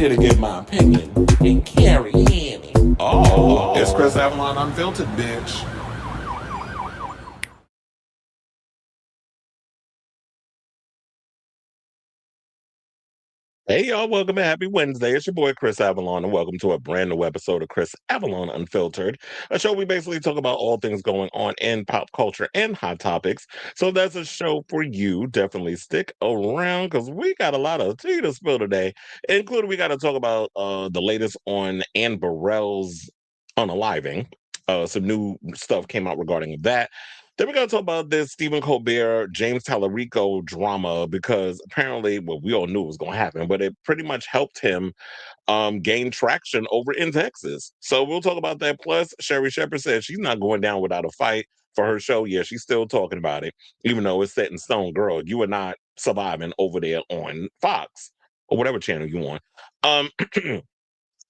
here to give my opinion and carry Annie. Oh, it's Chris Avalon Unfiltered, bitch. Hey y'all, welcome to Happy Wednesday. It's your boy Chris Avalon, and welcome to a brand new episode of Chris Avalon Unfiltered, a show we basically talk about all things going on in pop culture and hot topics. So that's a show for you. Definitely stick around because we got a lot of tea to spill today, including we got to talk about the latest on Anne Burrell's unaliving. Some new stuff came out regarding that. Then we're going to talk about this Stephen Colbert, James Talarico drama because apparently, well, we all knew it was going to happen, but it pretty much helped him gain traction over in Texas. So we'll talk about that. Plus, Sherri Shepherd said she's not going down without a fight for her show. Yeah, she's still talking about it, even though it's set in stone. Girl, you are not surviving over there on Fox or whatever channel you on.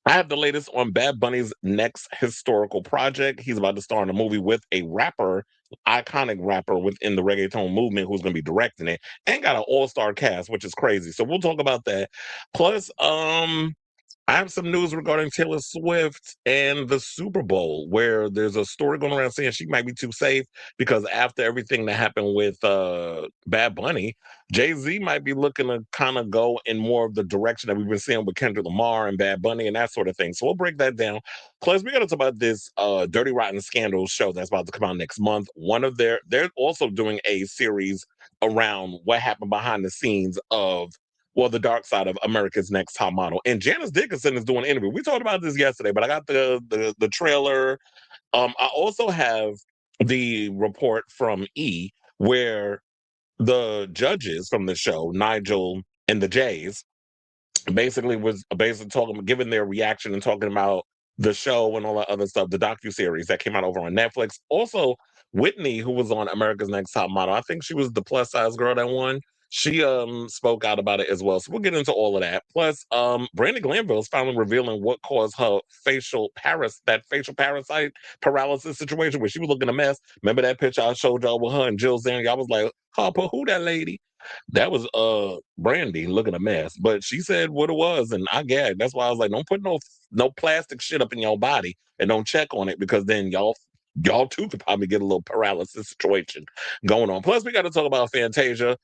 I have the latest on Bad Bunny's next historical project. He's about to star in a movie with a rapper, iconic rapper within the reggaeton movement, who's going to be directing it, and got an all-star cast, which is crazy. So we'll talk about that. Plus, I have some news regarding Taylor Swift and the Super Bowl, where there's a story going around saying she might be too safe because after everything that happened with Bad Bunny, Jay-Z might be looking to kind of go in more of the direction that we've been seeing with Kendrick Lamar and Bad Bunny and that sort of thing. So we'll break that down. Plus, we got to talk about this Dirty Rotten Scandal show that's about to come out next month. They're also doing a series around what happened behind the scenes of the dark side of America's Next Top Model. And Janice Dickinson is doing an interview. We talked about this yesterday, but I got the trailer. I also have the report from E, where the judges from the show, Nigel and the Jays, basically talking, giving their reaction and talking about the show and all that other stuff, the docuseries that came out over on Netflix. Also, Whitney, who was on America's Next Top Model, I think she was the plus size girl that won. She spoke out about it as well. So we'll get into all of that. Plus, Brandi Glanville is finally revealing what caused her facial parasite paralysis situation where she was looking a mess. Remember that picture I showed y'all with her and Jill Zayn? Y'all was like, Harper, who that lady? That was Brandi looking a mess, but she said what it was, and I gagged. That's why I was like, don't put no plastic shit up in your body and don't check on it because then y'all too could probably get a little paralysis situation going on. Plus, we got to talk about Fantasia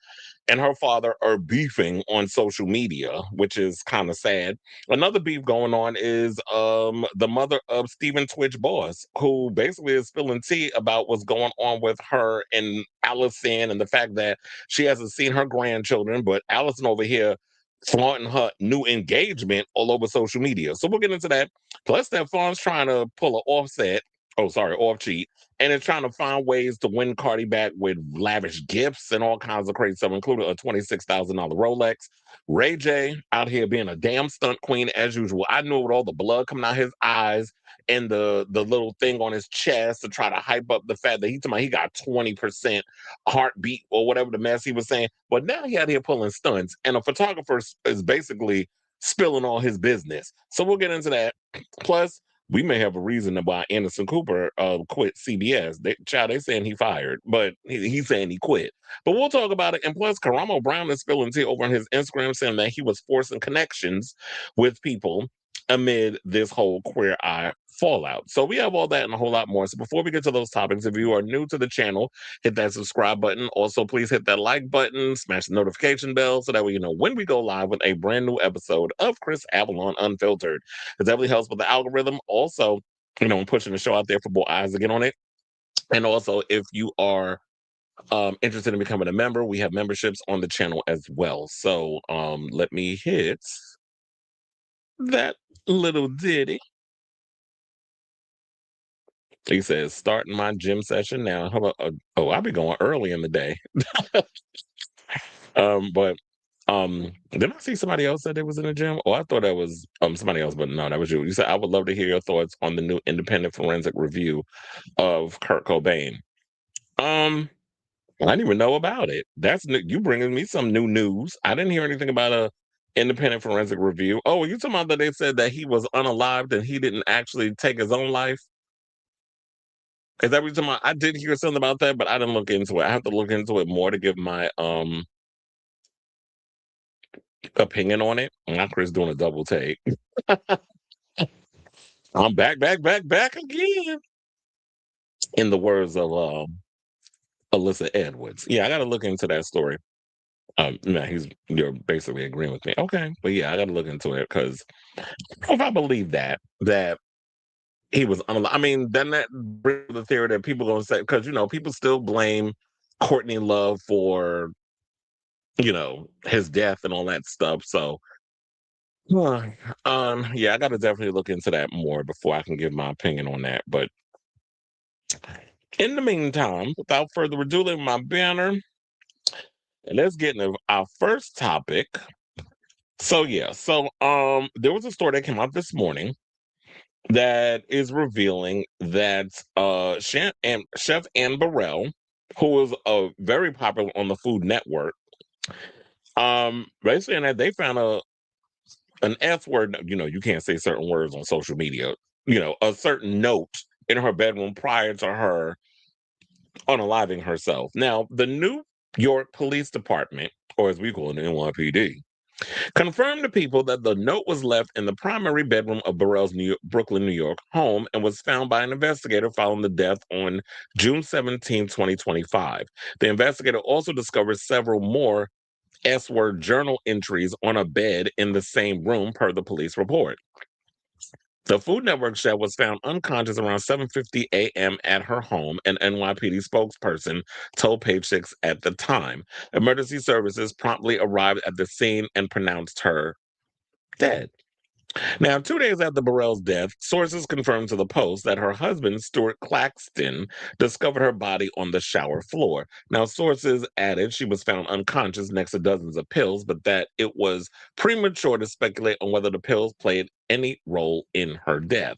and her father are beefing on social media, which is kind of sad. Another beef going on is the mother of Stephen Twitch Boss, who basically is spilling tea about what's going on with her and Allison and the fact that she hasn't seen her grandchildren, but Allison over here flaunting her new engagement all over social media. So we'll get into that. Plus, Stefon's trying to pull an offset. Oh, sorry, off cheat, and is trying to find ways to win Cardi back with lavish gifts and all kinds of crazy stuff, including a $26,000 Rolex. Ray J out here being a damn stunt queen as usual. I knew with all the blood coming out his eyes and the little thing on his chest to try to hype up the fact that he got 20% heartbeat or whatever the mess he was saying. But now he out here pulling stunts, and a photographer is basically spilling all his business. So we'll get into that. Plus, we may have a reason why Anderson Cooper quit CBS. They saying he fired, but he's saying he quit. But we'll talk about it. And plus, Karamo Brown is spilling tea over on his Instagram saying that he was forcing connections with people amid this whole Queer Eye fallout. So we have all that and a whole lot more. So before we get to those topics, if you are new to the channel, hit that subscribe button. Also, please hit that like button, smash the notification bell so that way you know when we go live with a brand new episode of Chris Avalon Unfiltered. It definitely helps with the algorithm. Also, pushing the show out there for more eyes to get on it. And also, if you are interested in becoming a member, we have memberships on the channel as well. So let me hit that little ditty. He says, starting my gym session now. How about, I'll be going early in the day. But didn't I see somebody else said they was in the gym? Oh, I thought that was somebody else, but no, that was you. You said I would love to hear your thoughts on the new independent forensic review of Kurt Cobain. I didn't even know about it. That's new. You bringing me some new news. I didn't hear anything about a independent forensic review. Oh, you talking about that they said that he was unalived and he didn't actually take his own life? Is that what you're talking about? I did hear something about that, but I didn't look into it. I have to look into it more to give my opinion on it. Not Chris doing a double take. I'm back again. In the words of Alyssa Edwards. Yeah, I got to look into that story. No, you're basically agreeing with me. Okay, but yeah, I got to look into it because if I believe that he was unalive, I mean, then that brings the theory that people gonna say because people still blame Courtney Love for his death and all that stuff. So, yeah, I got to definitely look into that more before I can give my opinion on that. But in the meantime, without further ado, leave my banner. And let's get into our first topic. So yeah, there was a story that came out this morning that is revealing that Chef Ann Burrell, who was very popular on the Food Network, basically saying that they found an F word. You can't say certain words on social media. A certain note in her bedroom prior to her unaliving herself. Now, the New York Police Department, or as we call it, NYPD, confirmed to people that the note was left in the primary bedroom of Burrell's Brooklyn, New York home and was found by an investigator following the death on June 17, 2025. The investigator also discovered several more S-word journal entries on a bed in the same room, per the police report. The Food Network chef was found unconscious around 7:50 a.m. at her home, an NYPD spokesperson told Page Six at the time. Emergency services promptly arrived at the scene and pronounced her dead. Now, 2 days after Burrell's death, sources confirmed to the Post that her husband, Stuart Claxton, discovered her body on the shower floor. Now, sources added she was found unconscious next to dozens of pills, but that it was premature to speculate on whether the pills played any role in her death.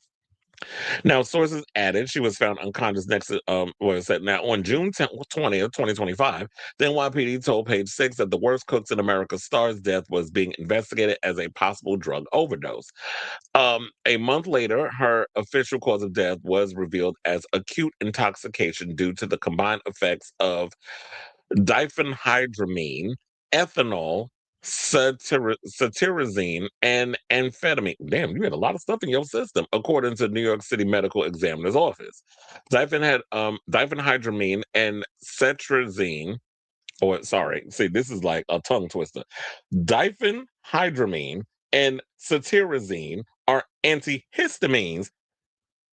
Now, sources added she was found unconscious next to, what is that? Now, on June 20th, 2025, the NYPD told Page Six that the Worst Cooks in America star's death was being investigated as a possible drug overdose. A month later, her official cause of death was revealed as acute intoxication due to the combined effects of diphenhydramine, ethanol, cetirizine, and amphetamine. Damn, you had a lot of stuff in your system, according to New York City Medical Examiner's Office. Diphenhydramine and cetirizine, or sorry, see, this is like a tongue twister. Diphenhydramine and cetirizine are antihistamines.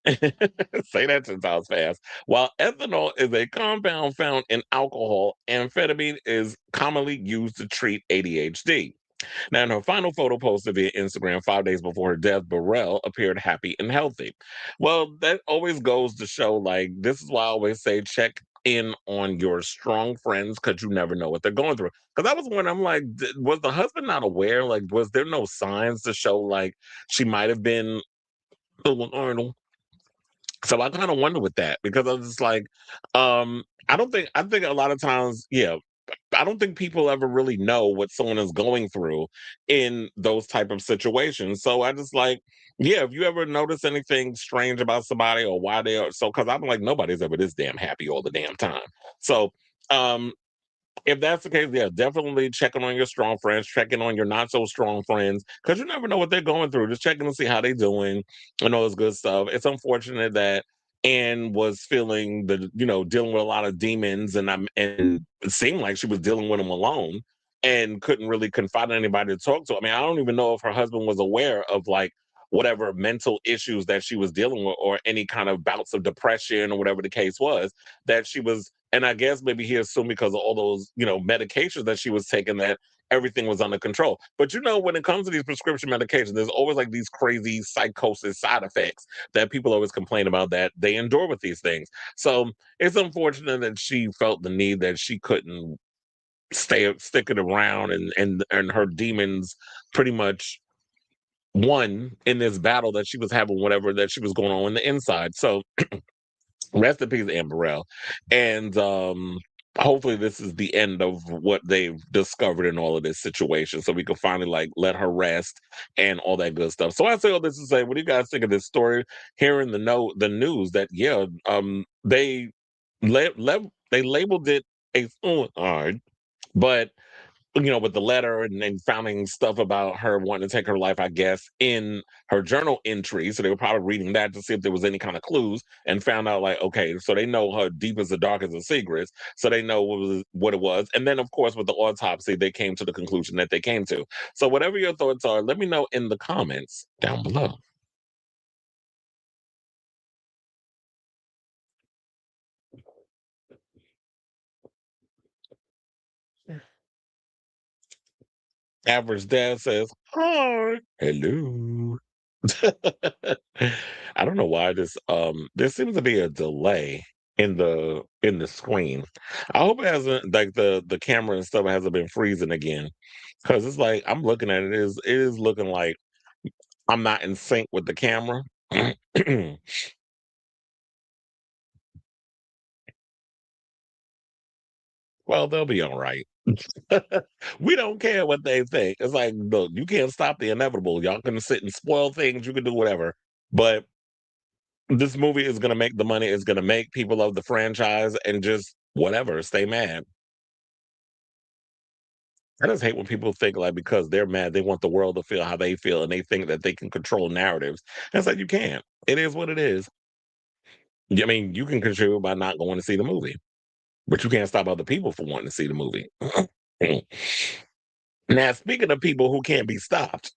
Say that 10 times fast. While ethanol is a compound found in alcohol, amphetamine is commonly used to treat ADHD. Now, in her final photo posted via Instagram 5 days before her death, Burrell appeared happy and healthy. Well, that always goes to show, like, this is why I always say check in on your strong friends because you never know what they're going through. Because I was wondering, I'm like, was the husband not aware? Like, was there no signs to show, like, she might have been a little Arnold? So I kind of wonder with that because I was just like, I think a lot of times, yeah, I don't think people ever really know what someone is going through in those type of situations. So I just like, yeah, if you ever notice anything strange about somebody or why they are so, because I'm like, nobody's ever this damn happy all the damn time. So um if that's the case, yeah, definitely checking on your strong friends, checking on your not so strong friends, because you never know what they're going through. Just checking to see how they're doing and all this good stuff. It's unfortunate that Anne was feeling dealing with a lot of demons, and it seemed like she was dealing with them alone and couldn't really confide in anybody to talk to. I mean, I don't even know if her husband was aware of like whatever mental issues that she was dealing with or any kind of bouts of depression or whatever the case was that she was, and I guess maybe he assumed because of all those, medications that she was taking that everything was under control. But when it comes to these prescription medications, there's always like these crazy psychosis side effects that people always complain about that they endure with these things. So it's unfortunate that she felt the need that she couldn't stick it around and her demons pretty much won in this battle that she was having, whatever that she was going on the inside. So rest in peace, Amberell. And hopefully this is the end of what they've discovered in all of this situation. So we can finally like let her rest and all that good stuff. So I say all this to say, what do you guys think of this story? Hearing the news that they labeled it a suicide, but with the letter and then finding stuff about her wanting to take her life, I guess, in her journal entry. So they were probably reading that to see if there was any kind of clues, and found out like, okay, so they know her deep as the darkest of secrets. So they know what it was. And then, of course, with the autopsy, they came to the conclusion that they came to. So whatever your thoughts are, let me know in the comments down below. Average Dad says, hi, hello. I don't know why there seems to be a delay in the screen. I hope it hasn't, like, the camera and stuff hasn't been freezing again. Because it's like I'm looking at it is looking like I'm not in sync with the camera. Well, they'll be all right. We don't care what they think. It's like, look, you can't stop the inevitable. Y'all can sit and spoil things, you can do whatever. But this movie is gonna make the money, it's gonna make people love the franchise and just whatever, stay mad. I just hate when people think like because they're mad, they want the world to feel how they feel and they think that they can control narratives. And it's like you can't. It is what it is. I mean, you can control by not going to see the movie, but you can't stop other people from wanting to see the movie. Now, speaking of people who can't be stopped,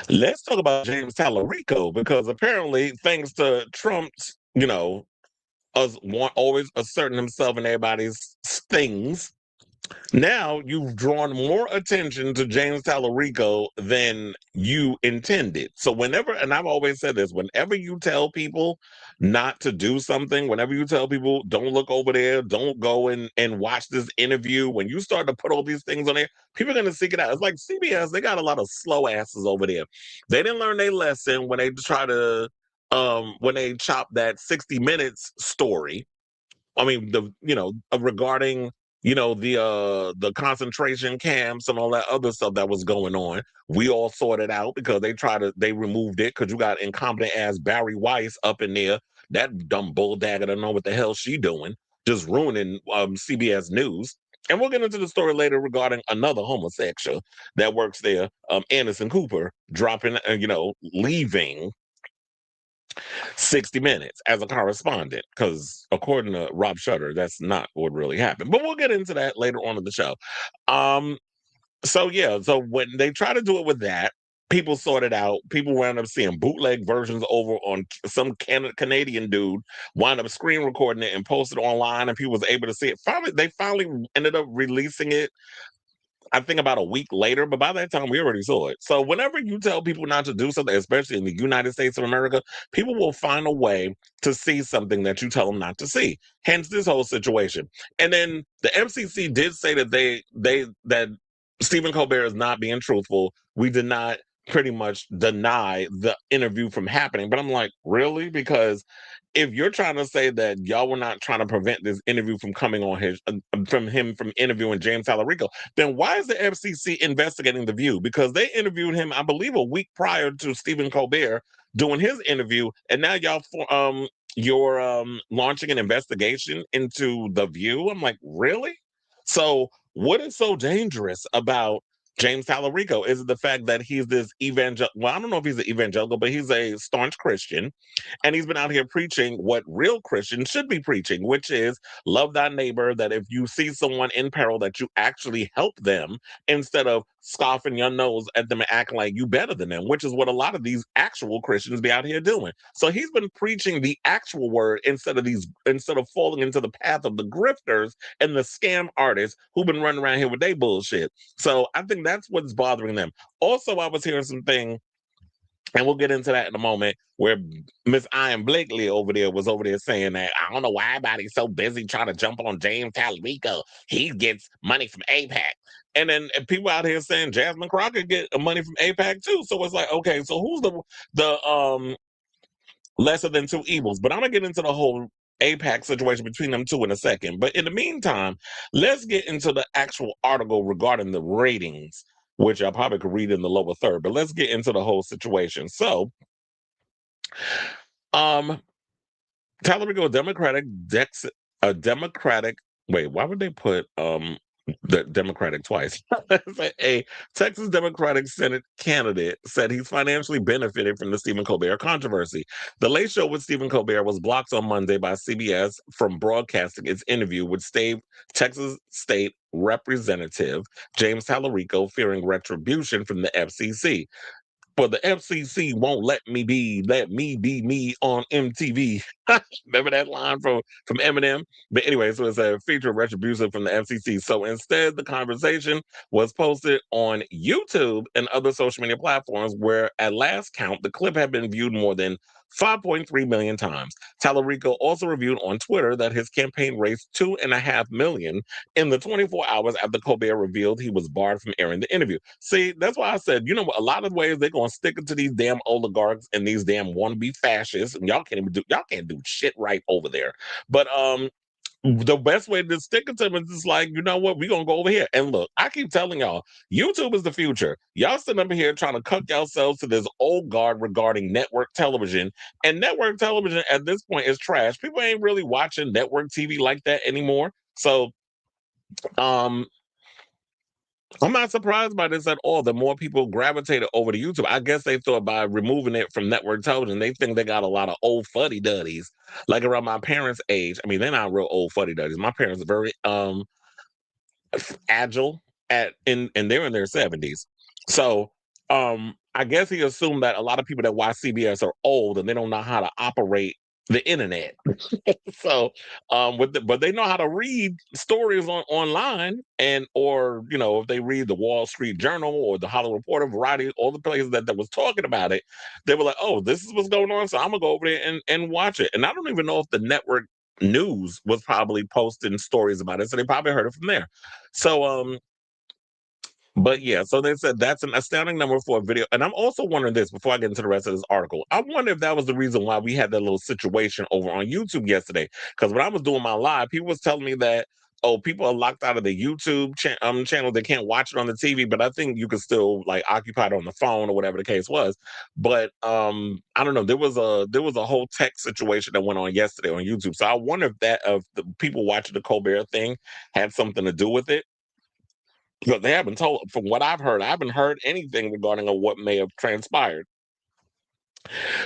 let's talk about James Talarico because apparently, thanks to Trump's, always asserting himself in everybody's things. Now you've drawn more attention to James Talarico than you intended. So whenever, and I've always said this, whenever you tell people not to do something, whenever you tell people don't look over there, don't go and watch this interview, when you start to put all these things on there, people are going to seek it out. It's like CBS, they got a lot of slow asses over there. They didn't learn their lesson when they try to, when they chop that 60 Minutes story. I mean, regarding the concentration camps and all that other stuff that was going on. We all sorted out because they removed it because you got incompetent ass Barry Weiss up in there. That dumb bull dagger don't know what the hell she doing, just ruining CBS News. And we'll get into the story later regarding another homosexual that works there, Anderson Cooper, dropping, leaving 60 Minutes as a correspondent because according to Rob Shutter, that's not what really happened. But we'll get into that later on in the show. Um, so yeah, so when they try to do it with that, people sort it out. People wound up seeing bootleg versions over on some Canadian dude wound up screen recording it and posted it online, and people was able to see it. They finally ended up releasing it I think about a week later, but by that time we already saw it. So whenever you tell people not to do something, especially in the United States of America, people will find a way to see something that you tell them not to see. Hence this whole situation. And then the FCC did say that that Stephen Colbert is not being truthful. We did not pretty much deny the interview from happening. But I'm like, really? Because if you're trying to say that y'all were not trying to prevent this interview from coming on from interviewing James Talarico, then why is the FCC investigating The View? Because they interviewed him, I believe, a week prior to Stephen Colbert doing his interview, and now you're launching an investigation into The View. I'm like, really? So what is so dangerous about James Talarico? Is it the fact that he's this evangelical? Well, I don't know if he's an evangelical, but he's a staunch Christian, and he's been out here preaching what real Christians should be preaching, which is love thy neighbor, that if you see someone in peril, that you actually help them instead of scoffing your nose at them and acting like you better than them, which is what a lot of these actual Christians be out here doing. So he's been preaching the actual word instead of falling into the path of the grifters and the scam artists who've been running around here with their bullshit. So I think that's what's bothering them. Also, I was hearing something, and we'll get into that in a moment, where Miss Ian Blakely was over there saying that I don't know why everybody's so busy trying to jump on James Talarico. He gets money from APAC. And then people out here saying Jasmine Crockett get money from APAC too. So it's like, okay, so who's the lesser than two evils? But I'm gonna get into the whole APAC situation between them two in a second. But in the meantime, let's get into the actual article regarding the ratings, which I probably could read in the lower third. But let's get into the whole situation. So, um, Talarico, a Democratic. Wait, why would they put The Democratic twice. A Texas Democratic Senate candidate said he's financially benefited from the Stephen Colbert controversy. The Late Show with Stephen Colbert was blocked on Monday by CBS from broadcasting its interview with Texas State Representative James Talarico, fearing retribution from the FCC. But the FCC won't let me be me on MTV. Remember that line from Eminem? But anyway, so it's a feature of retribution from the FCC. So instead, the conversation was posted on YouTube and other social media platforms, where at last count, the clip had been viewed more than 5.3 million times. Talarico also reviewed on Twitter that his campaign raised 2.5 million in the 24 hours after Colbert revealed he was barred from airing the interview. See, that's why I said, a lot of ways they're gonna stick it to these damn oligarchs and these damn wannabe fascists, and y'all can't do shit right over there. But the best way to stick it to them is just like, you know what, we're gonna go over here. And look, I keep telling y'all, YouTube is the future. Y'all sitting up here trying to cook yourselves to this old guard regarding network television. And network television at this point is trash. People ain't really watching network TV like that anymore. So um I'm not surprised by this at all. The more people gravitated over to YouTube, I guess they thought by removing it from network television, they think they got a lot of old fuddy duddies, like around my parents' age. I mean, they're not real old fuddy duddies. My parents are very agile and they're in their 70s. So I guess he assumed that a lot of people that watch CBS are old and they don't know how to operate the internet. So but they know how to read stories online, and or if they read the Wall Street Journal or the Hollywood Reporter, Variety, all the places that was talking about it, they were like, oh, this is what's going on, so I'm gonna go over there and watch it. And I don't even know if the network news was probably posting stories about it, so they probably heard it from there. So but yeah, so they said that's an astounding number for a video. And I'm also wondering this before I get into the rest of this article. I wonder if that was the reason why we had that little situation over on YouTube yesterday. Because when I was doing my live, people was telling me that, oh, people are locked out of the YouTube channel. They can't watch it on the TV, but I think you could still like occupy it on the phone or whatever the case was. But I don't know. There was a whole tech situation that went on yesterday on YouTube. So I wonder if the people watching the Colbert thing had something to do with it. Because they haven't told, from what I've heard, I haven't heard anything regarding what may have transpired.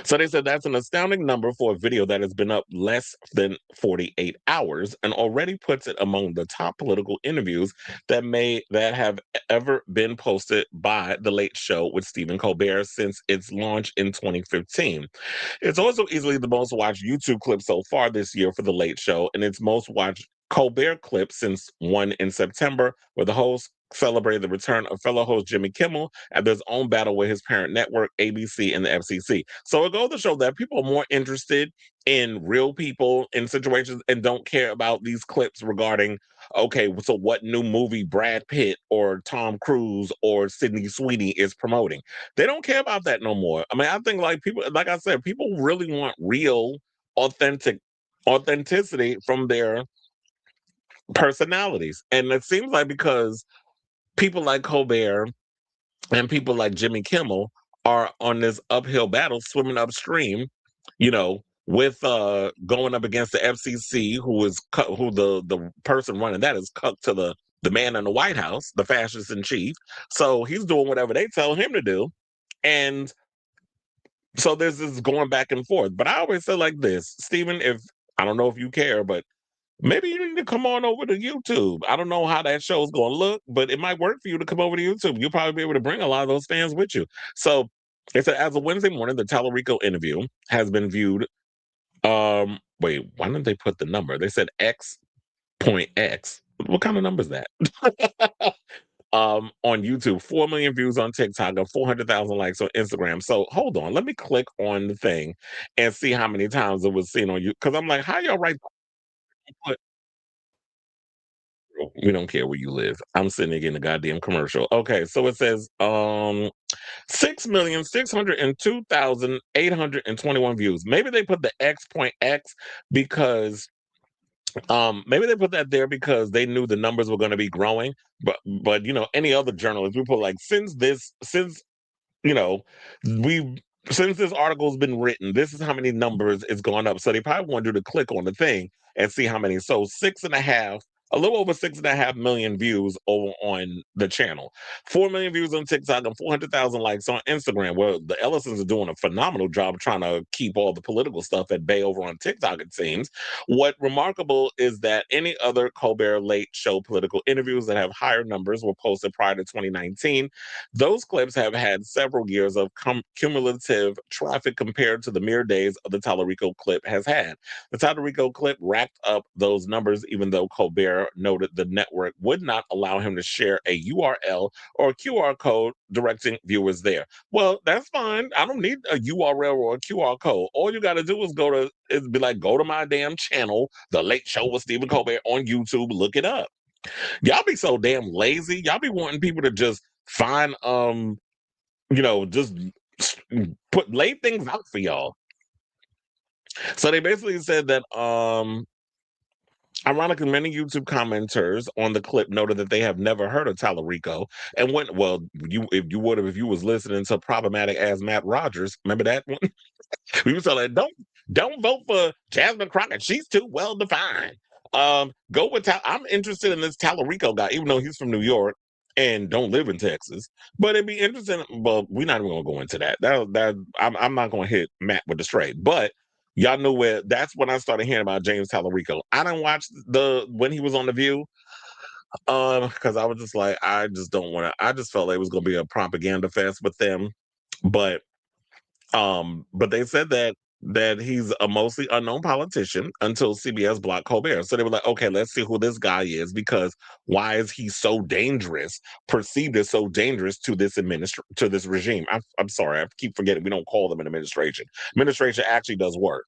So they said that's an astounding number for a video that has been up less than 48 hours and already puts it among the top political interviews that have ever been posted by The Late Show with Stephen Colbert since its launch in 2015. It's also easily the most watched YouTube clip so far this year for The Late Show, and its most watched Colbert clip since one in September, where the host celebrated the return of fellow host Jimmy Kimmel after his own battle with his parent network, ABC, and the FCC. So it goes to show that people are more interested in real people in situations and don't care about these clips regarding, okay, so what new movie Brad Pitt or Tom Cruise or Sydney Sweeney is promoting. They don't care about that no more. I mean, I think like people, like I said, people really want real, authenticity from their personalities. And it seems like because people like Colbert and people like Jimmy Kimmel are on this uphill battle, swimming upstream, with going up against the FCC, who the person running that is cut to the man in the White House, the fascist in chief. So he's doing whatever they tell him to do, and so there's this going back and forth. But I always say like this, Stephen, if I don't know if you care, but maybe you need to come on over to YouTube. I don't know how that show's going to look, but it might work for you to come over to YouTube. You'll probably be able to bring a lot of those fans with you. So it said, as of Wednesday morning, the Talarico interview has been viewed. Wait, why didn't they put the number? They said X.X. What kind of number is that? On YouTube, 4 million views on TikTok, and 400,000 likes on Instagram. So hold on, let me click on the thing and see how many times it was seen on you. Because I'm like, how y'all write? We don't care where you live. I'm sitting in the goddamn commercial. Okay, so it says 6,602,821 views. Maybe they put the X.X because maybe they put that there because they knew the numbers were going to be growing. But any other journalist, we put like you know, we since this article's been written, this is how many numbers it's gone up. So they probably wanted you to click on the thing and see how many. So 6.5 a little over 6.5 million views over on the channel, 4 million views on TikTok, and 400,000 likes on Instagram. Well, the Ellisons are doing a phenomenal job trying to keep all the political stuff at bay over on TikTok, it seems. What remarkable is that any other Colbert Late Show political interviews that have higher numbers were posted prior to 2019. Those clips have had several years of cumulative traffic compared to the mere days of the Talarico clip has had. The Talarico clip racked up those numbers, even though Colbert noted the network would not allow him to share a URL or a QR code directing viewers there. Well, that's fine. I don't need a URL or a QR code. All you got to do is go to my damn channel, The Late Show with Stephen Colbert on YouTube. Look it up. Y'all be so damn lazy. Y'all be wanting people to just find just lay things out for y'all. So they basically said that ironically, many YouTube commenters on the clip noted that they have never heard of Talarico and if you was listening to problematic ass Matt Rogers, remember that one? We was telling don't vote for Jasmine Crockett. She's too well defined. Go with I'm interested in this Talarico guy, even though he's from New York and don't live in Texas. But it'd be interesting. Well, we're not even gonna go into that. I'm not gonna hit Matt with the straight, but y'all know where that's when I started hearing about James Talarico. I didn't watch when he was on The View, because I was just like, I just don't want to. I just felt like it was gonna be a propaganda fest with them, but they said that he's a mostly unknown politician until CBS blocked Colbert. So they were like, okay, let's see who this guy is, because why is he so dangerous, perceived as so dangerous to this regime? I'm sorry, I keep forgetting we don't call them an administration. Administration actually does work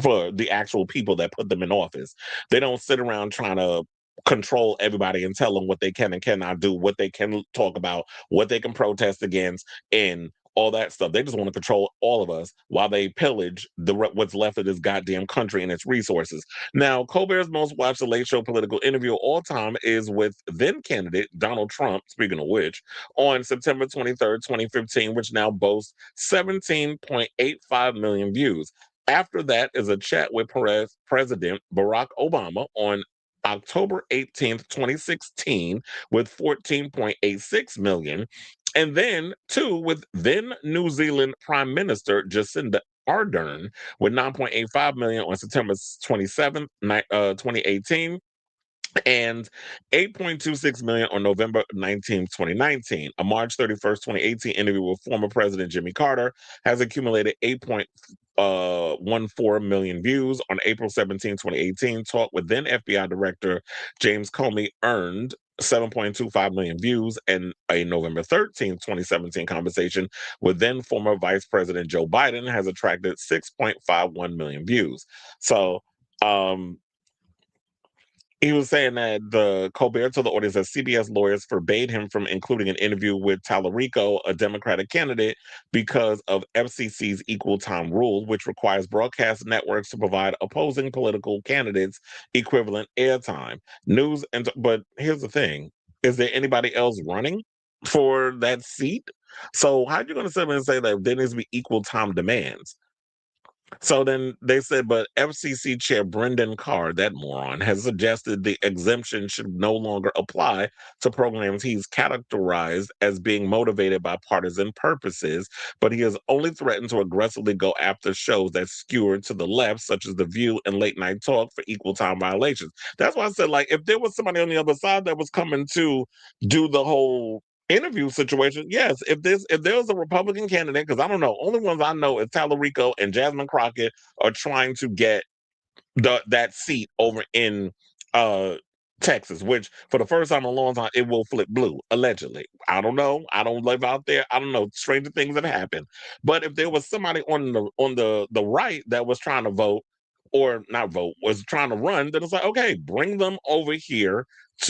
for the actual people that put them in office. They don't sit around trying to control everybody and tell them what they can and cannot do, what they can talk about, what they can protest against, and all that stuff. They just want to control all of us while they pillage what's left of this goddamn country and its resources. Now, Colbert's most watched The Late Show political interview of all time is with then candidate Donald Trump, speaking of which, on September 23rd, 2015, which now boasts 17.85 million views. After that is a chat with President Barack Obama on October 18th, 2016, with 14.86 million. And then two with then New Zealand Prime Minister Jacinda Ardern with 9.85 million on September 27th, 2018, and 8.26 million on November 19th, 2019. A March 31st, 2018 interview with former President Jimmy Carter has accumulated 8.14 million views. On April 17, 2018, talk with then FBI Director James Comey earned 7.25 million views, and a November 13th, 2017 conversation with then former Vice President Joe Biden has attracted 6.51 million views. So, he was saying that the Colbert told the audience that CBS lawyers forbade him from including an interview with Talarico, a Democratic candidate, because of FCC's equal time rule, which requires broadcast networks to provide opposing political candidates equivalent airtime. But here's the thing: is there anybody else running for that seat? So how are you going to sit there and say that there needs to be equal time demands? So then they said, but FCC Chair Brendan Carr, that moron, has suggested the exemption should no longer apply to programs he's characterized as being motivated by partisan purposes, but he has only threatened to aggressively go after shows that skewer to the left, such as The View and Late Night Talk, for equal time violations. That's why I said, like, if there was somebody on the other side that was coming to do the whole interview situation, yes. If there was a Republican candidate, because I don't know, only ones I know is Talarico and Jasmine Crockett are trying to get that seat over in Texas, which for the first time in a long time it will flip blue, allegedly. I don't know. I don't live out there. I don't know. Stranger things have happened. But if there was somebody on the right that was trying to vote, or not vote, was trying to run, then it's like, okay, bring them over here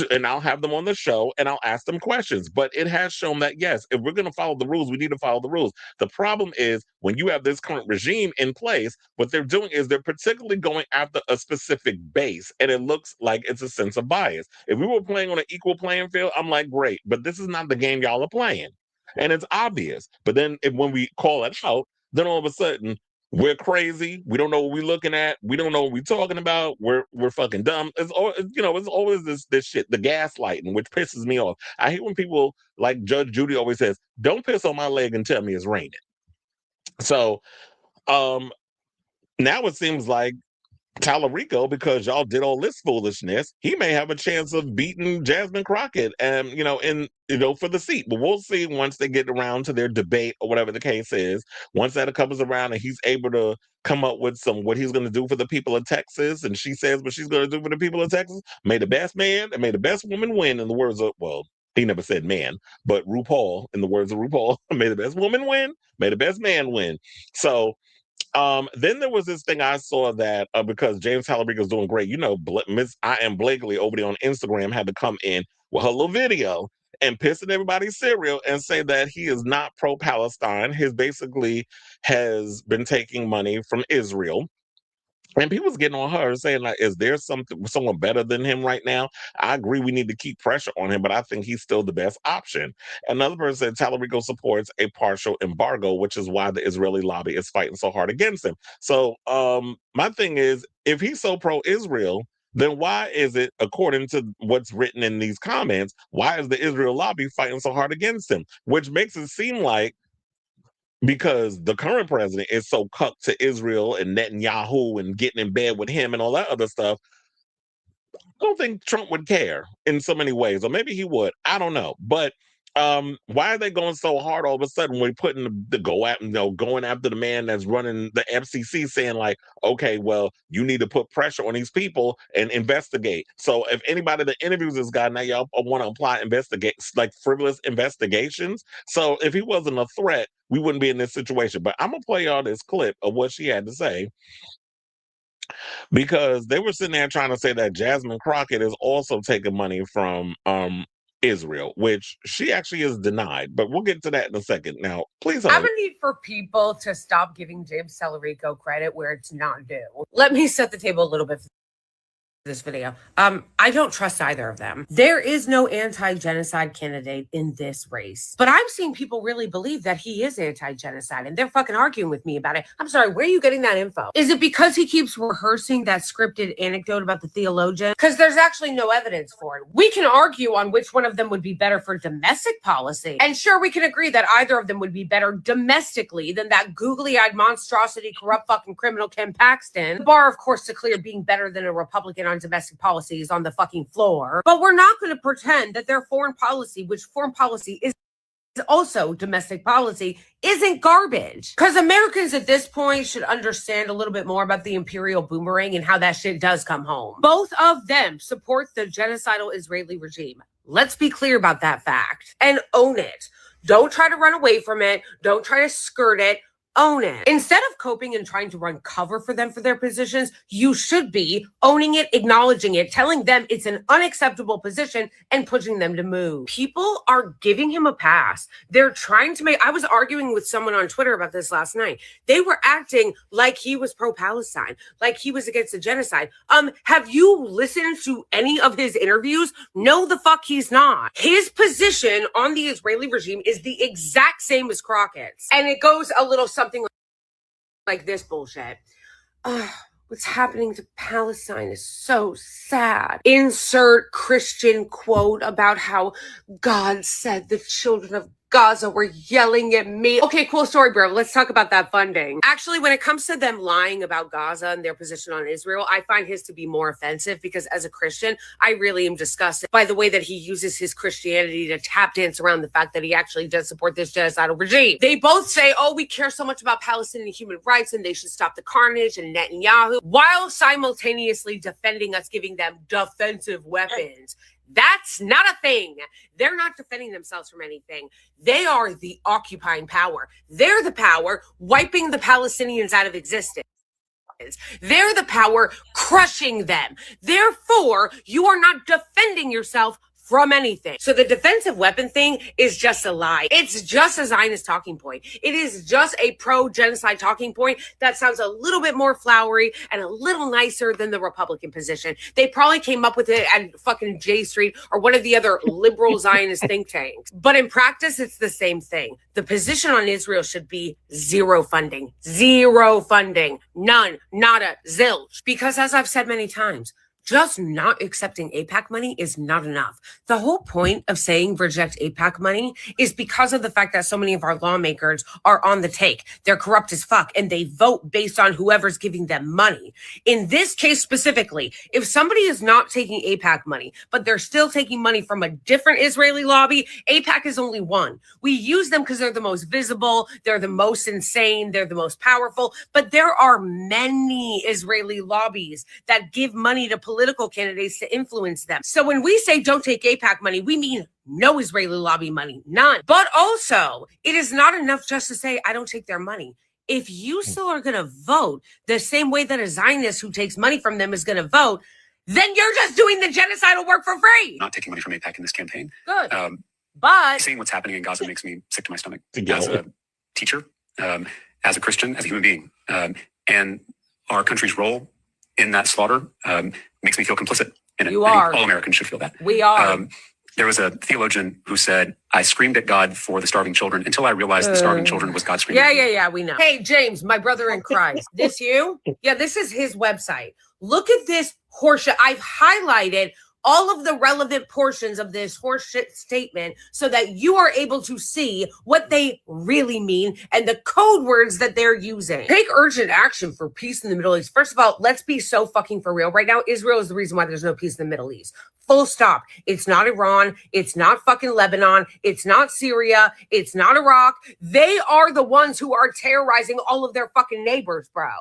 and I'll have them on the show and I'll ask them questions. But it has shown that, yes, if we're going to follow the rules, we need to follow the rules. The problem is when you have this current regime in place, what they're doing is they're particularly going after a specific base, and it looks like it's a sense of bias. If we were playing on an equal playing field, I'm like, great, but this is not the game y'all are playing. And it's obvious. But then when we call it out, then all of a sudden, we're crazy. We don't know what we're looking at. We don't know what we're talking about. We're fucking dumb. It's always this shit, the gaslighting, which pisses me off. I hate when people like Judge Judy always says, "Don't piss on my leg and tell me it's raining." So now it seems like Talarico, because y'all did all this foolishness, he may have a chance of beating Jasmine Crockett and for the seat. But we'll see once they get around to their debate or whatever the case is. Once that comes around and he's able to come up with what he's going to do for the people of Texas, and she says what she's going to do for the people of Texas, may the best man and may the best woman win, in the words of, well, he never said man, but RuPaul, in the words of RuPaul, may the best woman win, may the best man win. So then there was this thing I saw that because James Talarico's doing great, Miss I Am Blakely over there on Instagram had to come in with her little video and pissing everybody's cereal and say that he is not pro-Palestine. He basically has been taking money from Israel. And people's getting on her saying, like, is there someone better than him right now? I agree we need to keep pressure on him, but I think he's still the best option. Another person said Talarico supports a partial embargo, which is why the Israeli lobby is fighting so hard against him. So my thing is, if he's so pro-Israel, then why is it, according to what's written in these comments, why is the Israel lobby fighting so hard against him? Which makes it seem like, because the current president is so cucked to Israel and Netanyahu and getting in bed with him and all that other stuff, I don't think Trump would care in so many ways. Or maybe he would. I don't know. But why are they going so hard all of a sudden when we're putting going after the man that's running the FCC, saying like, okay, well, you need to put pressure on these people and investigate. So if anybody that interviews this guy, now y'all want to apply frivolous investigations. So if he wasn't a threat, we wouldn't be in this situation. But I'm going to play y'all this clip of what she had to say, because they were sitting there trying to say that Jasmine Crockett is also taking money from Israel, which she actually is denied. But we'll get to that in a second. Now, please hold. I have a need for people to stop giving James Talarico credit where it's not due. Let me set the table a little bit for this video. I don't trust either of them. There is no anti-genocide candidate in this race. But I'm seeing people really believe that he is anti-genocide, and they're fucking arguing with me about it. I'm sorry, where are you getting that info? Is it because he keeps rehearsing that scripted anecdote about the theologian? Because there's actually no evidence for it. We can argue on which one of them would be better for domestic policy. And sure, we can agree that either of them would be better domestically than that googly-eyed monstrosity, corrupt fucking criminal Ken Paxton. The bar, of course, to clear being better than a Republican on domestic policy is on the fucking floor. But we're not going to pretend that their foreign policy, which foreign policy is also domestic policy, isn't garbage. Because Americans at this point should understand a little bit more about the imperial boomerang and how that shit does come home. Both of them support the genocidal Israeli regime. Let's be clear about that fact and own it. Don't try to run away from it. Don't try to skirt it. Own it. Instead of coping and trying to run cover for them for their positions, you should be owning it, acknowledging it, telling them it's an unacceptable position and pushing them to move. People are giving him a pass. They're trying to I was arguing with someone on Twitter about this last night. They were acting like he was pro-Palestine, like he was against the genocide. Have you listened to any of his interviews? No, the fuck he's not. His position on the Israeli regime is the exact same as Crockett's. And it goes a little something like this bullshit. What's happening to Palestine is so sad. Insert Christian quote about how God said the children of Gaza were yelling at me. Okay, cool story, bro. Let's talk about that funding. Actually, when it comes to them lying about Gaza and their position on Israel, I find his to be more offensive because as a Christian, I really am disgusted by the way that he uses his Christianity to tap dance around the fact that he actually does support this genocidal regime. They both say, oh, we care so much about Palestinian human rights and they should stop the carnage and Netanyahu, while simultaneously defending us, giving them defensive weapons. That's not a thing. They're not defending themselves from anything. They are the occupying power. They're the power wiping the Palestinians out of existence. They're the power crushing them. Therefore, you are not defending yourself from anything. So the defensive weapon thing is just a lie. It's just a Zionist talking point. It is just a pro-genocide talking point that sounds a little bit more flowery and a little nicer than the Republican position. They probably came up with it at fucking J Street or one of the other liberal Zionist think tanks. But in practice, it's the same thing. The position on Israel should be zero funding. Zero funding. None. Nada. Zilch. Because as I've said many times, just not accepting AIPAC money is not enough. The whole point of saying reject AIPAC money is because of the fact that so many of our lawmakers are on the take. They're corrupt as fuck, and they vote based on whoever's giving them money. In this case specifically, if somebody is not taking AIPAC money, but they're still taking money from a different Israeli lobby, AIPAC is only one. We use them because they're the most visible, they're the most insane, they're the most powerful, but there are many Israeli lobbies that give money to political candidates to influence them. So when we say don't take AIPAC money, we mean no Israeli lobby money, none. But also, it is not enough just to say, I don't take their money. If you still are going to vote the same way that a Zionist who takes money from them is going to vote, then you're just doing the genocidal work for free. Not taking money from AIPAC in this campaign. Good. But seeing what's happening in Gaza makes me sick to my stomach as a teacher, as a Christian, as a human being. And our country's role in that slaughter makes me feel complicit in it. You I are. think all Americans should feel that. We are. There was a theologian who said, I screamed at God for the starving children until I realized the starving children was God screaming. Yeah, we know. Hey, James, my brother in Christ. This you? Yeah, this is his website. Look at this horseshit. I've highlighted all of the relevant portions of this horseshit statement so that you are able to see what they really mean and the code words that they're using. Take urgent action for peace in the Middle East. First of all, let's be so fucking for real. Right now, Israel is the reason why there's no peace in the Middle East. Full stop. It's not Iran. It's not fucking Lebanon. It's not Syria. It's not Iraq. They are the ones who are terrorizing all of their fucking neighbors, bro.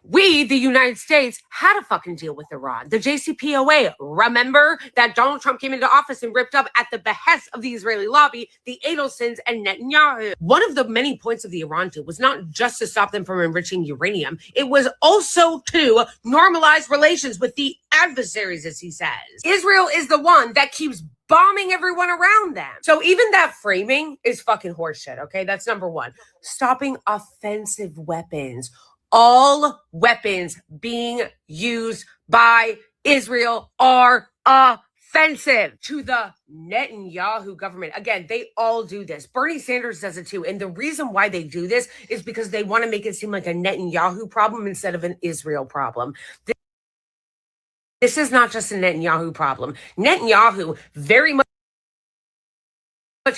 We, the United States, had a fucking deal with Iran. The JCPOA, remember that Donald Trump came into office and ripped up at the behest of the Israeli lobby, the Adelsons and Netanyahu. One of the many points of the Iran deal was not just to stop them from enriching uranium. It was also to normalize relations with the adversaries, as he says. Israel is the one that keeps bombing everyone around them. So even that framing is fucking horseshit, okay? That's number one. Stopping offensive weapons. All weapons being used by Israel are offensive to the Netanyahu government. Again, they all do this. Bernie Sanders does it too. And the reason why they do this is because they want to make it seem like a Netanyahu problem instead of an Israel problem. This is not just a Netanyahu problem. Netanyahu very much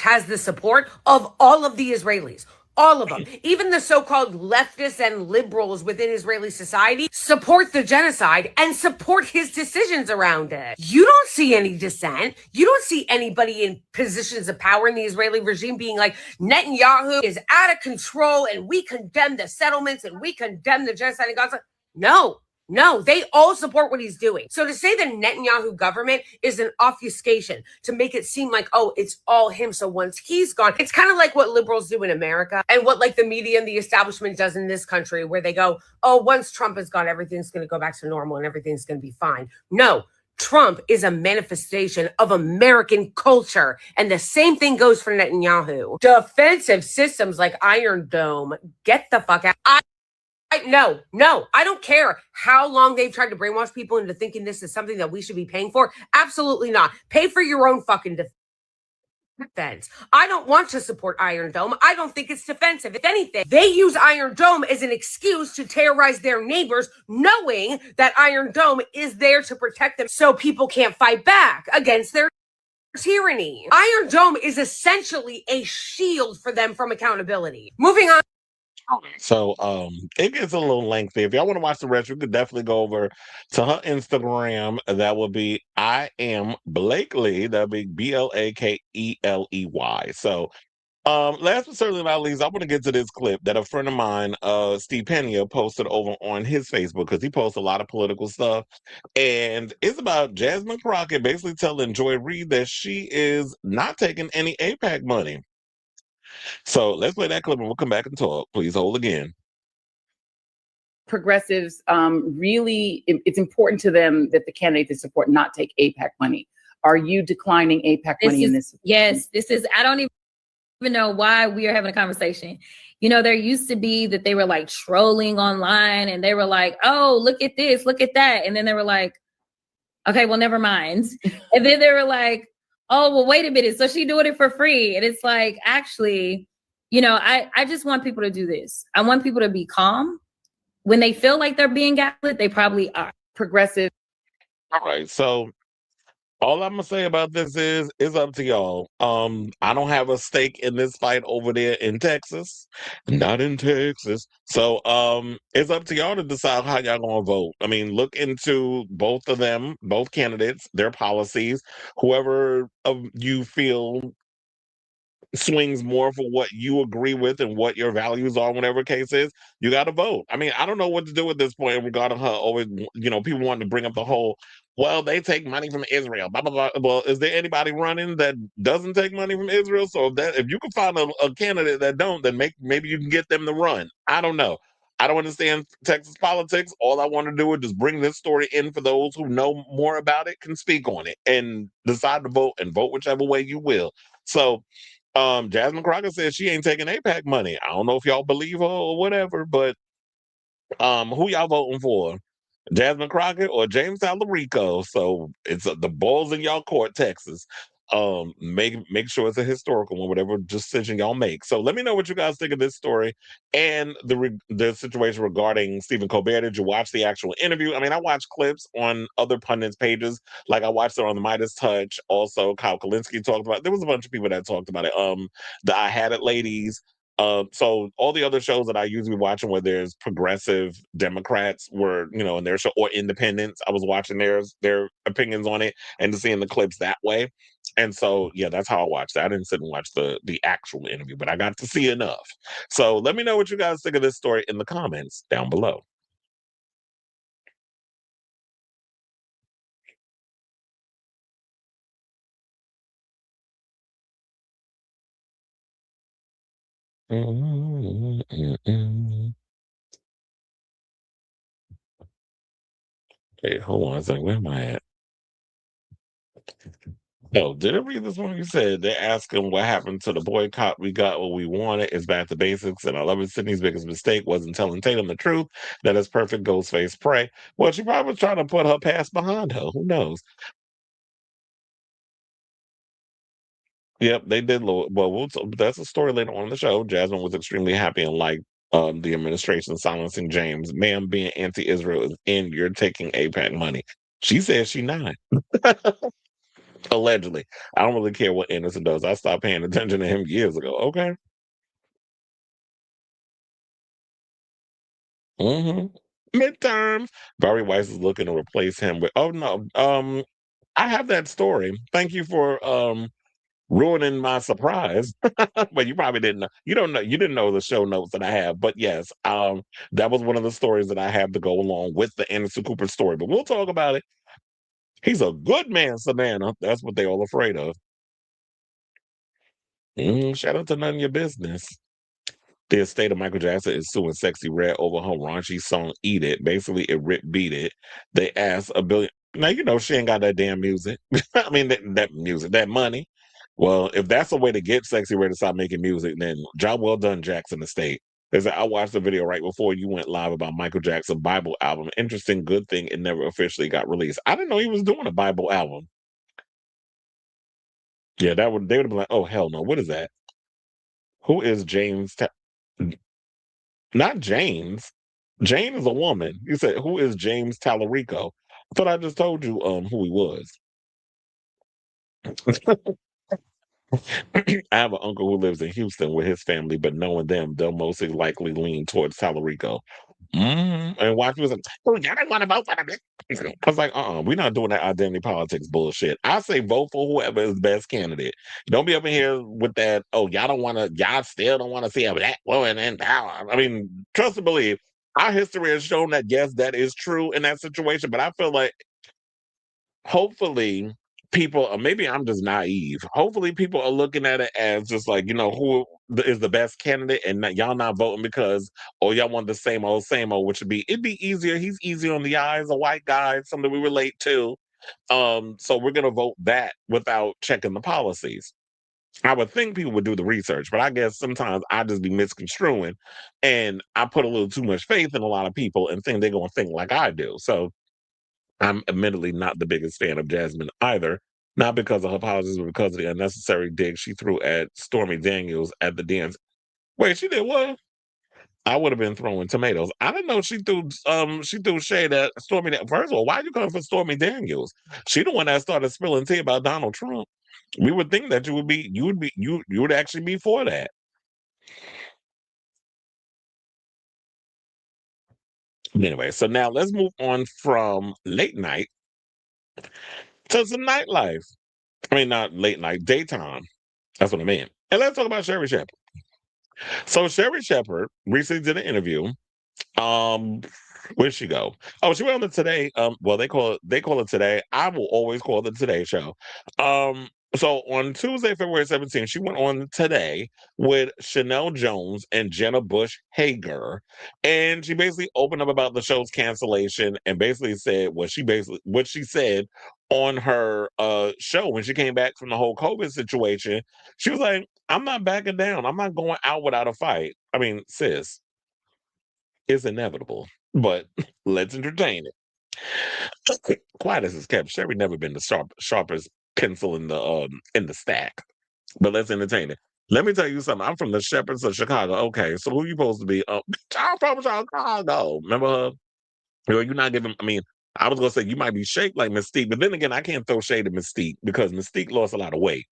has the support of all of the Israelis. All of them, even the so-called leftists and liberals within Israeli society, support the genocide and support his decisions around it. You don't see any dissent. You don't see anybody in positions of power in the Israeli regime being like, Netanyahu is out of control and we condemn the settlements and we condemn the genocide in Gaza. No, they all support what he's doing. So to say the Netanyahu government is an obfuscation to make it seem like, oh, it's all him. So once he's gone, it's kind of like what liberals do in America and what like the media and the establishment does in this country where they go, oh, once Trump is gone, everything's going to go back to normal and everything's going to be fine. No, Trump is a manifestation of American culture. And the same thing goes for Netanyahu. Defensive systems like Iron Dome, get the fuck out. No, I don't care how long they've tried to brainwash people into thinking this is something that we should be paying for. Absolutely not. Pay for your own fucking defense. I don't want to support Iron Dome. I don't think it's defensive. If anything, they use Iron Dome as an excuse to terrorize their neighbors, knowing that Iron Dome is there to protect them so people can't fight back against their tyranny. Iron Dome is essentially a shield for them from accountability. Moving on. So it gets a little lengthy. If y'all want to watch the rest, you could definitely go over to her Instagram. That will be I am Blakely. That'll be Blakeley. So last but certainly not least, I want to get to this clip that a friend of mine, Steve Pena, posted over on his Facebook because he posts a lot of political stuff. And it's about Jasmine Crockett basically telling Joy Reid that she is not taking any AIPAC money. So let's play that clip and we'll come back and talk. Please hold again. Progressives really, it's important to them that the candidate they support not take AIPAC money. Are you declining APAC money in this? Yes, this is, I don't even know why we are having a conversation. You know, there used to be that they were like trolling online and they were like, oh, look at this, look at that. And then they were like, okay, well, never mind. And then they were like, oh, well, wait a minute. So she doing it for free. And it's like, actually, you know, I just want people to do this. I want people to be calm. When they feel like they're being gaslit, they probably are. Progressive. All right, so all I'm gonna say about this is it's up to y'all. I don't have a stake in this fight over there in Texas, not in Texas. So it's up to y'all to decide how y'all gonna vote. I mean, look into both of them, both candidates, their policies. Whoever of you feel swings more for what you agree with and what your values are, whatever case is, you got to vote. I mean, I don't know what to do at this point regarding her always, you know, people wanting to bring up the whole, well, they take money from Israel, blah, blah, blah. Well, is there anybody running that doesn't take money from Israel? So if you can find a candidate that don't, then maybe you can get them to run. I don't know. I don't understand Texas politics. All I want to do is just bring this story in for those who know more about it, can speak on it, and decide to vote and vote whichever way you will. So Jasmine Crockett says she ain't taking APAC money. I don't know if y'all believe her or whatever, but who y'all voting for? Jasmine Crockett or James Talarico? So it's the ball's in y'all court, Texas. Make sure it's a historical one, whatever decision y'all make. So let me know what you guys think of this story and the situation regarding Stephen Colbert. Did you watch the actual interview? I mean, I watched clips on other pundits' pages, like I watched it on the Midas Touch. Also, Kyle Kalinske talked about it. There was a bunch of people that talked about it. The I Had It ladies. So all the other shows that I usually watching where there's progressive Democrats were, you know, in their show, or independents, I was watching their opinions on it and seeing the clips that way. And so, yeah, that's how I watched it. I didn't sit and watch the actual interview, but I got to see enough. So let me know what you guys think of this story in the comments down below. Okay, hold on a second. Where am I at? Oh, did I read this one? You said they're asking what happened to the boycott. We got what we wanted. It's back to basics. And I love it. Sydney's biggest mistake wasn't telling Tatum the truth. That is perfect Ghostface prey. Well, she probably was trying to put her past behind her. Who knows? Yep, they did. That's a story later on in the show. Jasmine was extremely happy and liked the administration silencing James. Ma'am, being anti-Israel is in. You're taking APAC money. She says she not. Allegedly. I don't really care what Anderson does. I stopped paying attention to him years ago. Okay. Midterms. Barry Weiss is looking to replace him with. Oh no. I have that story. Thank you for ruining my surprise. But you probably didn't know. You don't know. You didn't know the show notes that I have. But yes, that was one of the stories that I have to go along with the Anderson Cooper story. But we'll talk about it. He's a good man, Savannah. That's what they all afraid of. Shout out to None of Your Business. The estate of Michael Jackson is suing Sexy Red over her raunchy song "Eat It." Basically, it rip beat it. They asked a billion. Now you know she ain't got that damn music. I mean that music, that money. Well, if that's a way to get Sexy Red to stop making music, then job well done, Jackson Estate. They said I watched the video right before you went live about Michael Jackson Bible album. Interesting, good thing it never officially got released. I didn't know he was doing a Bible album. Yeah, they would have been like, oh hell no, what is that? Who is James? Not James. Jane is a woman. You said, who is James Talarico? I thought I just told you who he was. I have an uncle who lives in Houston with his family, but knowing them, they'll most likely lean towards Talarico. And watch was like, oh, y'all don't want to vote for them. I was like, we're not doing that identity politics bullshit. I say vote for whoever is the best candidate. Don't be up in here with that, oh, y'all still don't want to see a black woman in power. I mean, trust and believe, our history has shown that, yes, that is true in that situation, but I feel like hopefully people, or maybe I'm just naive, hopefully people are looking at it as just like, you know, who is the best candidate, and y'all not voting because, oh, y'all want the same old, which would be, it'd be easier. He's easier on the eyes, a white guy, something we relate to. So we're gonna vote that without checking the policies. I would think people would do the research, but I guess sometimes I just be misconstruing and I put a little too much faith in a lot of people and think they're gonna think like I do. So I'm admittedly not the biggest fan of Jasmine either. Not because of her policies, but because of the unnecessary dig she threw at Stormy Daniels at the dance. Wait, she did what? I would have been throwing tomatoes. I didn't know she threw shade at Stormy. First of all, why you coming for Stormy Daniels? She the one that started spilling tea about Donald Trump. We would think that you would actually be for that. Anyway, so now let's move on from late night to some nightlife. I mean, not late night, daytime. That's what I mean. And let's talk about Sherri Shepherd. So Sherri Shepherd recently did an interview. Um, where'd she go? Oh, she went on the Today. Well, they call it Today. I will always call it the Today Show. So on Tuesday, February 17th, she went on Today with Chanel Jones and Jenna Bush Hager, and she basically opened up about the show's cancellation and basically said what she said on her show when she came back from the whole COVID situation. She was like, "I'm not backing down. I'm not going out without a fight." I mean, sis, it's inevitable, but let's entertain it. Quiet as it's kept. Sherry never been the sharpest pencil in the stack, but let's entertain it. Let me tell you something. I'm from the Shepherds of Chicago. Okay, so who you supposed to be? I'm from Chicago. Remember her? You're not giving. I mean, I was gonna say you might be shaped like Mystique, but then again, I can't throw shade at Mystique because Mystique lost a lot of weight.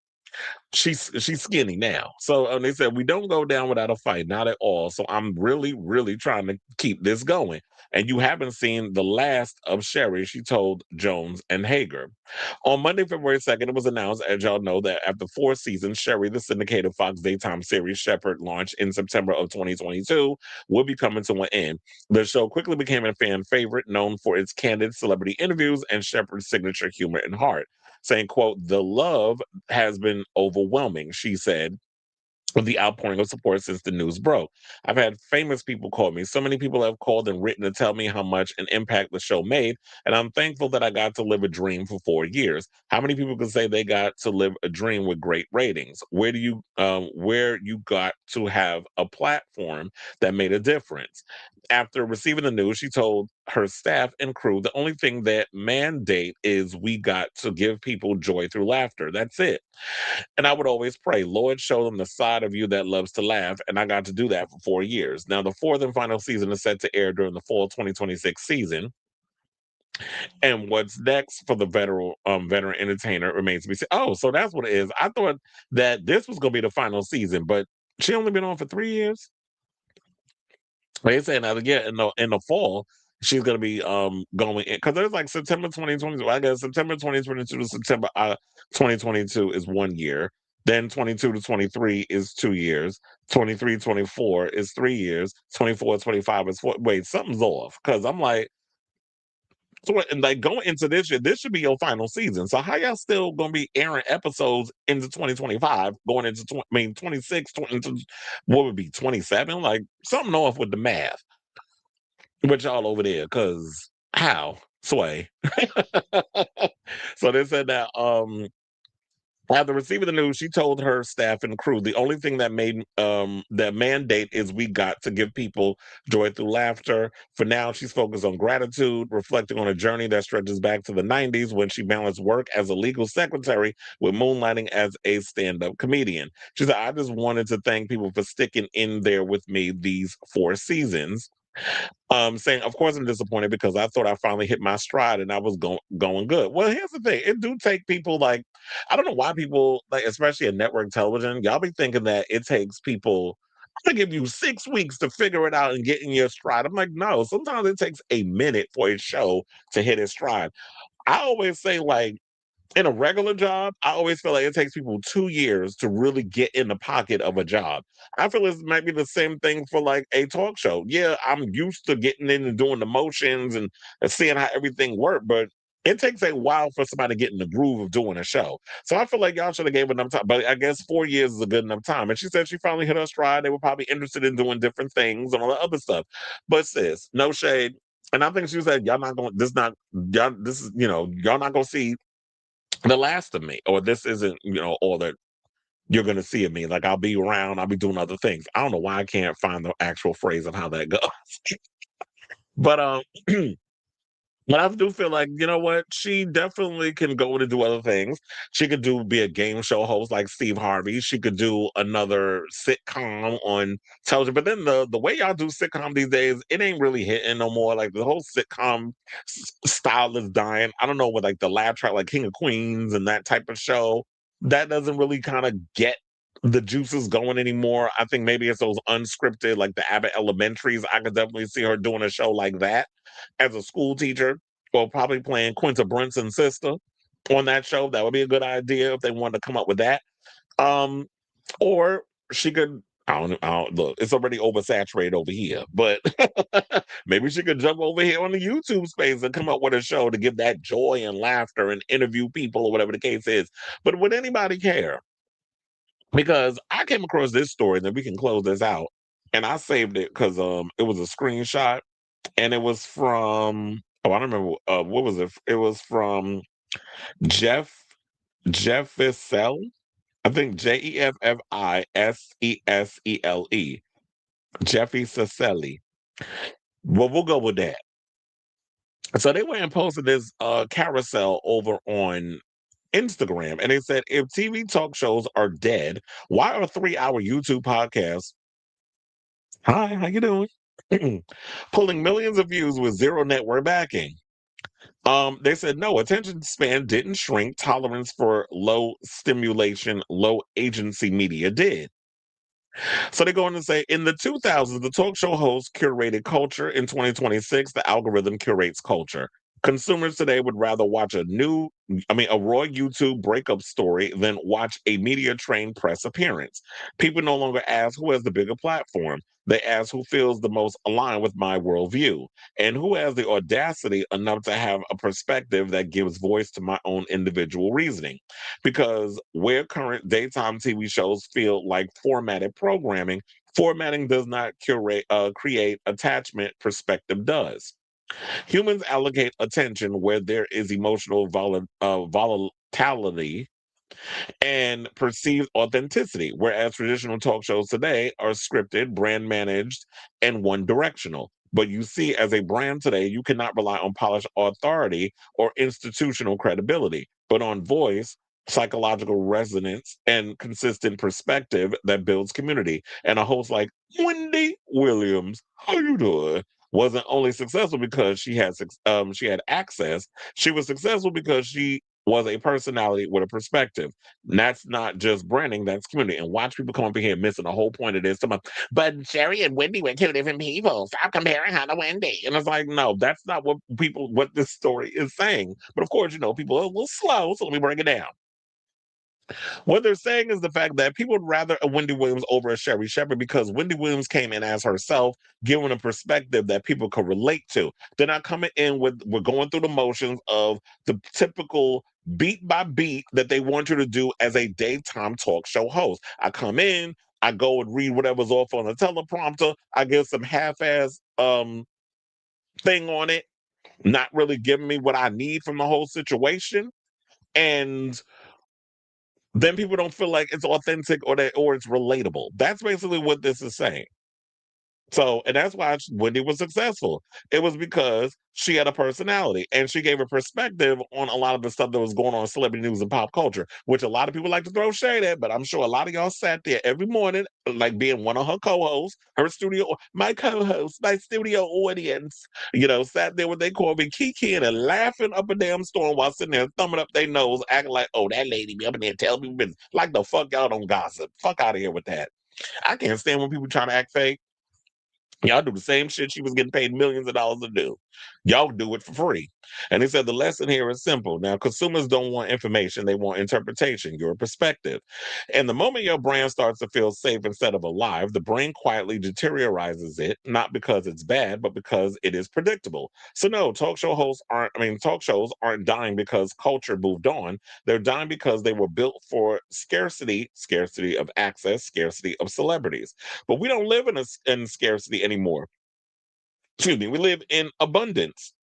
She's skinny now. So they said we don't go down without a fight, not at all. So I'm really, really trying to keep this going. And you haven't seen the last of Sherri, she told Jones and Hager. On Monday, February 2nd, it was announced, as y'all know, that after 4 seasons, Sherri, the syndicated Fox daytime series Shepherd launched in September of 2022, will be coming to an end. The show quickly became a fan favorite, known for its candid celebrity interviews and Shepherd's signature humor and heart, saying, quote, "The love has been overwhelming," she said, with the outpouring of support since the news broke. "I've had famous people call me. So many people have called and written to tell me how much an impact the show made, and I'm thankful that I got to live a dream for 4 years. How many people can say they got to live a dream with great ratings? Where you got to have a platform that made a difference?" After receiving the news, she told her staff and crew, "The only thing that mandate is we got to give people joy through laughter. That's it. And I would always pray, Lord, show them the side of you that loves to laugh." And I got to do that for 4 years. Now, the fourth and final season is set to air during the fall 2026 season. And what's next for the veteran entertainer remains to be seen. Oh, so that's what it is. I thought that this was going to be the final season, but she only been on for 3 years. They saying that again in the fall she's gonna be going in because there's like September 2022. I guess September 2022 to September 2022 is 1 year. Then 22 to 23 is 2 years. 23, 24 is 3 years. 24, 25 is 4. Wait, something's off because I'm like, so and like going into this year, this should be your final season. So how y'all still gonna be airing episodes into 2025, going into 26, into what would be 27? Like something off with the math. But y'all over there, cause how? Sway. So they said that after receiving the news, she told her staff and crew, "The only thing that made that mandate is we got to give people joy through laughter." For now, she's focused on gratitude, reflecting on a journey that stretches back to the 90s when she balanced work as a legal secretary with moonlighting as a stand-up comedian. She said, "I just wanted to thank people for sticking in there with me these 4 seasons." Saying, "Of course I'm disappointed because I thought I finally hit my stride and I was going good." Well, here's the thing. It do take people like, I don't know why people, like, especially in network television, y'all be thinking that it takes people, I'm gonna give you 6 weeks to figure it out and get in your stride. I'm like, no, sometimes it takes a minute for a show to hit its stride. I always say, like, in a regular job, I always feel like it takes people 2 years to really get in the pocket of a job. I feel it might be the same thing for like a talk show. Yeah, I'm used to getting in and doing the motions and seeing how everything works, but it takes a while for somebody to get in the groove of doing a show. So I feel like y'all should have gave enough time, but I guess 4 years is a good enough time. And she said she finally hit her stride. They were probably interested in doing different things and all the other stuff. But sis, no shade. And I think she said, y'all not going, this is, y'all not going to see the last of me, or this isn't, all that you're going to see of me. Like, I'll be around, I'll be doing other things. I don't know why I can't find the actual phrase of how that goes. But, but I do feel like, you know what? She definitely can go to do other things. She could be a game show host like Steve Harvey. She could do another sitcom on television. But then the way y'all do sitcom these days, it ain't really hitting no more. Like the whole sitcom style is dying. I don't know, with like the laugh track, like King of Queens and that type of show, that doesn't really kind of get the juices going anymore. I think maybe it's those unscripted, like the Abbott Elementaries. I could definitely see her doing a show like that as a school teacher, or probably playing Quinta Brunson's sister on that show. That would be a good idea if they wanted to come up with that. Or she could, I don't look, it's already oversaturated over here, but maybe she could jump over here on the YouTube space and come up with a show to give that joy and laughter and interview people or whatever the case is. But would anybody care? Because I came across this story, and then we can close this out. And I saved it because it was a screenshot, and it was from, I don't remember, what was it? It was from Jeffiselle. I think Jeffisesele. Jeffy Cicely. Well, we'll go with that. So they went and posted this carousel over on Instagram, and they said, if TV talk shows are dead, why are 3-hour YouTube podcasts, hi, how you doing, pulling millions of views with zero network backing? They said no, attention span didn't shrink, tolerance for low stimulation, low agency media did. So they go on to say, in the 2000s, the talk show host curated culture. In 2026, the algorithm curates culture. Consumers today would rather watch a raw YouTube breakup story than watch a media-trained press appearance. People no longer ask who has the bigger platform. They ask who feels the most aligned with my worldview and who has the audacity enough to have a perspective that gives voice to my own individual reasoning. Because where current daytime TV shows feel like formatted programming, formatting does not create attachment, perspective does. Humans allocate attention where there is emotional volatility and perceived authenticity, whereas traditional talk shows today are scripted, brand managed, and one directional. But you see, as a brand today, you cannot rely on polished authority or institutional credibility, but on voice, psychological resonance, and consistent perspective that builds community. And a host like Wendy Williams, how you doing, wasn't only successful because she had access. She was successful because she was a personality with a perspective. And that's not just branding, that's community. And watch people come up in here missing the whole point of this. But Sherri and Wendy were two different people. Stop comparing her to Wendy. And it's like, no, that's not what this story is saying. But of course, people are a little slow, so let me break it down. What they're saying is the fact that people would rather a Wendy Williams over a Sherri Shepherd because Wendy Williams came in as herself, giving a perspective that people could relate to. They're not coming in with, we're going through the motions of the typical beat by beat that they want you to do as a daytime talk show host. I come in, I go and read whatever's off on the teleprompter, I give some half-ass thing on it, not really giving me what I need from the whole situation. And then people don't feel like it's authentic or it's relatable. That's basically what this is saying. So, and that's why Wendy was successful. It was because she had a personality and she gave a perspective on a lot of the stuff that was going on in celebrity news and pop culture, which a lot of people like to throw shade at, but I'm sure a lot of y'all sat there every morning, like being one of her co-hosts, my co-host, my studio audience, sat there with their Corby kikiing and laughing up a damn storm while sitting there thumbing up their nose, acting like, oh, that lady be up in there telling people business. Like the fuck y'all don't gossip. Fuck out of here with that. I can't stand when people trying to act fake. Y'all do the same shit she was getting paid millions of dollars to do. Y'all do it for free. And he said the lesson here is simple. Now, consumers don't want information. They want interpretation, your perspective. And the moment your brand starts to feel safe instead of alive, the brain quietly deteriorizes it, not because it's bad, but because it is predictable. So no, talk shows aren't dying because culture moved on. They're dying because they were built for scarcity of access, scarcity of celebrities. But we don't live in scarcity anymore. excuse me, we live in abundance.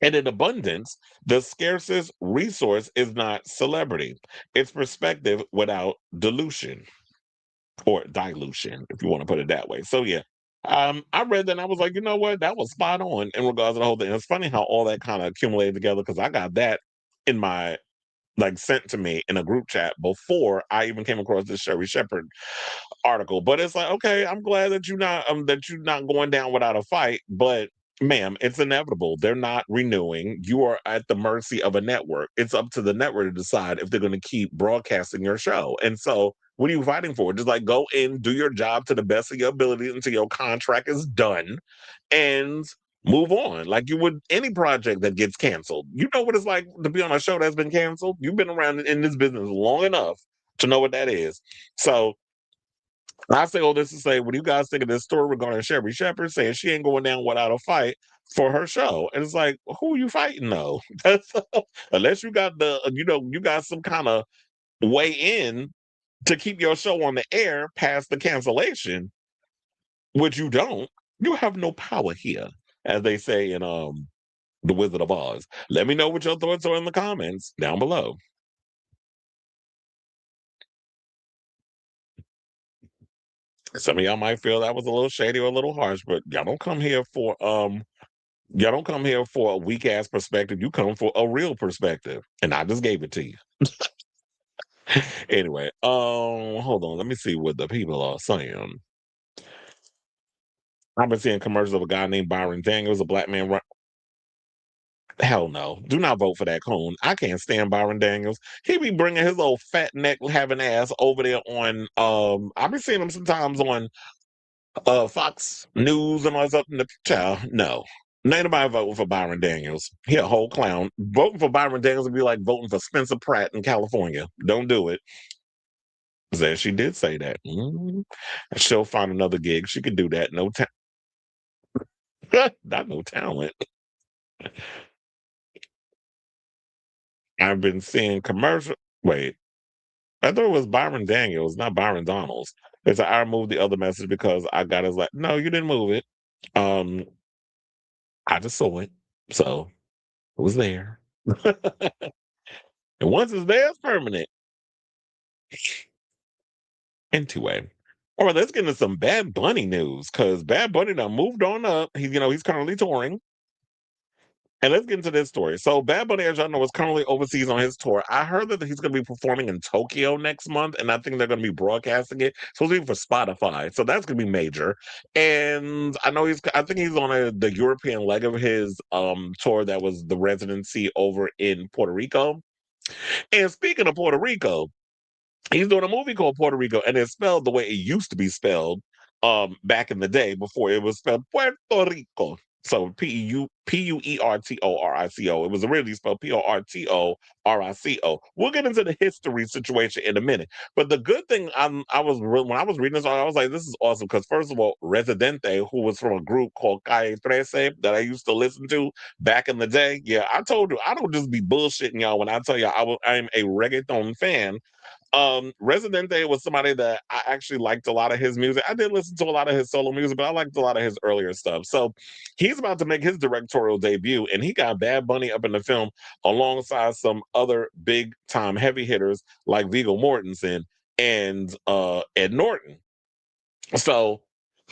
And in abundance, the scarcest resource is not celebrity. It's perspective without dilution or dilution, if you want to put it that way. So yeah. I read that and I was like, you know what? That was spot on in regards to the whole thing. It's funny how all that kind of accumulated together because I got that in my like sent to me in a group chat before I even came across this Sherri Shepherd article. But it's like, okay, I'm glad that you're not going down without a fight. But ma'am, it's inevitable. They're not renewing. You are at the mercy of a network. It's up to the network to decide if they're going to keep broadcasting your show. And so, what are you fighting for? Just like go in, do your job to the best of your ability until your contract is done, and move on. Like you would any project that gets canceled. You know what it's like to be on a show that's been canceled. You've been around in this business long enough to know what that is. So I say all this to say, what do you guys think of this story regarding Sherri Shepherd saying she ain't going down without a fight for her show? And it's like, who are you fighting though? Unless you got you got some kind of way in to keep your show on the air past the cancellation, which you don't. You have no power here, as they say in The Wizard of Oz. Let me know what your thoughts are in the comments down below. Some of y'all might feel that was a little shady or a little harsh, but y'all don't come here for a weak ass perspective. You come for a real perspective. And I just gave it to you. Anyway, hold on. Let me see what the people are saying. I've been seeing commercials of a guy named Byron Daniels, a black man. Hell no. Do not vote for that coon. I can't stand Byron Daniels. He be bringing his old fat neck having ass over there on I've been seeing him sometimes on Fox News and all that in the child. No. Ain't nobody voting for Byron Daniels. He a whole clown. Voting for Byron Daniels would be like voting for Spencer Pratt in California. Don't do it. Said she did say that. She'll find another gig. She could do that. No not no talent. I've been seeing commercial. Wait, I thought it was Byron Daniels, not Byron Donalds. It's like, I removed the other message because I got his like, no, you didn't move it. Um, I just saw it. So it was there. And once it's there, it's permanent. Anyway. All right, let's get into some Bad Bunny news because Bad Bunny done moved on up. He's currently touring. And let's get into this story. So Bad Bunny, as y'all know, is currently overseas on his tour. I heard that he's going to be performing in Tokyo next month, and I think they're going to be broadcasting it. It's supposed to be for Spotify, so that's going to be major. And I think he's on the European leg of his tour that was the residency over in Puerto Rico. And speaking of Puerto Rico, he's doing a movie called Puerto Rico, and it's spelled the way it used to be spelled back in the day before it was spelled Puerto Rico. So Puertorico. It was originally spelled Portorico. We'll get into the history situation in a minute. But the good thing when I was reading this, I was like, this is awesome. Because first of all, Residente, who was from a group called Calle 13 that I used to listen to back in the day. Yeah, I told you, I don't just be bullshitting y'all when I tell you I'm a reggaeton fan. Residente was somebody that I actually liked a lot of his music. I did listen to a lot of his solo music, but I liked a lot of his earlier stuff. So he's about to make his directorial debut, and he got Bad Bunny up in the film alongside some other big time heavy hitters like Viggo Mortensen and Ed Norton. So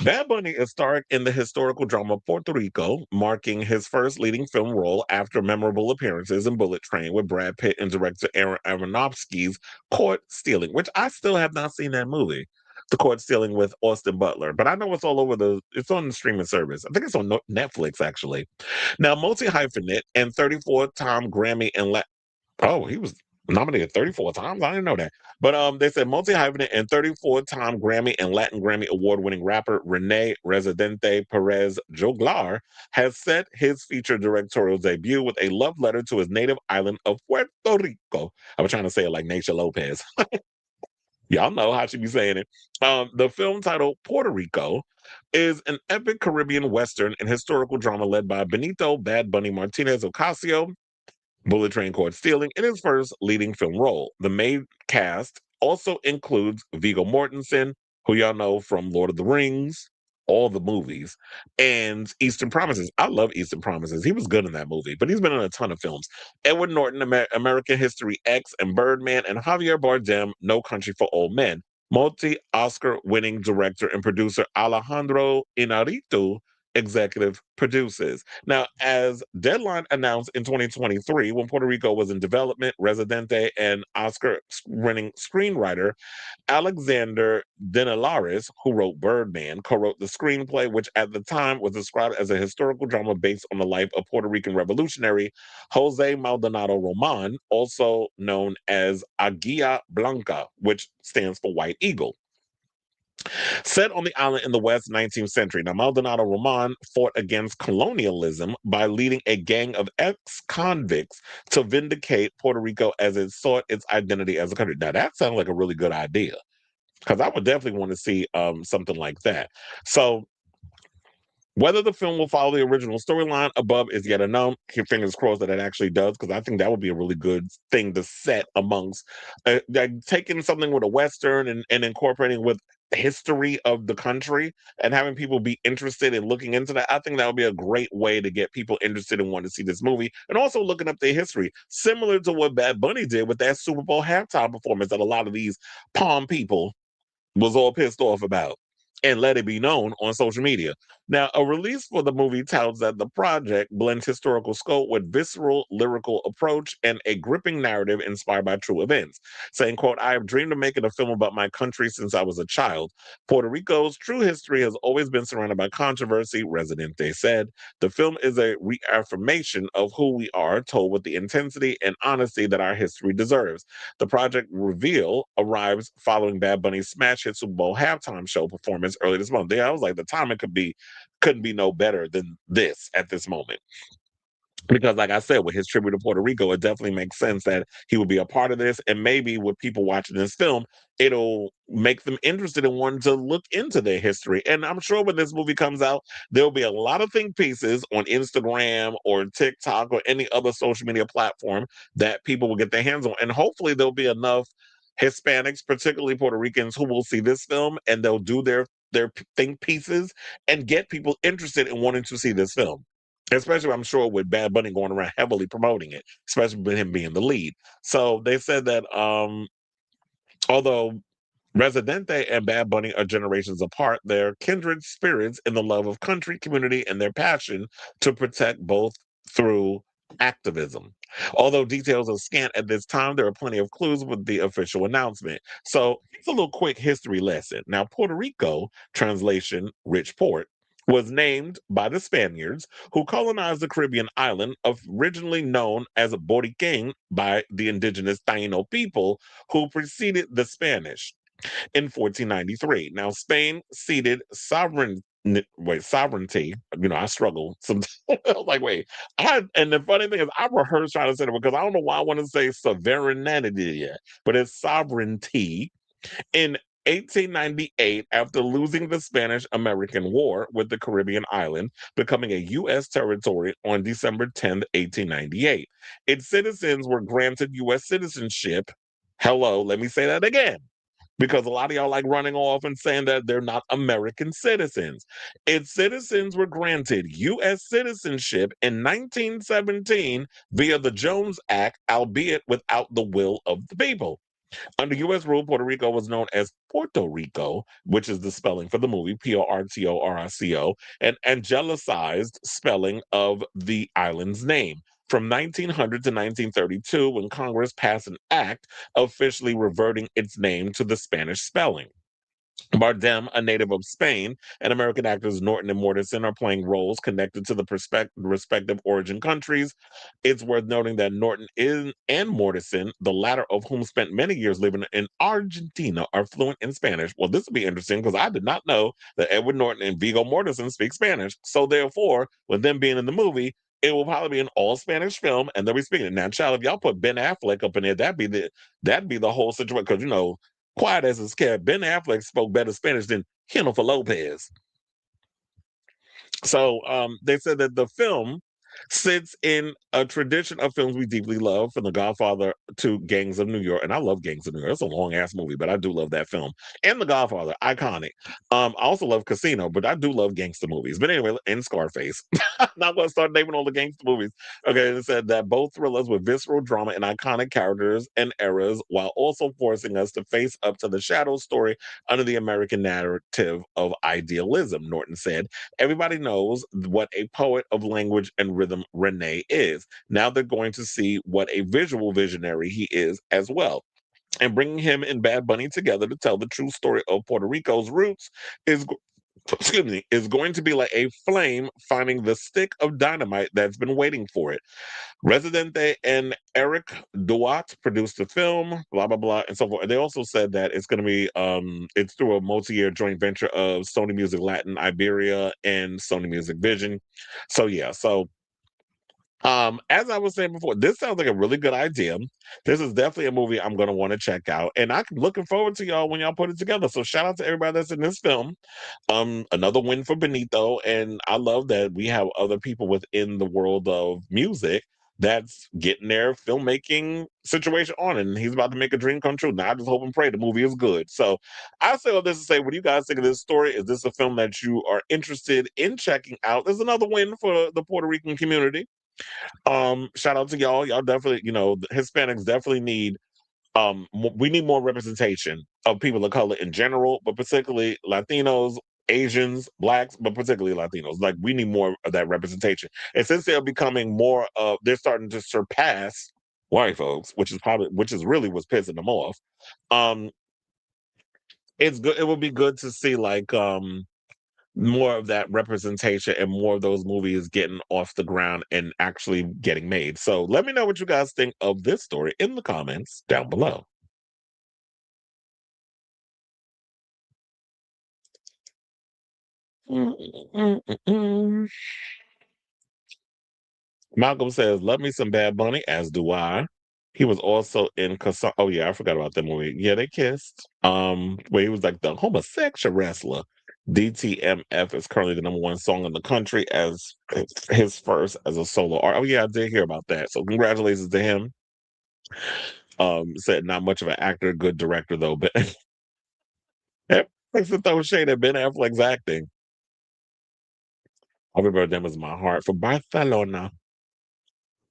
Bad Bunny is starring in the historical drama Puerto Rico, marking his first leading film role after memorable appearances in Bullet Train with Brad Pitt and director Aaron Aronofsky's Court Stealing, which I still have not seen that movie. The Court Stealing with Austin Butler, but I know it's all over it's on the streaming service. I think it's on Netflix actually. Now, multi-hyphenate and 34-time Grammy and he was nominated 34 times. I didn't know that. But they said multi-hyphenate and 34-time Grammy and Latin Grammy award-winning rapper Rene Residente Perez Joglar has set his feature directorial debut with a love letter to his native island of Puerto Rico. I was trying to say it like Naysha Lopez. Y'all know how she be saying it. The film titled Puerto Rico is an epic Caribbean Western and historical drama led by Benito Bad Bunny Martinez Ocasio, Bullet Train Court Stealing, in his first leading film role. The main cast also includes Viggo Mortensen, who y'all know from Lord of the Rings, all the movies, and Eastern Promises. I love Eastern Promises. He was good in that movie, but he's been in a ton of films. Edward Norton, American History X and Birdman, and Javier Bardem, No Country for Old Men. Multi-Oscar winning director and producer Alejandro Inarritu executive produces. Now, as Deadline announced in 2023, when Puerto Rico was in development, Residente and Oscar-winning screenwriter Alexander Denelaris, who wrote Birdman, co-wrote the screenplay, which at the time was described as a historical drama based on the life of Puerto Rican revolutionary Jose Maldonado Roman, also known as Aguia Blanca, which stands for White Eagle. Set on the island in the West 19th century. Now, Maldonado Roman fought against colonialism by leading a gang of ex-convicts to vindicate Puerto Rico as it sought its identity as a country. Now, that sounds like a really good idea, because I would definitely want to see something like that. So, whether the film will follow the original storyline above is yet unknown. Keep fingers crossed that it actually does, because I think that would be a really good thing to set amongst like taking something with a Western and incorporating with the history of the country and having people be interested in looking into that. I think that would be a great way to get people interested in wanting to see this movie, and also looking up their history, similar to what Bad Bunny did with that Super Bowl halftime performance that a lot of these palm people was all pissed off about, and let it be known on social media. Now, a release for the movie touts that the project blends historical scope with visceral lyrical approach and a gripping narrative inspired by true events, saying, quote, "I have dreamed of making a film about my country since I was a child. Puerto Rico's true history has always been surrounded by controversy," Residente said. "The film is a reaffirmation of who we are, told with the intensity and honesty that our history deserves. The project reveal arrives following Bad Bunny's smash hit Super Bowl halftime show performance early this month." Yeah, I was like, the timing couldn't be no better than this at this moment. Because, like I said, with his tribute to Puerto Rico, it definitely makes sense that he would be a part of this. And maybe with people watching this film, it'll make them interested in wanting to look into their history. And I'm sure when this movie comes out, there'll be a lot of think pieces on Instagram or TikTok or any other social media platform that people will get their hands on. And hopefully there'll be enough Hispanics, particularly Puerto Ricans, who will see this film and they'll do their think pieces and get people interested in wanting to see this film. Especially, I'm sure, with Bad Bunny going around heavily promoting it, especially with him being the lead. So they said that although Residente and Bad Bunny are generations apart, they're kindred spirits in the love of country, community, and their passion to protect both through activism. Although details are scant at this time, there are plenty of clues with the official announcement. So here's a little quick history lesson. Now, Puerto Rico, translation, rich port, was named by the Spaniards who colonized the Caribbean island, originally known as Boriquén by the indigenous Taino people who preceded the Spanish in 1493. Now, Spain ceded sovereignty. I struggle sometimes. I was like, wait. And the funny thing is, I rehearsed trying to say it because I don't know why I want to say sovereignty, but it's sovereignty. In 1898, after losing the Spanish-American War with the Caribbean island, becoming a U.S. territory on December 10th, 1898. Its citizens were granted U.S. citizenship. Hello, let me say that again, because a lot of y'all like running off and saying that they're not American citizens. Its citizens were granted U.S. citizenship in 1917 via the Jones Act, albeit without the will of the people. Under U.S. rule, Puerto Rico was known as Porto Rico, which is the spelling for the movie, Portorico, an angelicized spelling of the island's name. From 1900 to 1932, when Congress passed an act officially reverting its name to the Spanish spelling. Bardem, a native of Spain, and American actors Norton and Mortensen are playing roles connected to the respective origin countries. It's worth noting that Norton and Mortensen, the latter of whom spent many years living in Argentina, are fluent in Spanish. Well, this will be interesting because I did not know that Edward Norton and Viggo Mortensen speak Spanish. So therefore, with them being in the movie, it will probably be an all Spanish film, and they'll be speaking it. Now, child, if y'all put Ben Affleck up in there, that'd be the whole situation. Because quiet as it's kept, Ben Affleck spoke better Spanish than Jennifer Lopez. So they said that the film sits in a tradition of films we deeply love, from The Godfather to Gangs of New York. And I love Gangs of New York. It's a long ass movie, but I do love that film. And The Godfather, iconic. I also love Casino, but I do love gangster movies. But anyway, and Scarface. Not going to start naming all the gangster movies. Okay, it said that both thrillers with visceral drama and iconic characters and eras, while also forcing us to face up to the shadow story under the American narrative of idealism, Norton said. Everybody knows what a poet of language and rhythm Renee is. Now they're going to see what a visual visionary he is as well. And bringing him and Bad Bunny together to tell the true story of Puerto Rico's roots is, excuse me, is going to be like a flame finding the stick of dynamite that's been waiting for it. Residente and Eric Duat produced the film, blah blah blah, and so forth. They also said that it's going to be it's through a multi-year joint venture of Sony Music Latin Iberia and Sony Music Vision. So yeah, so as I was saying before, this sounds like a really good idea. This is definitely a movie I'm going to want to check out, and I'm looking forward to y'all when y'all put it together. So shout out to everybody that's in this film. Another win for Benito, and I love that we have other people within the world of music that's getting their filmmaking situation on, and he's about to make a dream come true. Now I just hope and pray the movie is good. So I say all this to say, what do you guys think of this story? Is this a film that you are interested in checking out? There's another win for the Puerto Rican community. Shout out to y'all. Y'all definitely, the Hispanics definitely need we need more representation of people of color in general, but particularly Latinos, Asians, Blacks, but particularly Latinos. Like, we need more of that representation. And since they're becoming more of, they're starting to surpass white folks, which is really what's pissing them off. It's good. It would be good to see more of that representation and more of those movies getting off the ground and actually getting made. So let me know what you guys think of this story in the comments down below. Malcolm says, love me some Bad Bunny, as do I. He was also in Oh yeah, I forgot about that movie. Yeah, they kissed. Where he was like the homosexual wrestler. DTMF is currently the #1 song in the country as his first as a solo art. Oh yeah, I did hear about that. So congratulations to him. Said not much of an actor, good director though, but that makes to throw shade at Ben Affleck's acting. I remember them as my heart for Barcelona.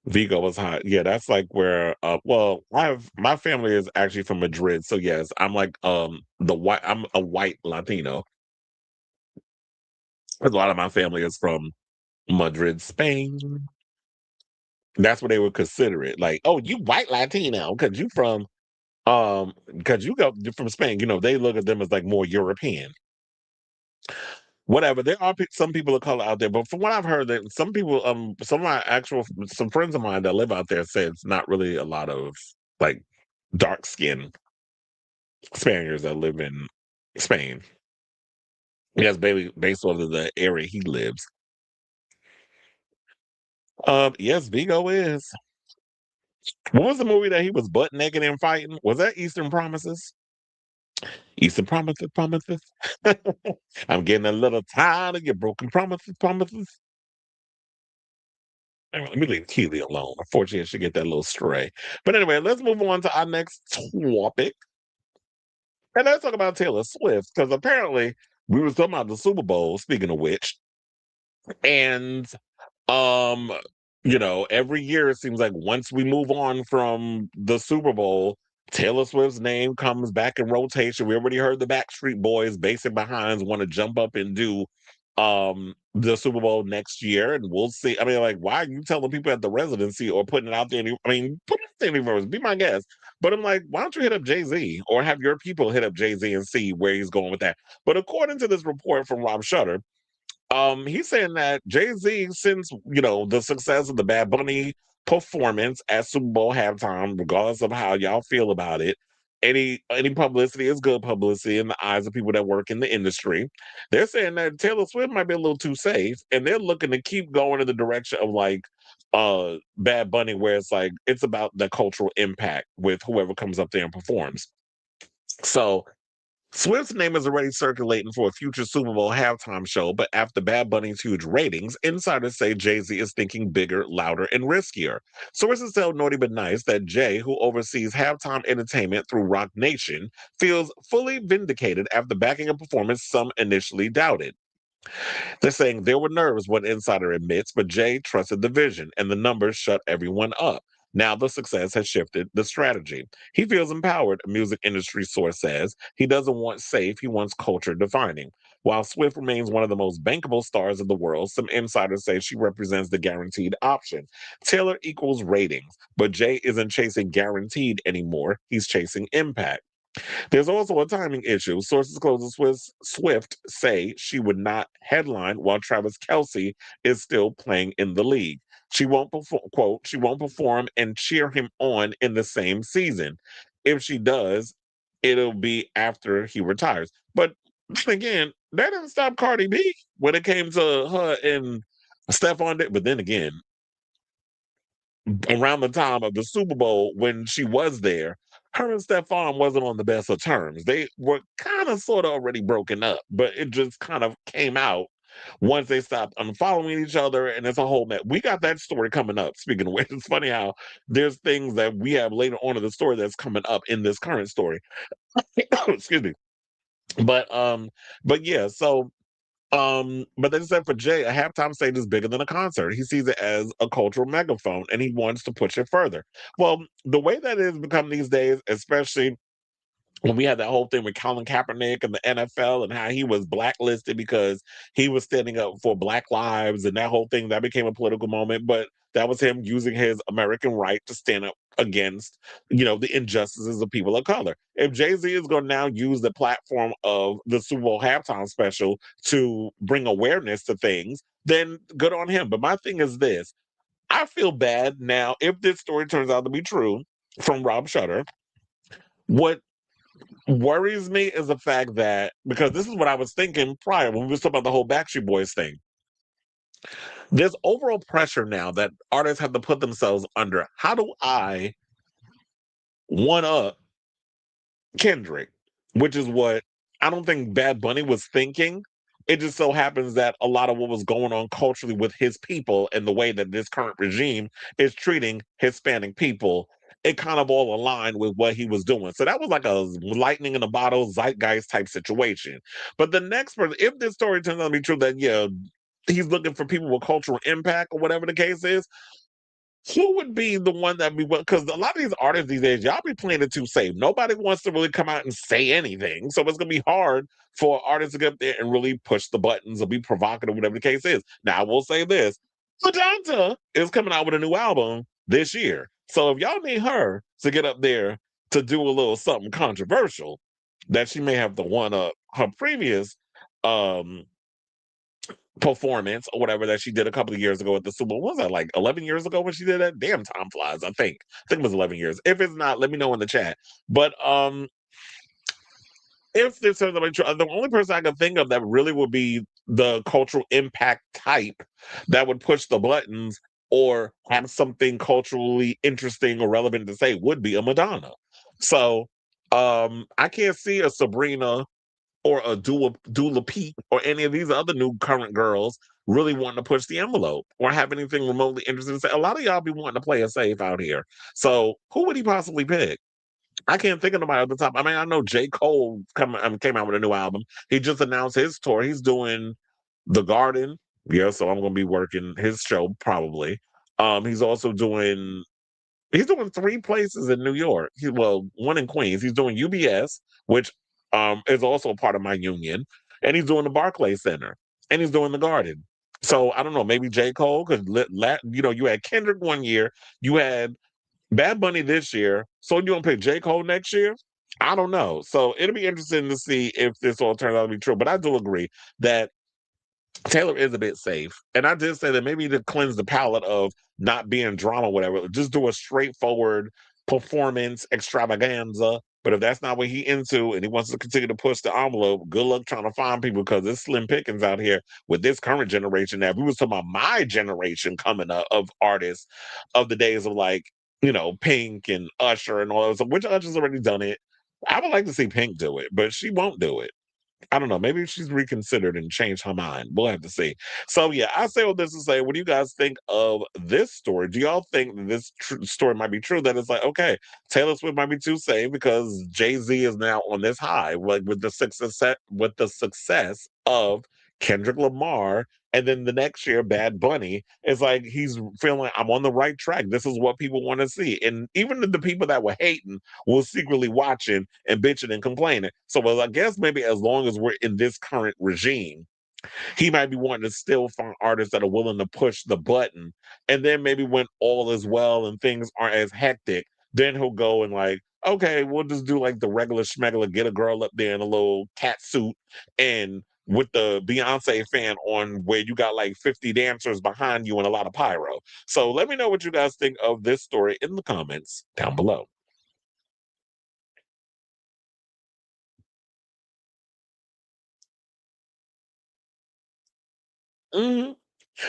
Viggo was hot. Yeah, that's like where my family is actually from Madrid. So yes, I'm like I'm a white Latino. A lot of my family is from Madrid, Spain. That's what they would consider it. Like, oh, you white Latino because you from because you're from Spain. They look at them as like more European. Whatever. There are some people of color out there, but from what I've heard, that some people, some friends of mine that live out there say it's not really a lot of like dark skinned Spaniards that live in Spain. Yes, based on the area he lives. Yes, Vigo is. What was the movie that he was butt naked and fighting? Was that Eastern Promises? Eastern Promises. I'm getting a little tired of your broken promises. Let me leave Keely alone. Unfortunately, she get that little stray. But anyway, let's move on to our next topic. And let's talk about Taylor Swift, because apparently we were talking about the Super Bowl, speaking of which. And every year it seems like once we move on from the Super Bowl, Taylor Swift's name comes back in rotation. We already heard the Backstreet Boys, Basic Behinds, want to jump up and do the Super Bowl next year, and we'll see. I mean, like, why are you telling people at the residency or putting it out there? Put it out there anywhere. Be my guest. But I'm like, why don't you hit up Jay-Z or have your people hit up Jay-Z and see where he's going with that? But according to this report from Rob Shutter, he's saying that Jay-Z, since the success of the Bad Bunny performance at Super Bowl halftime, regardless of how y'all feel about it, any publicity is good publicity in the eyes of people that work in the industry. They're saying that Taylor Swift might be a little too safe, and they're looking to keep going in the direction of like Bad Bunny, where it's like it's about the cultural impact with whoever comes up there and performs. So Swift's name is already circulating for a future Super Bowl halftime show, but after Bad Bunny's huge ratings, insiders say Jay-Z is thinking bigger, louder, and riskier. Sources tell Naughty But Nice that Jay, who oversees halftime entertainment through Rock Nation, feels fully vindicated after backing a performance some initially doubted. They're saying there were nerves, one insider admits, but Jay trusted the vision, and the numbers shut everyone up. Now the success has shifted the strategy. He feels empowered, a music industry source says. He doesn't want safe, he wants culture defining. While Swift remains one of the most bankable stars of the world, some insiders say she represents the guaranteed option. Taylor equals ratings, but Jay isn't chasing guaranteed anymore, he's chasing impact. There's also a timing issue. Sources close to Swift say she would not headline while Travis Kelce is still playing in the league. She won't perform, quote, she won't perform and cheer him on in the same season. If she does, it'll be after he retires. But then again, that didn't stop Cardi B when it came to her and Stefon. But then again, around the time of the Super Bowl when she was there, her and Stefan wasn't on the best of terms. They were kind of sort of already broken up, but it just kind of came out once they stopped unfollowing each other, and it's a whole mess. We got that story coming up. Speaking of which, it's funny how there's things that we have later on in the story that's coming up in this current story. Excuse me. But yeah, so but they said for Jay, a halftime stage is bigger than a concert. He sees it as a cultural megaphone and he wants to push it further. Well, the way that it has become these days, especially when we had that whole thing with Colin Kaepernick and the NFL and how he was blacklisted because he was standing up for Black lives and that whole thing, that became a political moment. But that was him using his American right to stand up against, the injustices of people of color. If Jay-Z is going to now use the platform of the Super Bowl halftime special to bring awareness to things, then good on him. But my thing is this. I feel bad now if this story turns out to be true from Rob Shutter. What worries me is the fact that, because this is what I was thinking prior when we were talking about the whole Backstreet Boys thing, there's overall pressure now that artists have to put themselves under. How do I one up Kendrick? Which is what I don't think Bad Bunny was thinking. It just so happens that a lot of what was going on culturally with his people and the way that this current regime is treating Hispanic people, it kind of all aligned with what he was doing. So that was like a lightning in a bottle, zeitgeist type situation. But the next person, if this story turns out to be true, that he's looking for people with cultural impact or whatever the case is, who would be the one that be, because a lot of these artists these days, y'all be playing it too safe. Nobody wants to really come out and say anything. So it's going to be hard for artists to get up there and really push the buttons or be provocative, whatever the case is. Now, I will say this. Madonna is coming out with a new album this year. So if y'all need her to get up there to do a little something controversial, that she may have to one up her previous performance or whatever that she did a couple of years ago at the Super Bowl. What was that, like 11 years ago when she did that? Damn, time flies, I think. I think it was 11 years. If it's not, let me know in the chat. But if this turns out to be true, the only person I can think of that really would be the cultural impact type that would push the buttons or have something culturally interesting or relevant to say would be a Madonna. So I can't see a Sabrina or a Dula Peak or any of these other new current girls really wanting to push the envelope or have anything remotely interesting to say. A lot of y'all be wanting to play it safe out here. So who would he possibly pick? I can't think of nobody at the top. I mean, I know J. Cole came out with a new album. He just announced his tour. He's doing The Garden. Yeah, so I'm going to be working his show probably. He's also doing 3 places in New York. One in Queens. He's doing UBS, which is also a part of my union, and he's doing the Barclays Center, and he's doing the Garden. So I don't know, maybe J. Cole, because you had Kendrick one year, you had Bad Bunny this year, so you want to pick J. Cole next year? I don't know. So it'll be interesting to see if this all turns out to be true. But I do agree that Taylor is a bit safe. And I did say that maybe to cleanse the palate of not being drama, whatever, just do a straightforward performance extravaganza. But if that's not what he into and he wants to continue to push the envelope, good luck trying to find people, because it's slim pickings out here with this current generation. Now, if we was talking about my generation coming up of artists of the days of Pink and Usher and all those, which Usher's already done it. I would like to see Pink do it, but she won't do it. I don't know. Maybe she's reconsidered and changed her mind. We'll have to see. So yeah, I say all this to say, what do you guys think of this story? Do y'all think that this story might be true? That it's like, okay, Taylor Swift might be too safe because Jay-Z is now on this high, like with the success of Kendrick Lamar, and then the next year, Bad Bunny. It's like he's feeling like I'm on the right track. This is what people want to see, and even the people that were hating will secretly watching and bitching and complaining. So, well, I guess maybe as long as we're in this current regime, he might be wanting to still find artists that are willing to push the button. And then maybe when all is well and things aren't as hectic, then he'll go and like, okay, we'll just do like the regular schmegular, get a girl up there in a little cat suit and with the Beyonce fan on where you got like 50 dancers behind you and a lot of pyro. So let me know what you guys think of this story in the comments down below. Mhm.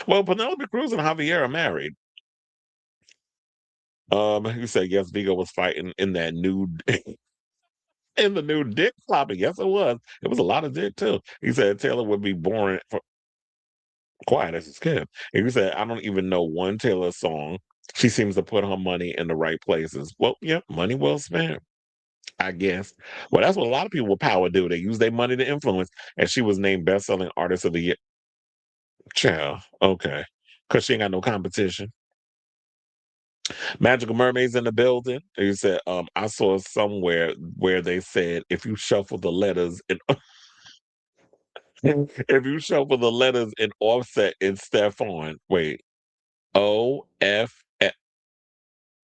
Well, Penelope Cruz and Javier are married. You said yes, Viggo was fighting in that nude in the new dick flopping. Yes, it was. It was a lot of dick too. He said Taylor would be boring for quiet as his kid. And he said, I don't even know one Taylor song. She seems to put her money in the right places. Well, yeah, money well spent, I guess. Well, that's what a lot of people with power do. They use their money to influence. And she was named best-selling artist of the year. Child, okay. Because she ain't got no competition. Magical Mermaids in the building. He said, I saw somewhere where they said if you shuffle the letters in if you shuffle the letters in offset in Stefon, wait, O-F-F,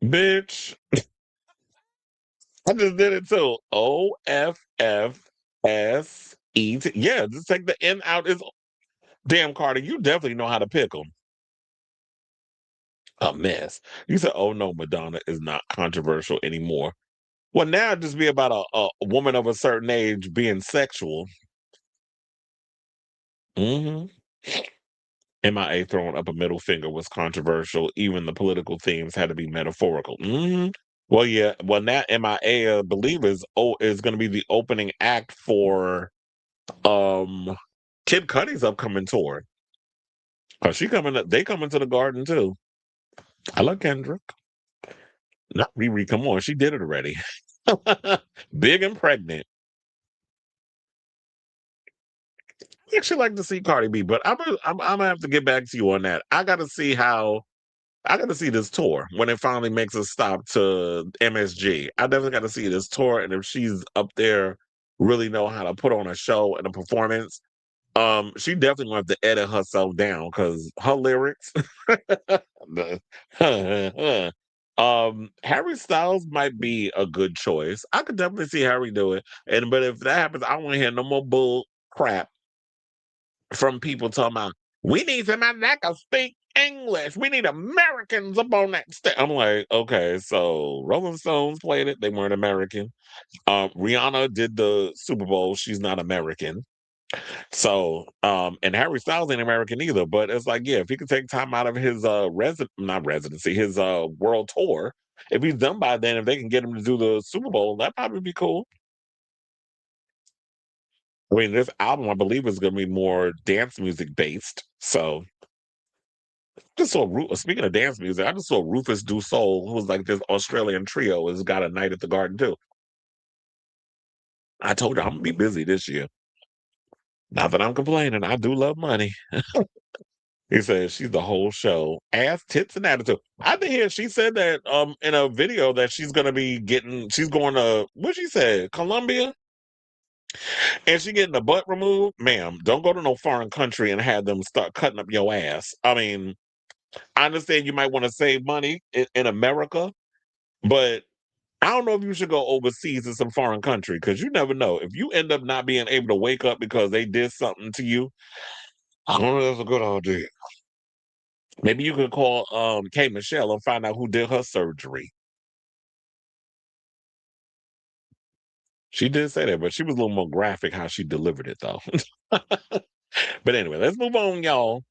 bitch. I just did it too. O-F-F-S-E-T. Yeah, just take the N out. Is damn Cardi, you definitely know how to pick them. A mess. You said, oh no, Madonna is not controversial anymore. Well, now it just be about a woman of a certain age being sexual. Hmm. MIA throwing up a middle finger was controversial. Even the political themes had to be metaphorical. Well, yeah. Well, now MIA, I believe, is going to be the opening act for Kid Cudi's upcoming tour. Cause they coming to the Garden too. I love Kendrick. Not Riri. Come on, she did it already. Big and pregnant. I actually like to see Cardi B, but I'm gonna have to get back to you on that. I got to see this tour when it finally makes a stop to MSG. I definitely got to see this tour, and if she's up there, really know how to put on a show and a performance. She definitely gonna have to edit herself down because her lyrics. Harry Styles might be a good choice. I could definitely see Harry do it, but if that happens, I don't want to hear no more bull crap from people talking about we need somebody that can speak English. We need Americans up on that stage. I'm like, okay, so Rolling Stones played it. They weren't American. Rihanna did the Super Bowl. She's not American. So, and Harry Styles ain't American either. But it's like, yeah, if he could take time out of his not residency, his world tour, if he's done by then, if they can get him to do the Super Bowl, that'd probably be cool. I mean, this album, I believe, is going to be more dance music based. So, just saw speaking of dance music, I just saw Rufus Du Sol, who's like this Australian trio, has got a night at the Garden too. I told her I'm gonna be busy this year. Not that I'm complaining. I do love money. He says she's the whole show. Ass, tits, and attitude. I did hear she said that in a video that she's going to what she said, Colombia, and she getting the butt removed. Ma'am, don't go to no foreign country and have them start cutting up your ass. I mean, I understand you might want to save money in America, but I don't know if you should go overseas in some foreign country because you never know. If you end up not being able to wake up because they did something to you, I don't know if that's a good idea. Maybe you could call K Michelle and find out who did her surgery. She did say that, but she was a little more graphic how she delivered it though. But anyway, let's move on, y'all.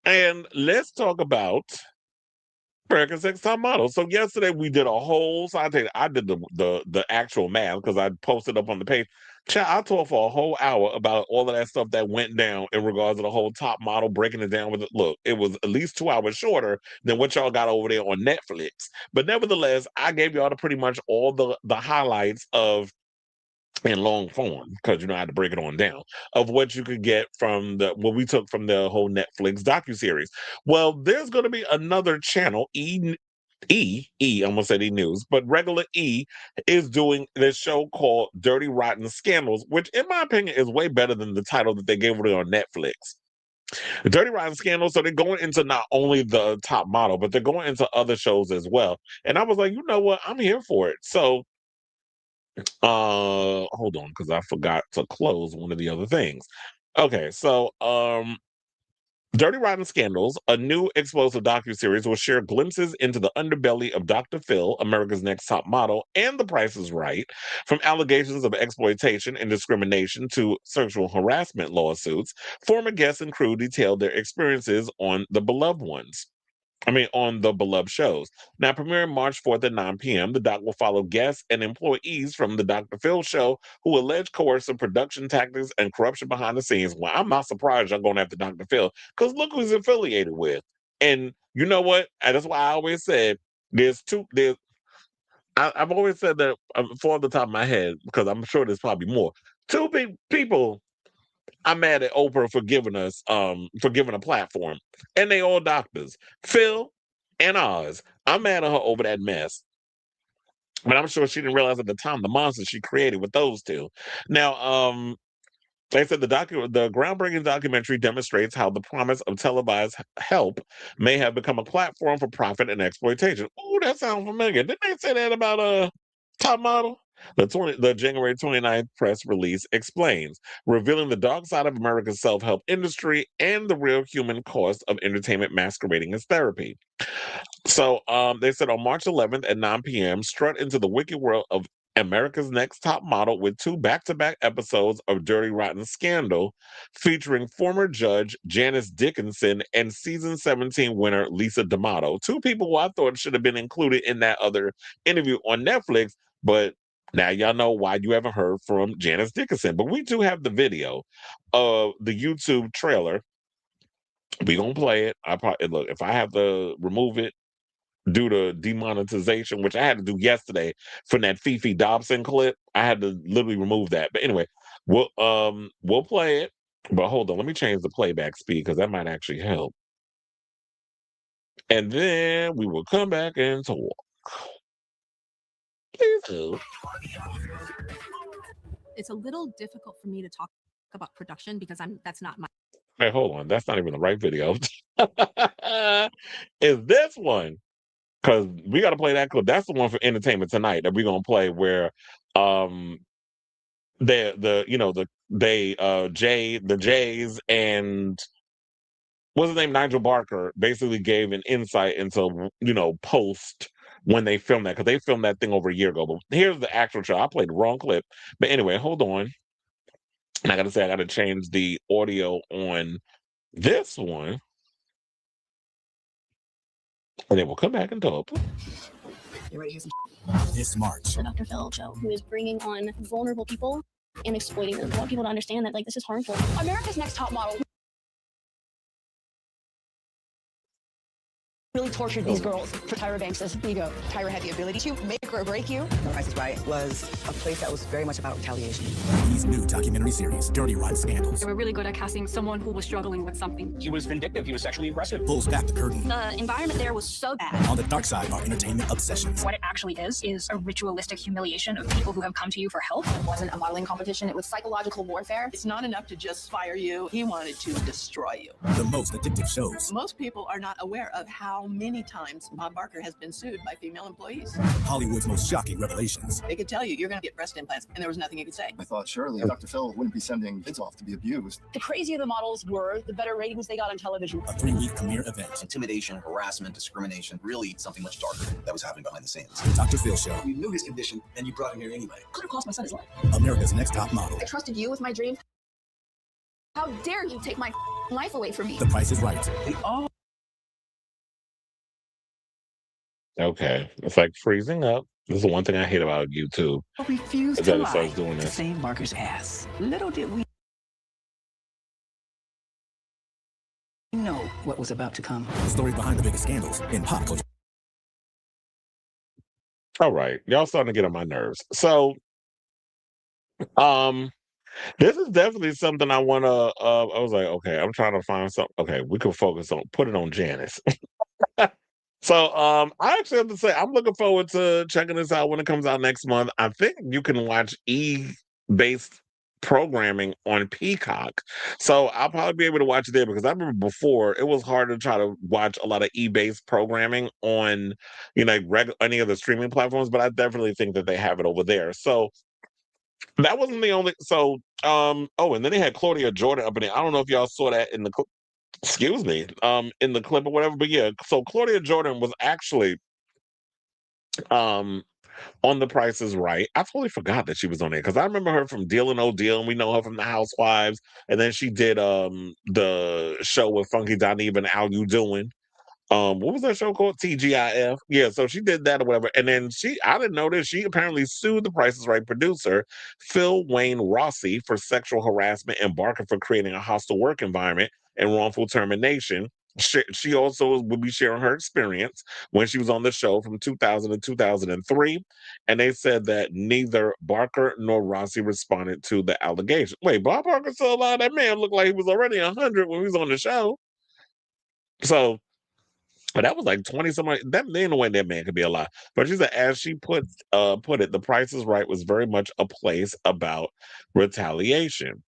And let's talk about America's Next Top Model. So yesterday we did a whole. So I did the actual math because I posted up on the page. Chat, I talked for a whole hour about all of that stuff that went down in regards to the whole top model, breaking it down with it. Look, it was at least 2 hours shorter than what y'all got over there on Netflix. But nevertheless, I gave y'all pretty much all the highlights of in long form, because you know I had to break it on down, of what you could get from what we took from the whole Netflix docuseries. Well, there's going to be another channel, I'm gonna say E News, but regular E is doing this show called Dirty Rotten Scandals, which in my opinion is way better than the title that they gave it on Netflix. Dirty Rotten Scandals. So they're going into not only the top model, but they're going into other shows as well. And I was like, you know what? I'm here for it. So hold on, because I forgot to close one of the other things. Okay, so Dirty Rotten Scandals, a new explosive docuseries, will share glimpses into the underbelly of Dr. Phil, America's Next Top Model, and The Price is Right, from allegations of exploitation and discrimination to sexual harassment lawsuits. Former guests and crew detailed their experiences on the beloved shows. Now, premiering March 4th at 9 p.m., the doc will follow guests and employees from the Dr. Phil show who allege coercive production tactics and corruption behind the scenes. Well, I'm not surprised y'all going after Dr. Phil, because look who's affiliated with. And you know what? And that's why I always said I've always said that for the top of my head, because I'm sure there's probably more. Two people I'm mad at Oprah for giving a platform. And they all doctors. Phil and Oz. I'm mad at her over that mess. But I'm sure she didn't realize at the time the monster she created with those two. Now, they said the groundbreaking documentary demonstrates how the promise of televised help may have become a platform for profit and exploitation. Oh, that sounds familiar. Didn't they say that about Top Model? The January 29th press release explains, revealing the dark side of America's self-help industry and the real human cost of entertainment masquerading as therapy. So they said on March 11th at 9 p.m., strut into the wicked world of America's Next Top Model with 2 back-to-back episodes of Dirty Rotten Scandal, featuring former judge Janice Dickinson and season 17 winner Lisa D'Amato. 2 people who I thought should have been included in that other interview on Netflix, but now y'all know why you haven't heard from Janice Dickinson. But we do have the video of the YouTube trailer. We gonna play it. Look, if I have to remove it due to demonetization, which I had to do yesterday from that Fifi Dobson clip, I had to literally remove that. But anyway, we'll play it. But hold on, let me change the playback speed because that might actually help. And then we will come back and talk. Please do. It's a little difficult for me to talk about production because that's not my. Hey, hold on, that's not even the right video. Is this one? Because we got to play that clip. That's the one for Entertainment Tonight that we're gonna play, where the Jays and what's his name, Nigel Barker, basically gave an insight into post when they filmed that, because they filmed that thing over a year ago. But here's the actual show. I played the wrong clip, but anyway, hold on. And I gotta say, I gotta change the audio on this one, and then we'll come back and talk. You ready to hear some? This March, The Dr. Phil show, who is bringing on vulnerable people and exploiting them. I want people to understand that this is harmful. America's Next Top Model really tortured these girls. For Tyra Banks, here you go. Tyra had the ability to make or break you. The Price is Right was a place that was very much about retaliation. These new documentary series, Dirty Rotten Scandals. They were really good at casting someone who was struggling with something. He was vindictive. He was sexually aggressive. Pulls back the curtain. The environment there was so bad. On the dark side of our entertainment obsessions. What it actually is a ritualistic humiliation of people who have come to you for help. It wasn't a modeling competition. It was psychological warfare. It's not enough to just fire you. He wanted to destroy you. The most addictive shows. Most people are not aware of how many times Bob Barker has been sued by female employees. Hollywood's most shocking revelations. They could tell you, you're going to get breast implants, and there was nothing you could say. I thought surely Dr. Phil wouldn't be sending kids off to be abused. The crazier the models were, the better ratings they got on television. A 3-week premiere event. Intimidation, harassment, discrimination, really something much darker that was happening behind the scenes. The Dr. Phil Show. You knew his condition, and you brought him here anyway. Could have cost my son his life. America's Next Top Model. I trusted you with my dreams. How dare you take my life away from me? The Price is Right. They all Okay. It's like freezing up. This is the one thing I hate about YouTube. Refused Is to that it lie starts doing to this. save Barker's ass. Little did we know what was about to come. The story behind the biggest scandals in pop culture. All right. Y'all starting to get on my nerves. So, this is definitely something I want to, I was like, okay, I'm trying to find something. Okay, we can put it on Janice. So, I actually have to say, I'm looking forward to checking this out when it comes out next month. I think you can watch E-based programming on Peacock. So I'll probably be able to watch it there because I remember before it was hard to try to watch a lot of E-based programming on, any of the streaming platforms, but I definitely think that they have it over there. So that wasn't the only. So, and then they had Claudia Jordan up in there. I don't know if y'all saw that in the, in the clip or whatever. But yeah, so Claudia Jordan was actually, on The Price is Right. I totally forgot that she was on there because I remember her from Deal and No Deal, and we know her from The Housewives. And then she did the show with Funky Dineva and How You Doing. What was that show called? TGIF. Yeah, so she did that or whatever. And then I didn't know this, she apparently sued The Price is Right producer, Phil Wayne Rossi, for sexual harassment and Barker for creating a hostile work environment and wrongful termination. She also would be sharing her experience when she was on the show from 2000 to 2003. And they said that neither Barker nor Rossi responded to the allegation. Wait, Bob Barker still alive? That man looked like he was already 100 when he was on the show. So, but that was like 20 something. That ain't no way that man could be alive. But she said, as she put it, The Price is Right was very much a place about retaliation.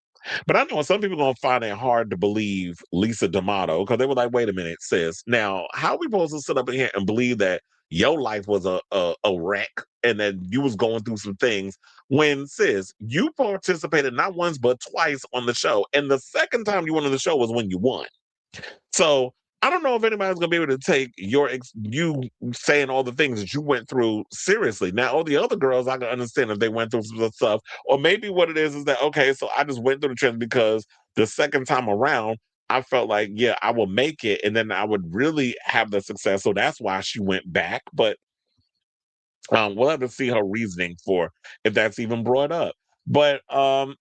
But I know some people are gonna find it hard to believe Lisa D'Amato because they were like, wait a minute, sis. Now, how are we supposed to sit up in here and believe that your life was a wreck and that you was going through some things when, sis, you participated not once but twice on the show. And the second time you went on the show was when you won. So I don't know if anybody's gonna be able to take you saying all the things that you went through seriously. Now, all the other girls, I can understand if they went through some stuff, or maybe what it is that okay, so I just went through the trend because the second time around, I felt like yeah, I will make it, and then I would really have the success. So that's why she went back. But we'll have to see her reasoning for if that's even brought up. But so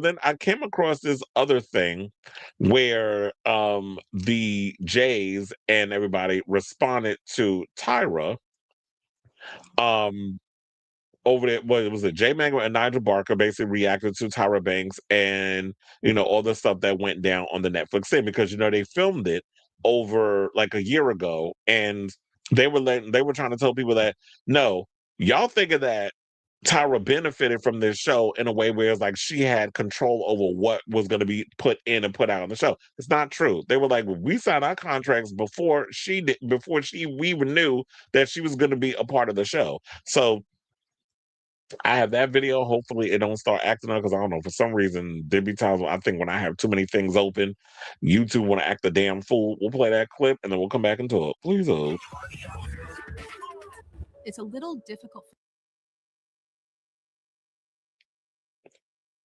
then I came across this other thing where the Jays and everybody responded to Tyra over there. Well, it was a Jay Mango and Nigel Barker basically reacted to Tyra Banks and all the stuff that went down on the Netflix thing because they filmed it over like a year ago and they were trying to tell people that no, y'all thinking that Tyra benefited from this show in a way where it's like she had control over what was going to be put in and put out on the show. It's not true. They were like, we signed our contracts before we knew that she was going to be a part of the show. So I have that video. Hopefully it don't start acting up because I don't know, for some reason, there be times I think when I have too many things open, YouTube want to act a damn fool. We'll play that clip and then we'll come back and talk. Please hold. It's a little difficult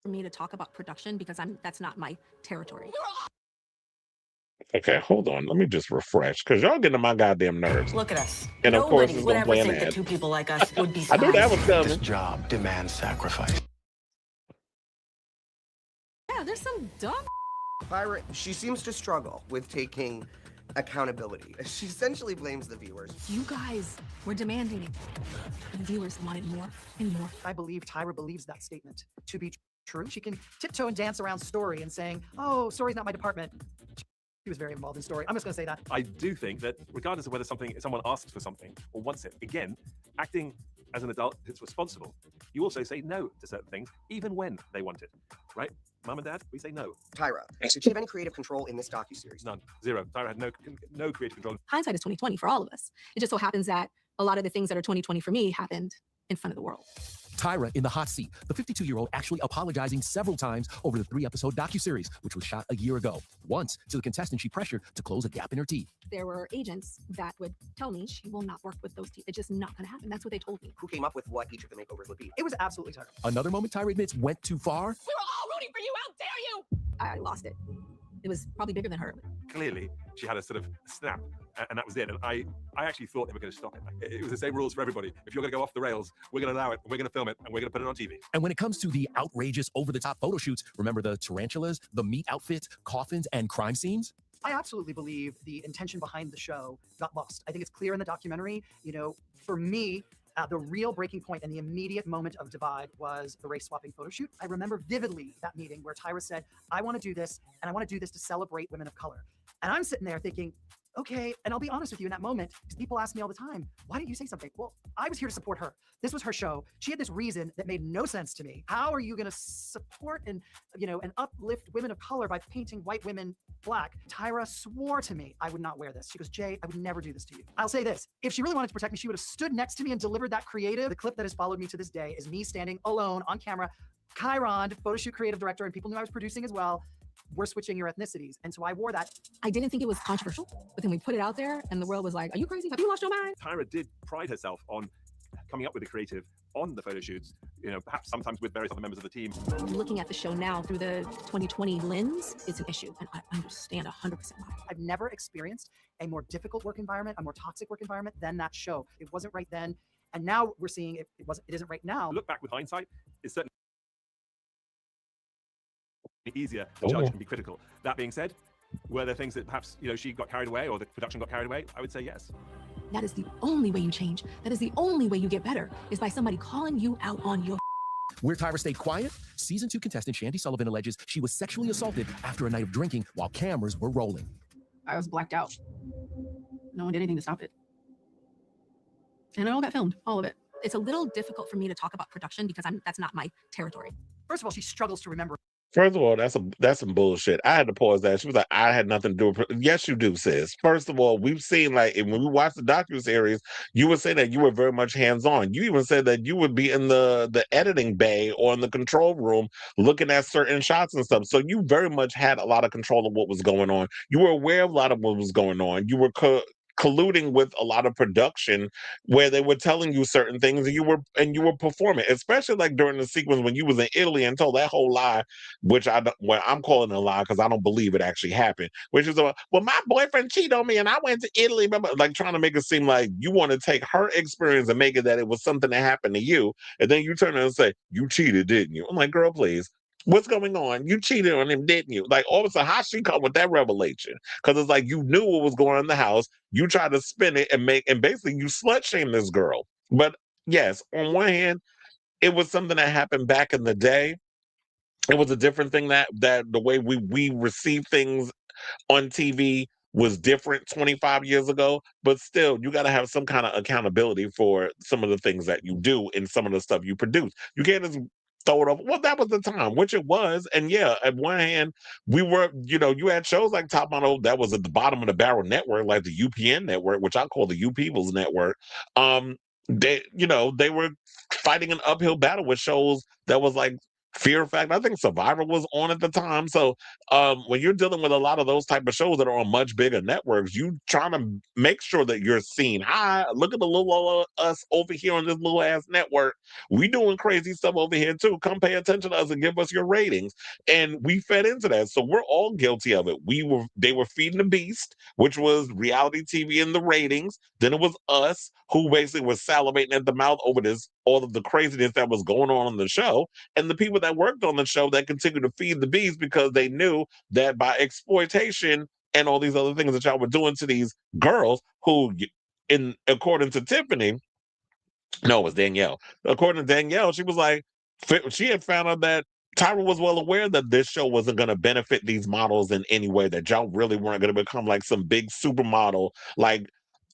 for me to talk about production because that's not my territory. Okay, hold on. Let me just refresh because y'all getting on my goddamn nerves. Look at us. And of course, Nobody it's would gonna ever play an think that ad. two people like us would be I knew that was coming. This job demands sacrifice. Yeah, there's some dumb. Tyra, she seems to struggle with taking accountability. She essentially blames the viewers. You guys were demanding it. And viewers wanted more and more. I believe Tyra believes that statement to be true. She can tiptoe and dance around Story and saying, oh, Story's not my department. She was very involved in Story. I'm just going to say that. I do think that regardless of whether someone asks for something or wants it, again, acting as an adult that's responsible, you also say no to certain things, even when they want it, right? Mom and Dad, we say no. Tyra, did she have any creative control in this docuseries? None. Zero. Tyra had no creative control. Hindsight is 20/20 for all of us. It just so happens that a lot of the things that are 20/20 for me happened in front of the world. Tyra in the hot seat, the 52-year-old actually apologizing several times over the 3-episode docuseries, which was shot a year ago. Once to the contestant she pressured to close a gap in her teeth. There were agents that would tell me she will not work with those teeth. It's just not going to happen. That's what they told me. Who came up with what each of the makeovers would be? It was absolutely Tyra. Another moment Tyra admits went too far. We were all rooting for you. How dare you? I lost it. It was probably bigger than her. Clearly, she had a sort of snap, and that was it. And I actually thought they were going to stop it. It was the same rules for everybody. If you're going to go off the rails, we're going to allow it, we're going to film it, and we're going to put it on TV. And when it comes to the outrageous, over-the-top photo shoots, remember the tarantulas, the meat outfits, coffins, and crime scenes? I absolutely believe the intention behind the show got lost. I think it's clear in the documentary. You know, for me, the real breaking point and the immediate moment of divide was the race swapping photo shoot. I remember vividly that meeting where Tyra said, I want to do this, and I want to do this to celebrate women of color. And I'm sitting there thinking, okay, and I'll be honest with you in that moment, because people ask me all the time, why didn't you say something? Well, I was here to support her. This was her show. She had this reason that made no sense to me. How are you going to support and, and uplift women of color by painting white women black? Tyra swore to me I would not wear this. She goes, Jay, I would never do this to you. I'll say this. If she really wanted to protect me, she would have stood next to me and delivered that creative. The clip that has followed me to this day is me standing alone on camera, Chiron, photo shoot creative director, and people knew I was producing as well. We're switching your ethnicities. And so I wore that. I didn't think it was controversial, but then we put it out there and the world was like, are you crazy? Have you lost your mind? Tyra did pride herself on coming up with the creative on the photo shoots, perhaps sometimes with various other members of the team. Looking at the show now through the 2020 lens, it's an issue, and I understand 100% why. I've never experienced a more difficult work environment, a more toxic work environment than that show. It wasn't right then, and now we're seeing it isn't right now. Look back with hindsight, it's certainly easier to judge and be critical. That being said, were there things that perhaps she got carried away or the production got carried away? I would say yes. That is the only way you change. That is the only way you get better, is by somebody calling you out on your Where Tyra stayed quiet, season 2 contestant Shandy Sullivan alleges she was sexually assaulted after a night of drinking while cameras were rolling. I was blacked out. No one did anything to stop it. And it all got filmed, all of it. It's a little difficult for me to talk about production because that's not my territory. First of all, she struggles to remember. First of all, that's some bullshit. I had to pause that. She was like, I had nothing to do with it. Yes, you do, sis. First of all, we've seen, like, when we watched the docuseries, you would say that you were very much hands-on. You even said that you would be in the editing bay or in the control room looking at certain shots and stuff. So you very much had a lot of control of what was going on. You were aware of a lot of what was going on. You were colluding with a lot of production where they were telling you certain things and you were performing, especially like during the sequence when you was in Italy and told that whole lie, which I'm calling a lie because I don't believe it actually happened, which is well, my boyfriend cheated on me and I went to Italy, like trying to make it seem like you want to take her experience and make it that it was something that happened to you, and then you turn around and say you cheated, didn't you? I'm like, girl, please. What's going on? You cheated on him, didn't you? Like, all of a sudden, how she come with that revelation? Because it's like you knew what was going on in the house. You tried to spin it and basically you slut shame this girl. But yes, on one hand, it was something that happened back in the day. It was a different thing that the way we receive things on TV was different 25 years ago. But still, you got to have some kind of accountability for some of the things that you do and some of the stuff you produce. You can't just throw it over. Well, that was the time, which it was. And yeah, at one hand, we were, you had shows like Top Model that was at the bottom of the barrel network, like the UPN network, which I call the U People's network. They were fighting an uphill battle with shows that was like Fear Factor. I think Survivor was on at the time. So when you're dealing with a lot of those type of shows that are on much bigger networks, you trying to make sure that you're seen. Hi, look at the little us over here on this little ass network. We doing crazy stuff over here too. Come pay attention to us and give us your ratings. And we fed into that. So we're all guilty of it. They were feeding the beast, which was reality TV and the ratings. Then it was us who basically was salivating at the mouth over all of the craziness that was going on the show. And the people that worked on the show that continued to feed the beast because they knew that by exploitation and all these other things that y'all were doing to these girls who, according to Tiffany, no, it was Danielle. According to Danielle, she was like, she had found out that Tyra was well aware that this show wasn't going to benefit these models in any way, that y'all really weren't going to become like some big supermodel, like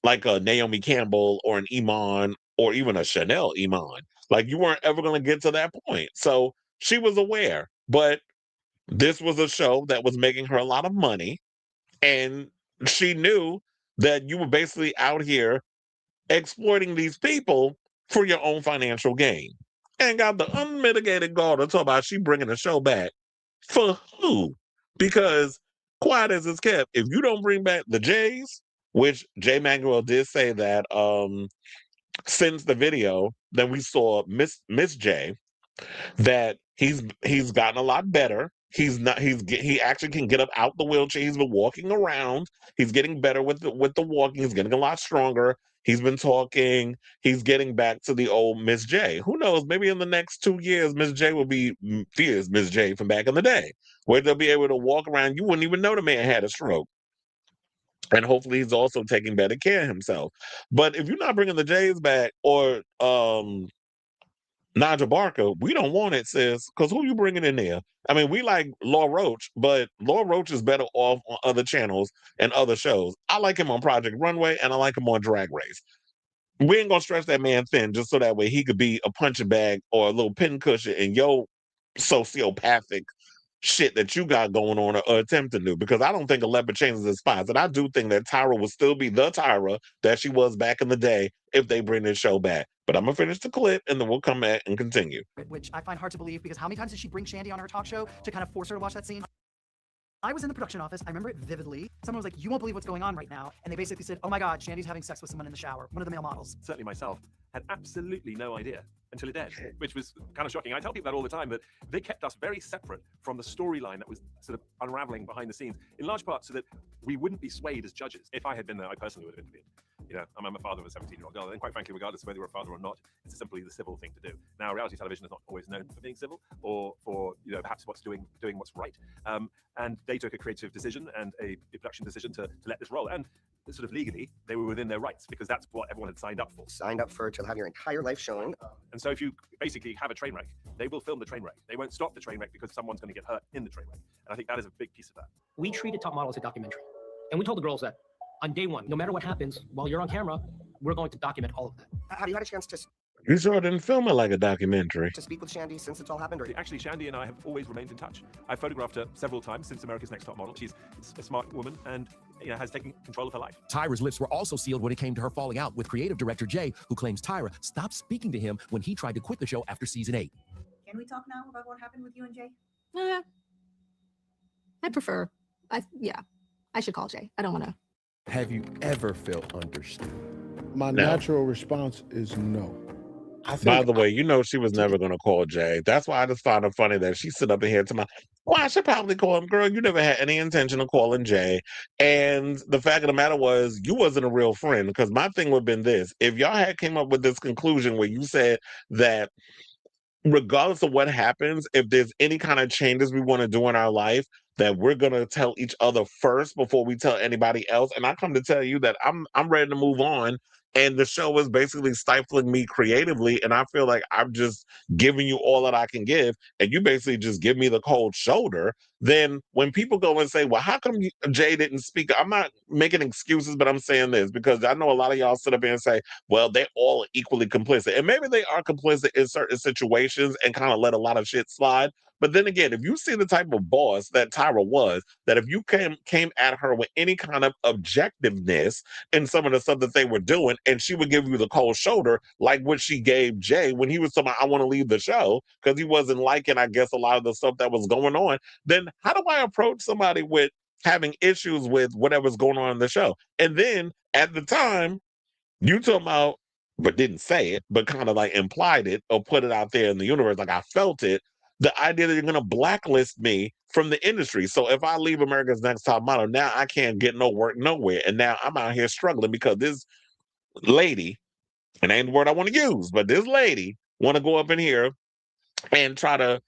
a Naomi Campbell or an Iman or even a Chanel Iman. Like, you weren't ever going to get to that point. So she was aware, but this was a show that was making her a lot of money. And she knew that you were basically out here exploiting these people for your own financial gain. And got the unmitigated gall to talk about she bringing the show back. For who? Because quiet as it's kept, if you don't bring back the Jays, which Jay Manuel did say that since the video, then we saw Miss J, that he's gotten a lot better. He actually can get up out the wheelchair. He's been walking around. He's getting better with the walking. He's getting a lot stronger. He's been talking. He's getting back to the old Miss J. Who knows? Maybe in the next 2 years, Miss J will be fierce Miss J from back in the day, where they'll be able to walk around. You wouldn't even know the man had a stroke. And hopefully he's also taking better care of himself. But if you're not bringing the Jays back or Nigel Barker, we don't want it, sis. Because who you bringing in there? I mean, we like Law Roach, but Law Roach is better off on other channels and other shows. I like him on Project Runway, and I like him on Drag Race. We ain't gonna stretch that man thin just so that way he could be a punching bag or a little pincushion in your sociopathic shit that you got going on or attempt to do, because I don't think a leopard changes its spots. And I do think that Tyra will still be the Tyra that she was back in the day if they bring this show back. But I'm gonna finish the clip and then we'll come back and continue. Which I find hard to believe, because how many times did she bring Shandy on her talk show to kind of force her to watch that scene? I was in the production office. I remember it vividly. Someone was like, "You won't believe what's going on right now." And they basically said, "Oh my God, Shandy's having sex with someone in the shower." One of the male models. Certainly myself had absolutely no idea until it did, which was kind of shocking. I tell people that all the time, but they kept us very separate from the storyline that was sort of unraveling behind the scenes, in large part so that we wouldn't be swayed as judges. If I had been there, I personally would have interviewed. You know, I'm a father of a 17-year-old girl, and quite frankly, regardless of whether you're a father or not, it's simply the civil thing to do. Now, reality television is not always known for being civil, or for perhaps doing what's right. And they took a creative decision and a production decision to let this roll. And sort of legally, they were within their rights, because that's what everyone had signed up for. Signed up to have your entire life shown. And so if you basically have a train wreck, they will film the train wreck. They won't stop the train wreck because someone's going to get hurt in the train wreck. And I think that is a big piece of that. We treated Top Model as a documentary. And we told the girls that on day one, no matter what happens while you're on camera, we're going to document all of that. Have you had a chance to You sure didn't film it like a documentary? to speak with Shandy since it's all happened? Or Actually, Shandy and I have always remained in touch. I've photographed her several times since America's Next Top Model. She's a smart woman and has taken control of her life. Tyra's lips were also sealed when it came to her falling out with creative director Jay, who claims Tyra stopped speaking to him when he tried to quit the show after season 8. Can we talk now about what happened with you and Jay? I prefer. I should call Jay. I don't want to. Have you ever felt understood? My No. natural response is no. By the way, she was never going to call Jay. That's why I just find it funny that she stood up in here to well, I should probably call him. Girl, you never had any intention of calling Jay. And the fact of the matter was, you wasn't a real friend, because my thing would have been this. If y'all had came up with this conclusion where you said that regardless of what happens, if there's any kind of changes we want to do in our life, that we're gonna tell each other first before we tell anybody else. And I come to tell you that I'm ready to move on. And the show is basically stifling me creatively. And I feel like I'm just giving you all that I can give. And you basically just give me the cold shoulder. Then when people go and say, well, how come Jay didn't speak? I'm not making excuses, but I'm saying this because I know a lot of y'all sit up here and say, well, they're all equally complicit. And maybe they are complicit in certain situations and kind of let a lot of shit slide. But then again, if you see the type of boss that Tyra was, that if you came at her with any kind of objectiveness in some of the stuff that they were doing, and she would give you the cold shoulder, like what she gave Jay when he was talking about, I want to leave the show, because he wasn't liking, I guess, a lot of the stuff that was going on, then how do I approach somebody with having issues with whatever's going on in the show? And then at the time, you talking about, but didn't say it, but kind of like implied it or put it out there in the universe, like I felt it, the idea that you're going to blacklist me from the industry. So if I leave America's Next Top Model, now I can't get no work nowhere. And now I'm out here struggling because this lady, and ain't the word I want to use, but this lady want to go up in here and try to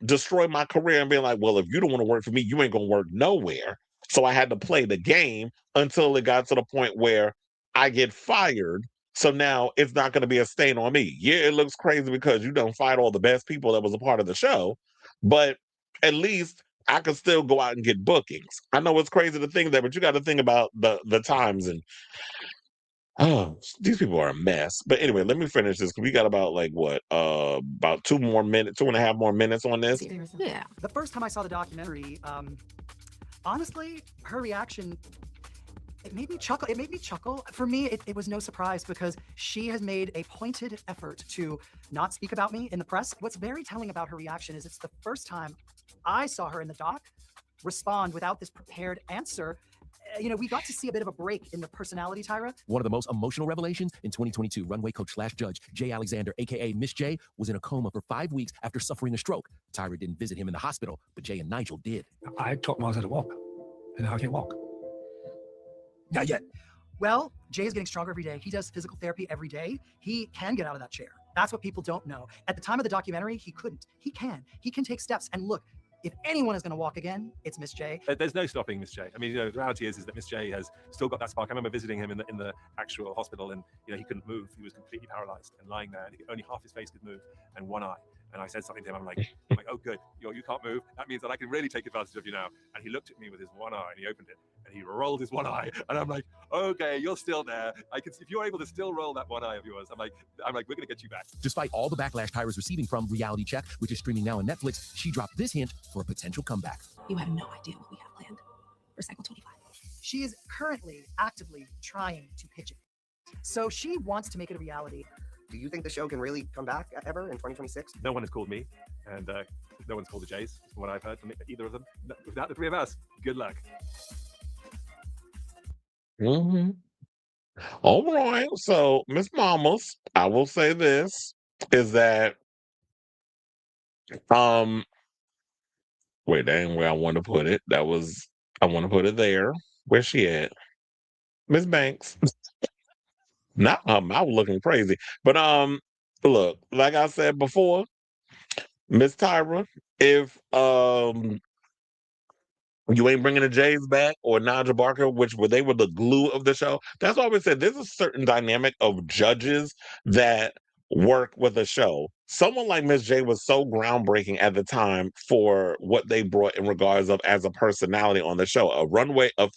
destroy my career and be like, well, if you don't want to work for me, you ain't going to work nowhere. So I had to play the game until it got to the point where I get fired. So now it's not going to be a stain on me. Yeah, it looks crazy because you done fired all the best people that was a part of the show, but at least I can still go out and get bookings. I know it's crazy to think that, but you got to think about the times and these people are a mess. But anyway, let me finish this because we got about about 2.5 more minutes on this. Yeah. The first time I saw the documentary, honestly, her reaction, it made me chuckle. For me, it was no surprise because she has made a pointed effort to not speak about me in the press. What's very telling about her reaction is it's the first time I saw her in the doc respond without this prepared answer. we got to see a bit of a break in the personality, Tyra. One of the most emotional revelations in 2022, runway coach / judge Jay Alexander, aka Miss J, was in a coma for 5 weeks after suffering a stroke. Tyra didn't visit him in the hospital, but Jay and Nigel did. I taught Mars how to walk, and now I can walk. Not yet. Well, Jay is getting stronger every day. He does physical therapy every day. He can get out of that chair. That's what people don't know. At the time of the documentary, he couldn't. He can. He can take steps. And look, if anyone is going to walk again, it's Miss J. There's no stopping Miss J. I mean, the reality is that Miss J has still got that spark. I remember visiting him in the actual hospital, and he couldn't move. He was completely paralyzed and lying there, and only half his face could move and one eye. And I said something to him. I'm like, oh, good. You can't move. That means that I can really take advantage of you now. And he looked at me with his one eye, and he opened it, and he rolled his one eye. And I'm like, okay, you're still there. I can see if you're able to still roll that one eye of yours. I'm like, we're gonna get you back. Despite all the backlash Tyra's receiving from Reality Check, which is streaming now on Netflix, she dropped this hint for a potential comeback. You have no idea what we have planned for Cycle 25. She is currently actively trying to pitch it. So she wants to make it a reality. Do you think the show can really come back ever in 2026? No one has called me, and no one's called the Jays, from what I've heard from either of them. Without the three of us, good luck. All right. So, Miss Mamas, I will say this is that wait, that ain't where I want to put it. I want to put it there. Where's she at? Miss Banks. Not I was looking crazy. But look, like I said before, Miss Tyra, if you ain't bringing the Jays back or Nigel Barker, they were the glue of the show. That's why we said there's a certain dynamic of judges that work with a show. Someone like Miss J was so groundbreaking at the time for what they brought in regards of as a personality on the show. A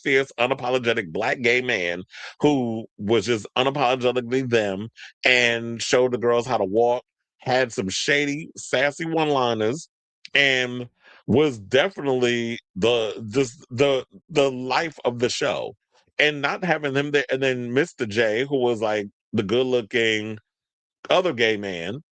fierce, unapologetic black gay man who was just unapologetically them and showed the girls how to walk, had some shady, sassy one-liners, and was definitely the life of the show. And not having him there, and then Mr. J, who was like the good-looking other gay man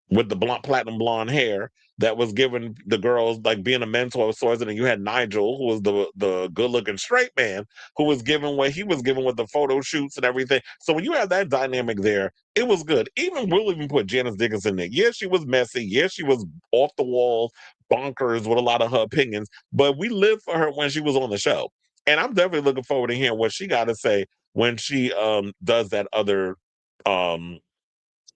with the platinum blonde hair that was giving the girls like being a mentor of sorts, and then you had Nigel, who was the good-looking straight man who was giving what he was giving with the photo shoots and everything. So when you have that dynamic there, it was good. We'll even put Janice Dickinson there. Yeah, she was messy. Yeah, she was off the walls, bonkers with a lot of her opinions, but we lived for her when she was on the show. And I'm definitely looking forward to hearing what she got to say when she does that other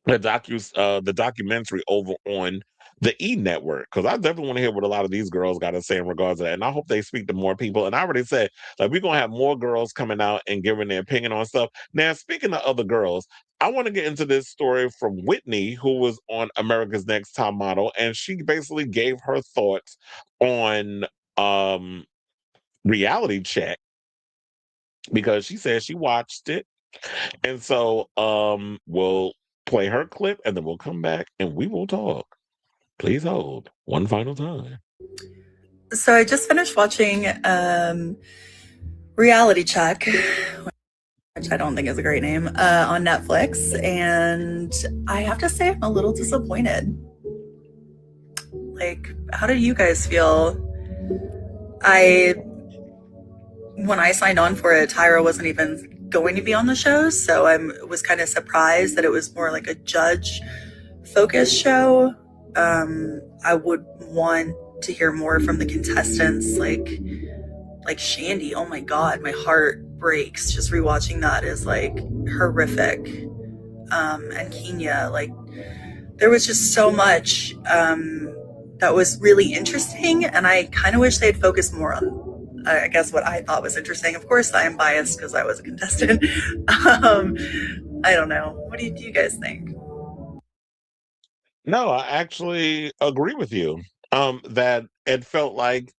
the documentary over on the E Network, because I definitely want to hear what a lot of these girls got to say in regards to that, and I hope they speak to more people. And I already said, like, we're gonna have more girls coming out and giving their opinion on stuff. Now, speaking of other girls, I want to get into this story from Whitney, who was on America's Next Top Model, and she basically gave her thoughts on Reality Check because she said she watched it. And so we'll play her clip and then we'll come back and we will talk. Please hold one final time. So I just finished watching Reality Check, which I don't think is a great name, on Netflix. And I have to say I'm a little disappointed. Like, how do you guys feel? When I signed on for it, Tyra wasn't even going to be on the show, so I was kind of surprised that it was more like a judge focused show. I would want to hear more from the contestants, like Shandy. Oh my god, my heart breaks just rewatching that is like horrific. And Kenya, like, there was just so much that was really interesting, and I kind of wish they'd focused more on I guess what I thought was interesting. Of course, I am biased because I was a contestant. I don't know. What do you guys think? No, I actually agree with you. That it felt like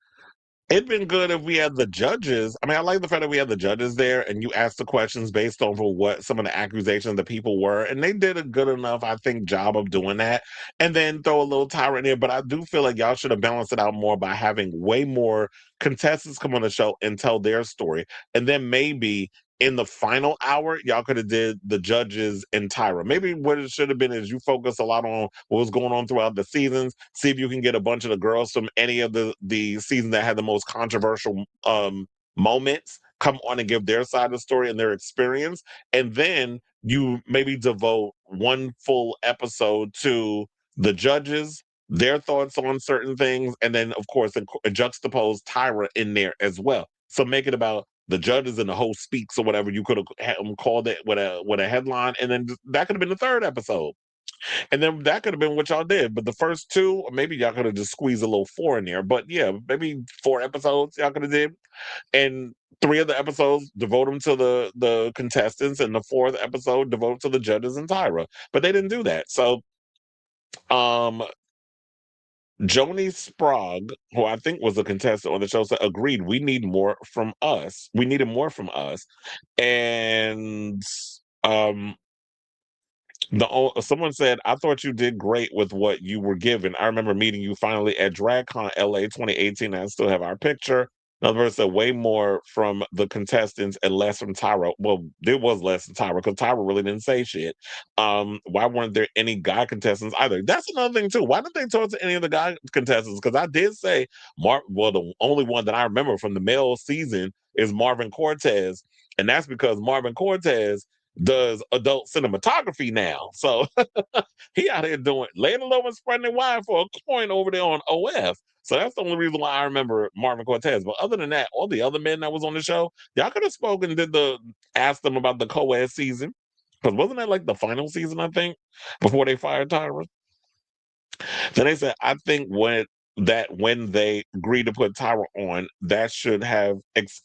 it'd been good if we had the judges. I mean, I like the fact that we had the judges there and you asked the questions based on what some of the accusations the people were. And they did a good enough, I think, job of doing that. And then throw a little Tyra in there. But I do feel like y'all should have balanced it out more by having way more contestants come on the show and tell their story. And then maybe in the final hour, y'all could have did the judges and Tyra. Maybe what it should have been is you focus a lot on what was going on throughout the seasons. See if you can get a bunch of the girls from any of the seasons that had the most controversial moments come on and give their side of the story and their experience, and then you maybe devote one full episode to the judges, their thoughts on certain things, and then of course juxtapose Tyra in there as well. So make it about the judges and the host speaks or whatever. You could have called it with a headline, and then that could have been the third episode. And then that could have been what y'all did. But the first two, or maybe y'all could have just squeezed a little 4 in there. But yeah, maybe 4 episodes y'all could have did. And 3 of the episodes devote them to the contestants, and the 4th episode devote to the judges and Tyra. But they didn't do that. So Joni Sprague, who I think was a contestant on the show, said, agreed, we need more from us. We needed more from us. And someone said, I thought you did great with what you were given. I remember meeting you finally at DragCon LA 2018. I still have our picture. Another person said, way more from the contestants and less from Tyra. Well, there was less from Tyra because Tyra really didn't say shit. Why weren't there any guy contestants either? That's another thing too. Why didn't they talk to any of the guy contestants? Because I did say, the only one that I remember from the male season is Marvin Cortez. And that's because Marvin Cortez does adult cinematography now. So he out here laying low and spreading the wine for a coin over there on OF. So that's the only reason why I remember Marvin Cortez. But other than that, all the other men that was on the show, y'all could have spoken, asked them about the co-ed season. Because wasn't that like the final season, I think, before they fired Tyra? Then they said, I think when they agreed to put Tyra on, that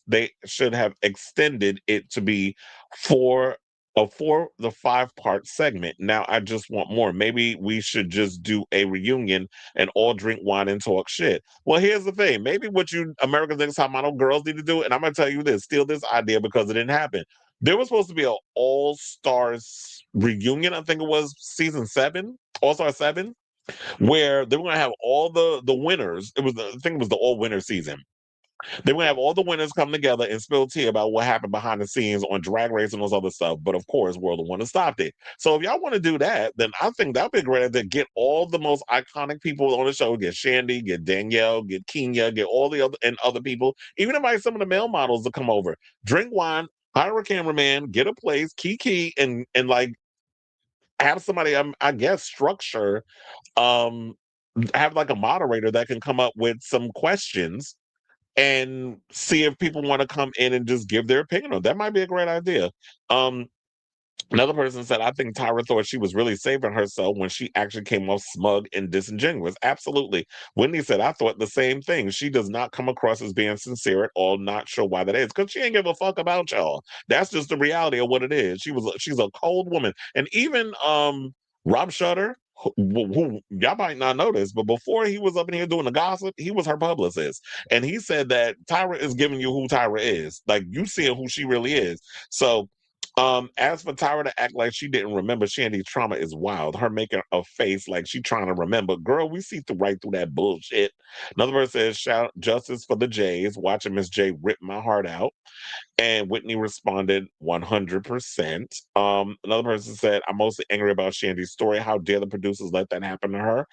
they should have extended it to be for the 5-part segment. Now I just want more. Maybe we should just do a reunion and all drink wine and talk shit. Well, here's the thing. Maybe what you American Next Top Model girls need to do, and I'm gonna tell you this, steal this idea because it didn't happen. There was supposed to be an all-stars reunion, I think it was season 7, All-Star 7, where they were going to have all the winners. I think it was the all-winner season. They were going to have all the winners come together and spill tea about what happened behind the scenes on Drag Race and all this other stuff. But of course, World of Wonder stopped it. So if y'all want to do that, then I think that'd be a great idea. Get all the most iconic people on the show. Get Shandy, get Danielle, get Kenya, get all the other people. Even invite some of the male models to come over. Drink wine, hire a cameraman, get a place, key, and like have somebody, I guess, structure, have like a moderator that can come up with some questions and see if people want to come in and just give their opinion on. That might be a great idea. Another person said, I think Tyra thought she was really saving herself when she actually came off smug and disingenuous. Absolutely. Wendy said, I thought the same thing. She does not come across as being sincere at all. Not sure why that is. Because she ain't give a fuck about y'all. That's just the reality of what it is. She's a cold woman. And even Rob Shutter, who y'all might not notice, but before he was up in here doing the gossip, he was her publicist. And he said that Tyra is giving you who Tyra is. Like, you seeing who she really is. So as for Tyra to act like she didn't remember Shandy's trauma is wild. Her making a face like she trying to remember. Girl, we see right through that bullshit. Another person says, shout justice for the Jays. Watching Miss J rip my heart out. And Whitney responded 100%. Another person said, I'm mostly angry about Shandy's story. How dare the producers let that happen to her?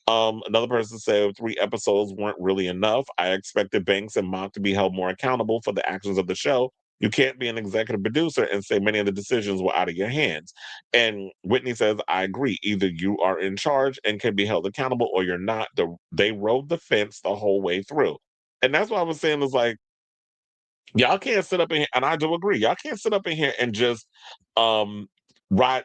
Another person said 3 episodes weren't really enough. I expected Banks and Mock to be held more accountable for the actions of the show. You can't be an executive producer and say many of the decisions were out of your hands. And Whitney says, I agree. Either you are in charge and can be held accountable or you're not. They rode the fence the whole way through. And that's what I was saying is like, y'all can't sit up in here, and I do agree, y'all can't sit up in here and just ride,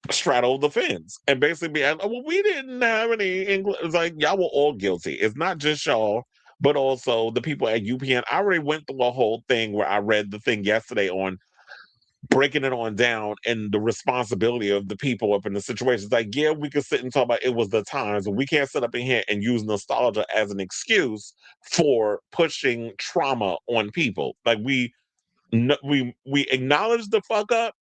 straddle the fence and basically be like, well, we didn't have any English. It's like, y'all were all guilty. It's not just y'all, but also the people at UPN. I already went through a whole thing where I read the thing yesterday on breaking it on down and the responsibility of the people up in the situation. It's like, yeah, we could sit and talk about it was the times, and we can't sit up in here and use nostalgia as an excuse for pushing trauma on people. Like we acknowledge the fuck up.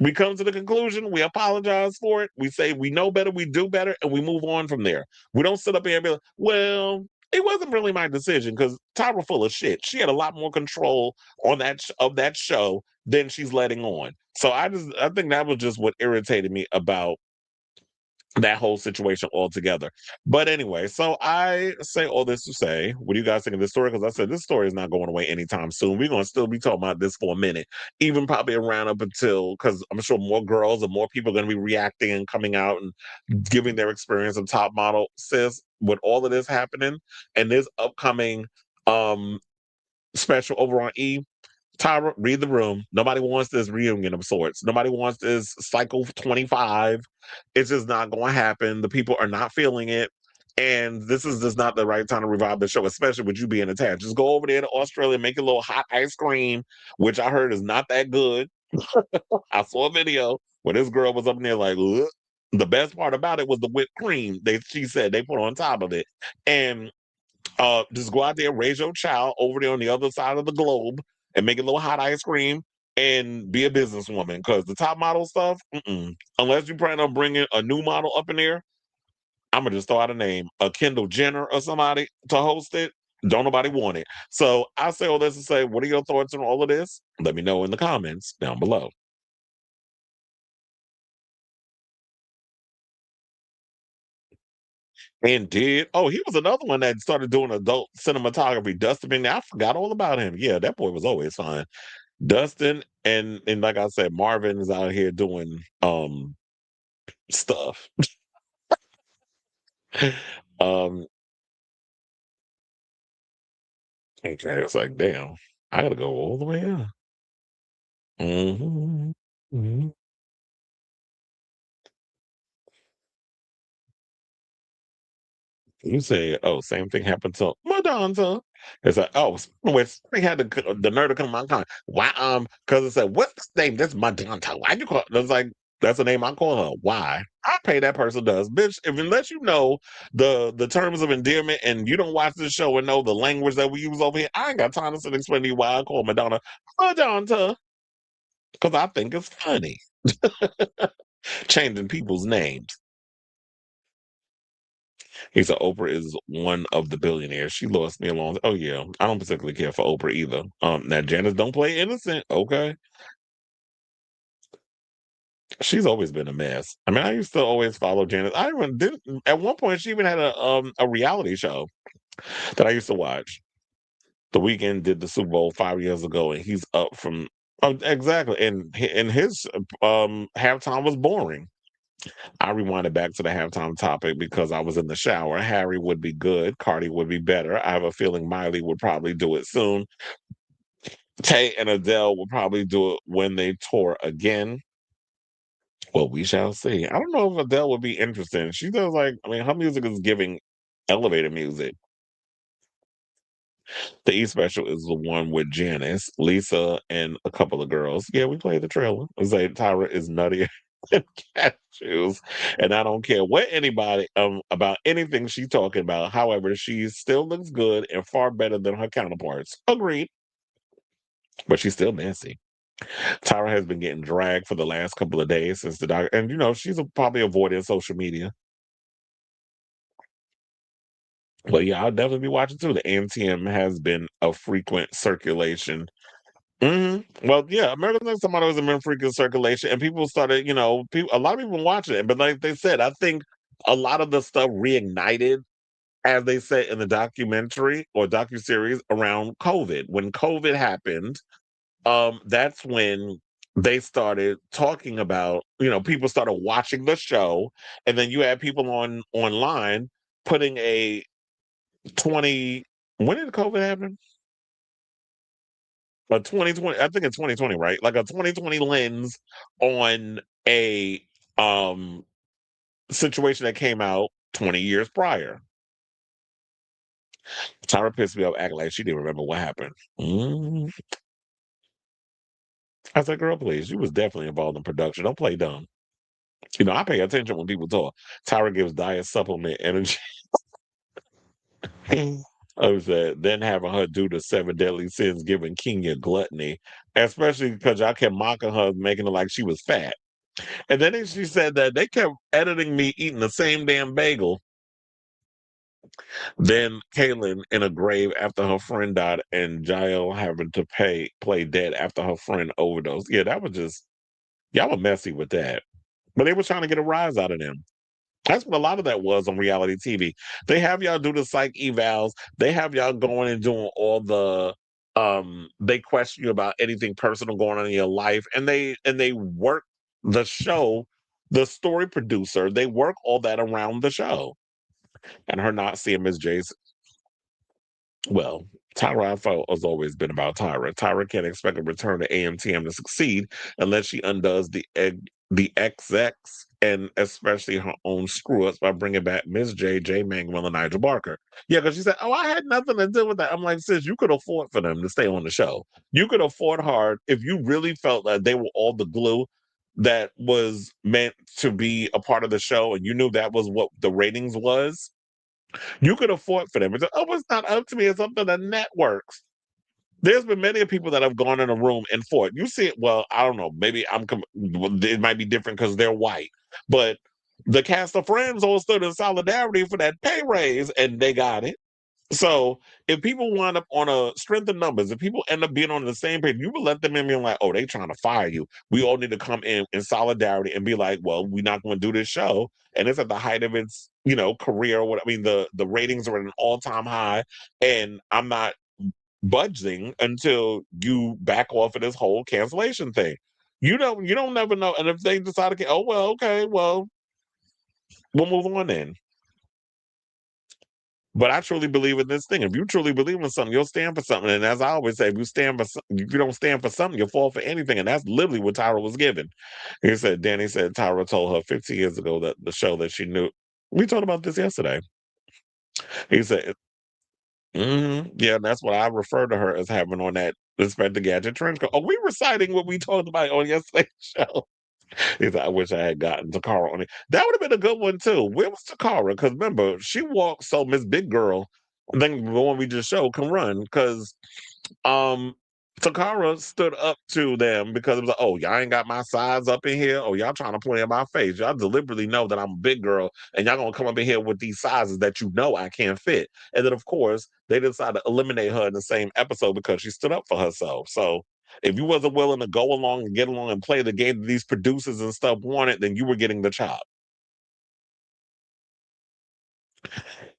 We come to the conclusion, we apologize for it, we say we know better, we do better, and we move on from there. We don't sit up here and be like, well, it wasn't really my decision because Tyra full of shit. She had a lot more control on that show than she's letting on. So I think that was just what irritated me about that whole situation altogether. But anyway, so I say all this to say, what do you guys think of this story? Because I said this story is not going away anytime soon. We're going to still be talking about this for a minute, even probably around up until, because I'm sure more girls and more people are going to be reacting and coming out and giving their experience of Top Model. Sis, with all of this happening and this upcoming special over on E, Tyra, read the room. Nobody wants this reunion of sorts. Nobody wants this cycle 25. It's just not going to happen. The people are not feeling it. And this is just not the right time to revive the show, especially with you being attached. Just go over there to Australia, make a little hot ice cream, which I heard is not that good. I saw a video where this girl was up in there like, ugh. The best part about it was the whipped cream she said they put on top of it. And just go out there, raise your child over there on the other side of the globe and make a little hot ice cream and be a businesswoman. Because the Top Model stuff, unless you plan on bringing a new model up in there, I'm gonna just throw out a name, a Kendall Jenner or somebody to host it. Don't nobody want it. So I say all this to say, what are your thoughts on all of this? Let me know in the comments down below. And he was another one that started doing adult cinematography. Dustin, I forgot all about him. Yeah, that boy was always fine. Dustin and like I said, Marvin is out here doing stuff. Okay, it's like, damn, I gotta go all the way up. You say, oh, same thing happened to Madonna. It's like, oh, which they had the nerve to come on my comment. Why? Because it said, what's the name? That's Madonna. Why'd you call it? It's like, that's the name I call her. Why? I pay that person does. Bitch, if unless you know the terms of endearment and you don't watch this show and know the language that we use over here, I ain't got time to sit and explain to you why I call Madonna. Because I think it's funny. Changing people's names. He said Oprah is one of the billionaires. She lost me along. Oh yeah, I don't particularly care for Oprah either. Now Janice don't play innocent. Okay, she's always been a mess. I mean, I used to always follow Janice. I even did at one point. She even had a reality show that I used to watch. The Weeknd did the Super Bowl 5 years ago, and he's up from exactly. And his halftime was boring. I rewinded back to the halftime topic because I was in the shower. Harry would be good. Cardi would be better. I have a feeling Miley would probably do it soon. Tay and Adele will probably do it when they tour again. Well, we shall see. I don't know if Adele would be interested. She does her music is giving elevator music. The E special is the one with Janice, Lisa, and a couple of girls. Yeah, we played the trailer. It's like Tyra is nutty and cashews, and I don't care what anybody about anything she's talking about. However, she still looks good and far better than her counterparts. Agreed, but she's still messy. Tyra has been getting dragged for the last couple of days since the doctor, and she's probably avoiding social media. But yeah, I'll definitely be watching too. The AMTM has been a frequent circulation. Well, yeah, American Next Top Model has been frequent circulation, and people started, a lot of people watching it. But like they said, I think a lot of the stuff reignited, as they said in the documentary or docuseries around COVID. When COVID happened, that's when they started talking about, people started watching the show, and then you had people online putting a 20 when did COVID happen? A 2020, I think it's 2020, right? Like a 2020 lens on a situation that came out 20 years prior. Tyra pissed me off acting like she didn't remember what happened. I said, girl, please, you was definitely involved in production. Don't play dumb. I pay attention when people talk. Tyra gives diet supplement energy. I was then having her do the 7 deadly sins, giving Kenya gluttony, especially because y'all kept mocking her, making it like she was fat. And then she said that they kept editing me eating the same damn bagel. Then Kaylin in a grave after her friend died, and Jael having to play dead after her friend overdosed. Yeah, that was just y'all were messy with that. But they were trying to get a rise out of them. That's what a lot of that was on reality TV. They have y'all do the psych evals. They have y'all going and doing all the they question you about anything personal going on in your life. And they work the show, the story producer, they work all that around the show. And her not seeing Miss J's, well, Tyra, I felt, has always been about Tyra. Tyra can't expect a return to AMTM to succeed unless she undoes the XX and especially her own screw ups by bringing back Miss J, J. Mangwell, and Nigel Barker. Yeah, because she said, "Oh, I had nothing to do with that." I'm like, sis, you could afford for them to stay on the show. You could afford hard if you really felt that they were all the glue that was meant to be a part of the show, and you knew that was what the ratings was. You could afford for them. It's, oh, it's not up to me. It's up to the networks. There's been many people that have gone in a room and fought. You see it. Well, I don't know. Maybe it might be different because they're white, but the cast of Friends all stood in solidarity for that pay raise, and they got it. So if people wind up on a strength of numbers, if people end up being on the same page, you would let them in being like, oh, they trying to fire you. We all need to come in solidarity and be like, well, we're not going to do this show. And it's at the height of its, career. Or what I mean, the ratings are at an all-time high, and I'm not budging until you back off of this whole cancellation thing. You don't never know. And if they decide to, oh well, okay, well, we'll move on then. But I truly believe in this thing. If you truly believe in something, you'll stand for something. And as I always say, if you don't stand for something, you'll fall for anything. And that's literally what Tyra was given. Danny said Tyra told her 15 years ago that the show that she knew. We talked about this yesterday. He said, yeah, that's what I refer to her as having on that Inspector Gadget trench coat. Are we reciting what we talked about on yesterday's show? He said, I wish I had gotten Takara on it. That would have been a good one too. Where was Takara? Because remember, she walked so Miss Big Girl, then the one we just showed, can run. Because Takara stood up to them because it was like, oh, y'all ain't got my size up in here. Oh, y'all trying to play in my face. Y'all deliberately know that I'm a big girl, and y'all gonna come up in here with these sizes that you know I can't fit. And then, of course, they decided to eliminate her in the same episode because she stood up for herself. So if you wasn't willing to go along and get along and play the game that these producers and stuff wanted, then you were getting the chop.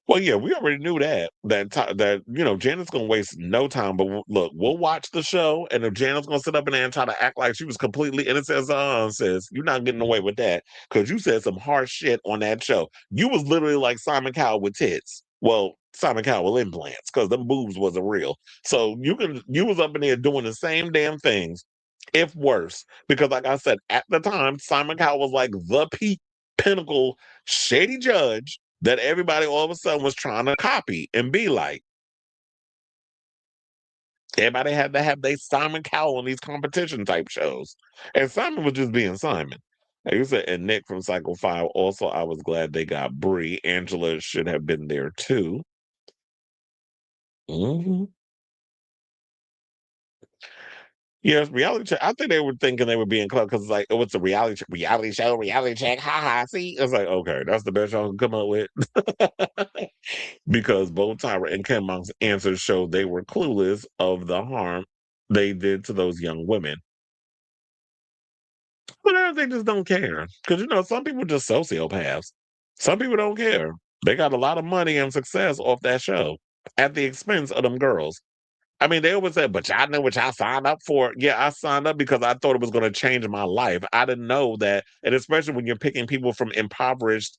Well, yeah, we already knew that Janet's gonna waste no time. But look, we'll watch the show, and if Janet's gonna sit up in there and try to act like she was completely innocent, says you're not getting away with that because you said some harsh shit on that show. You was literally like Simon Cowell with tits. Well, Simon Cowell implants because them boobs wasn't real. So you was up in there doing the same damn things, if worse. Because like I said, at the time, Simon Cowell was like the peak pinnacle shady judge that everybody all of a sudden was trying to copy and be like. Everybody had to have their Simon Cowell on these competition type shows. And Simon was just being Simon. Like you said, and Nick from Cycle 5, also, I was glad they got Bree. Angela should have been there too. Yes, reality check. I think they were thinking they were being clever because it's like, oh, it's a reality show, reality check. Ha ha. See, it's like, okay, that's the best y'all can come up with. Because both Tyra and Ken Monk's answers showed they were clueless of the harm they did to those young women. But they just don't care. Because, some people are just sociopaths. Some people don't care. They got a lot of money and success off that show at the expense of them girls. I mean, they always say, but y'all know what y'all signed up for. Yeah, I signed up because I thought it was going to change my life. I didn't know that. And especially when you're picking people from impoverished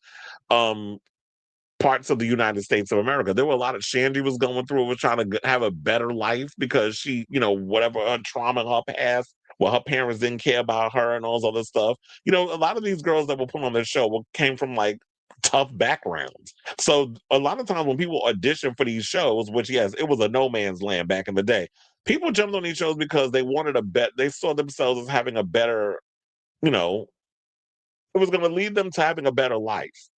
parts of the United States of America. There were a lot of Shandy was going through, was trying to have a better life because she, whatever her trauma in her past, well, her parents didn't care about her and all this other stuff. A lot of these girls that were put on this show came from like tough backgrounds. So a lot of times when people audition for these shows, which yes, it was a no man's land back in the day, people jumped on these shows because they wanted they saw themselves as having a better, it was going to lead them to having a better life.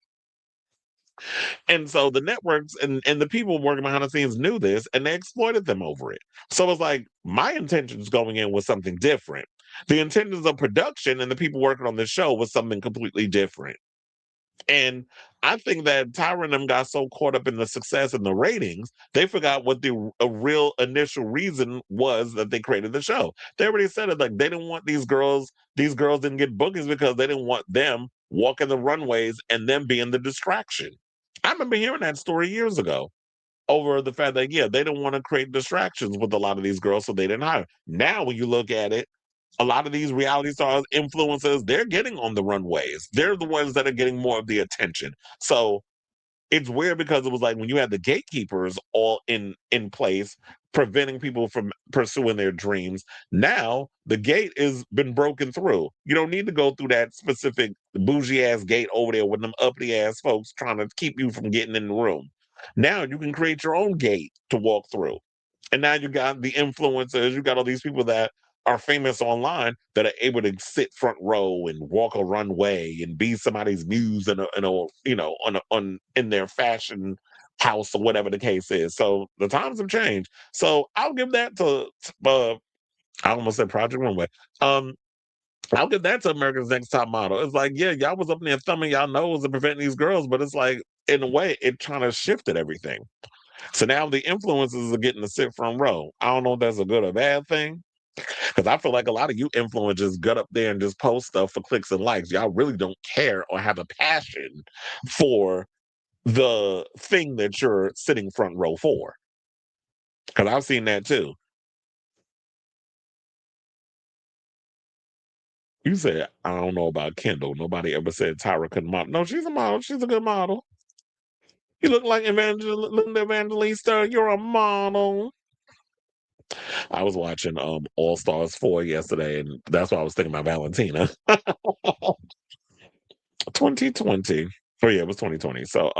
And so the networks and the people working behind the scenes knew this and they exploited them over it. So it's like my intentions going in was something different. The intentions of production and the people working on this show was something completely different. And I think that Tyra and them got so caught up in the success and the ratings, they forgot what the real initial reason was that they created the show. They already said it, like they didn't want these girls didn't get bookings because they didn't want them walking the runways and them being the distraction. I remember hearing that story years ago over the fact that, yeah, they don't want to create distractions with a lot of these girls, so they didn't hire. Now, when you look at it, a lot of these reality stars, influencers, they're getting on the runways. They're the ones that are getting more of the attention. So it's weird because it was like when you had the gatekeepers all in place, preventing people from pursuing their dreams. Now the gate has been broken through. You don't need to go through that specific bougie ass gate over there with them uppity ass folks trying to keep you from getting in the room. Now you can create your own gate to walk through. And now you got the influencers, you got all these people that are famous online that are able to sit front row and walk a runway and be somebody's muse in their fashion house or whatever the case is. So the times have changed. So I'll give that to I almost said Project Runway. I'll give that to America's Next Top Model. It's like, yeah, y'all was up there thumbing y'all nose and preventing these girls, but it's like, in a way, it kind of shifted everything. So now the influencers are getting to sit front row. I don't know if that's a good or bad thing, because I feel like a lot of you influencers get up there and just post stuff for clicks and likes. Y'all really don't care or have a passion for the thing that you're sitting front row for. Because I've seen that too. You said, I don't know about Kendall. Nobody ever said Tyra couldn't model. No, she's a model. She's a good model. You look like Linda Evangelista. You're a model. I was watching All Stars 4 yesterday, and that's why I was thinking about Valentina. 2020. Oh yeah, it was 2020. So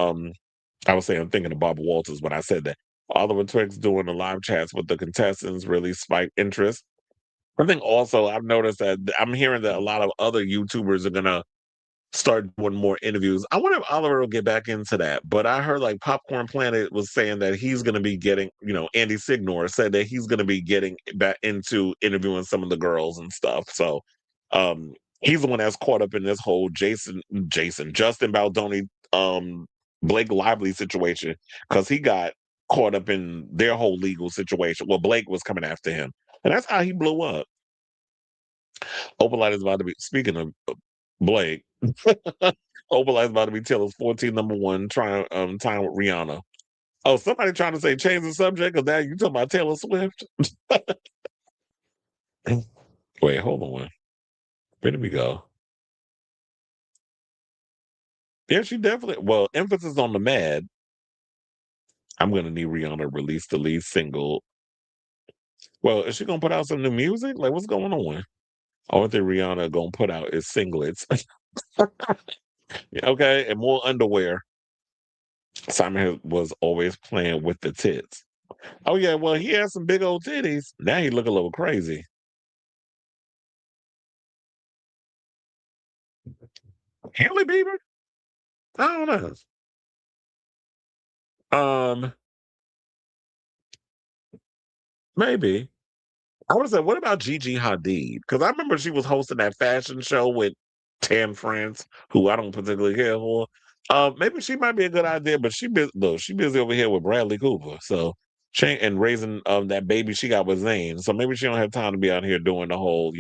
I was saying, I'm thinking of Barbara Walters when I said that. Oliver Twix doing the live chats with the contestants really spiked interest. I think also I've noticed that I'm hearing that a lot of other YouTubers are gonna start doing more interviews. I wonder if Oliver will get back into that. But I heard like Popcorn Planet was saying that he's going to be getting, Andy Signor said that he's going to be getting back into interviewing some of the girls and stuff. So he's the one that's caught up in this whole Justin Baldoni, Blake Lively situation, because he got caught up in their whole legal situation. Well, Blake was coming after him. And that's how he blew up. Opalite is about to be, speaking of Blake, Opalite is about to be Taylor's 14th #1 time with Rihanna. Oh, somebody trying to say change the subject because now you talking about Taylor Swift? Wait, hold on. Where did we go? Yeah, she definitely. Well, emphasis on the mad. I'm gonna need Rihanna to release the lead single. Well, is she gonna put out some new music? Like, what's going on? I think Rihanna gonna put out is singlets. Okay, and more underwear. Simon was always playing with the tits. Oh yeah, well he has some big old titties. Now he look a little crazy. Haley Bieber? I don't know. Maybe. I would say, what about Gigi Hadid? Because I remember she was hosting that fashion show with Tan France, who I don't particularly care for. Maybe she might be a good idea, but she busy over here with Bradley Cooper. So and raising that baby she got with Zayn. So maybe she don't have time to be out here doing the whole,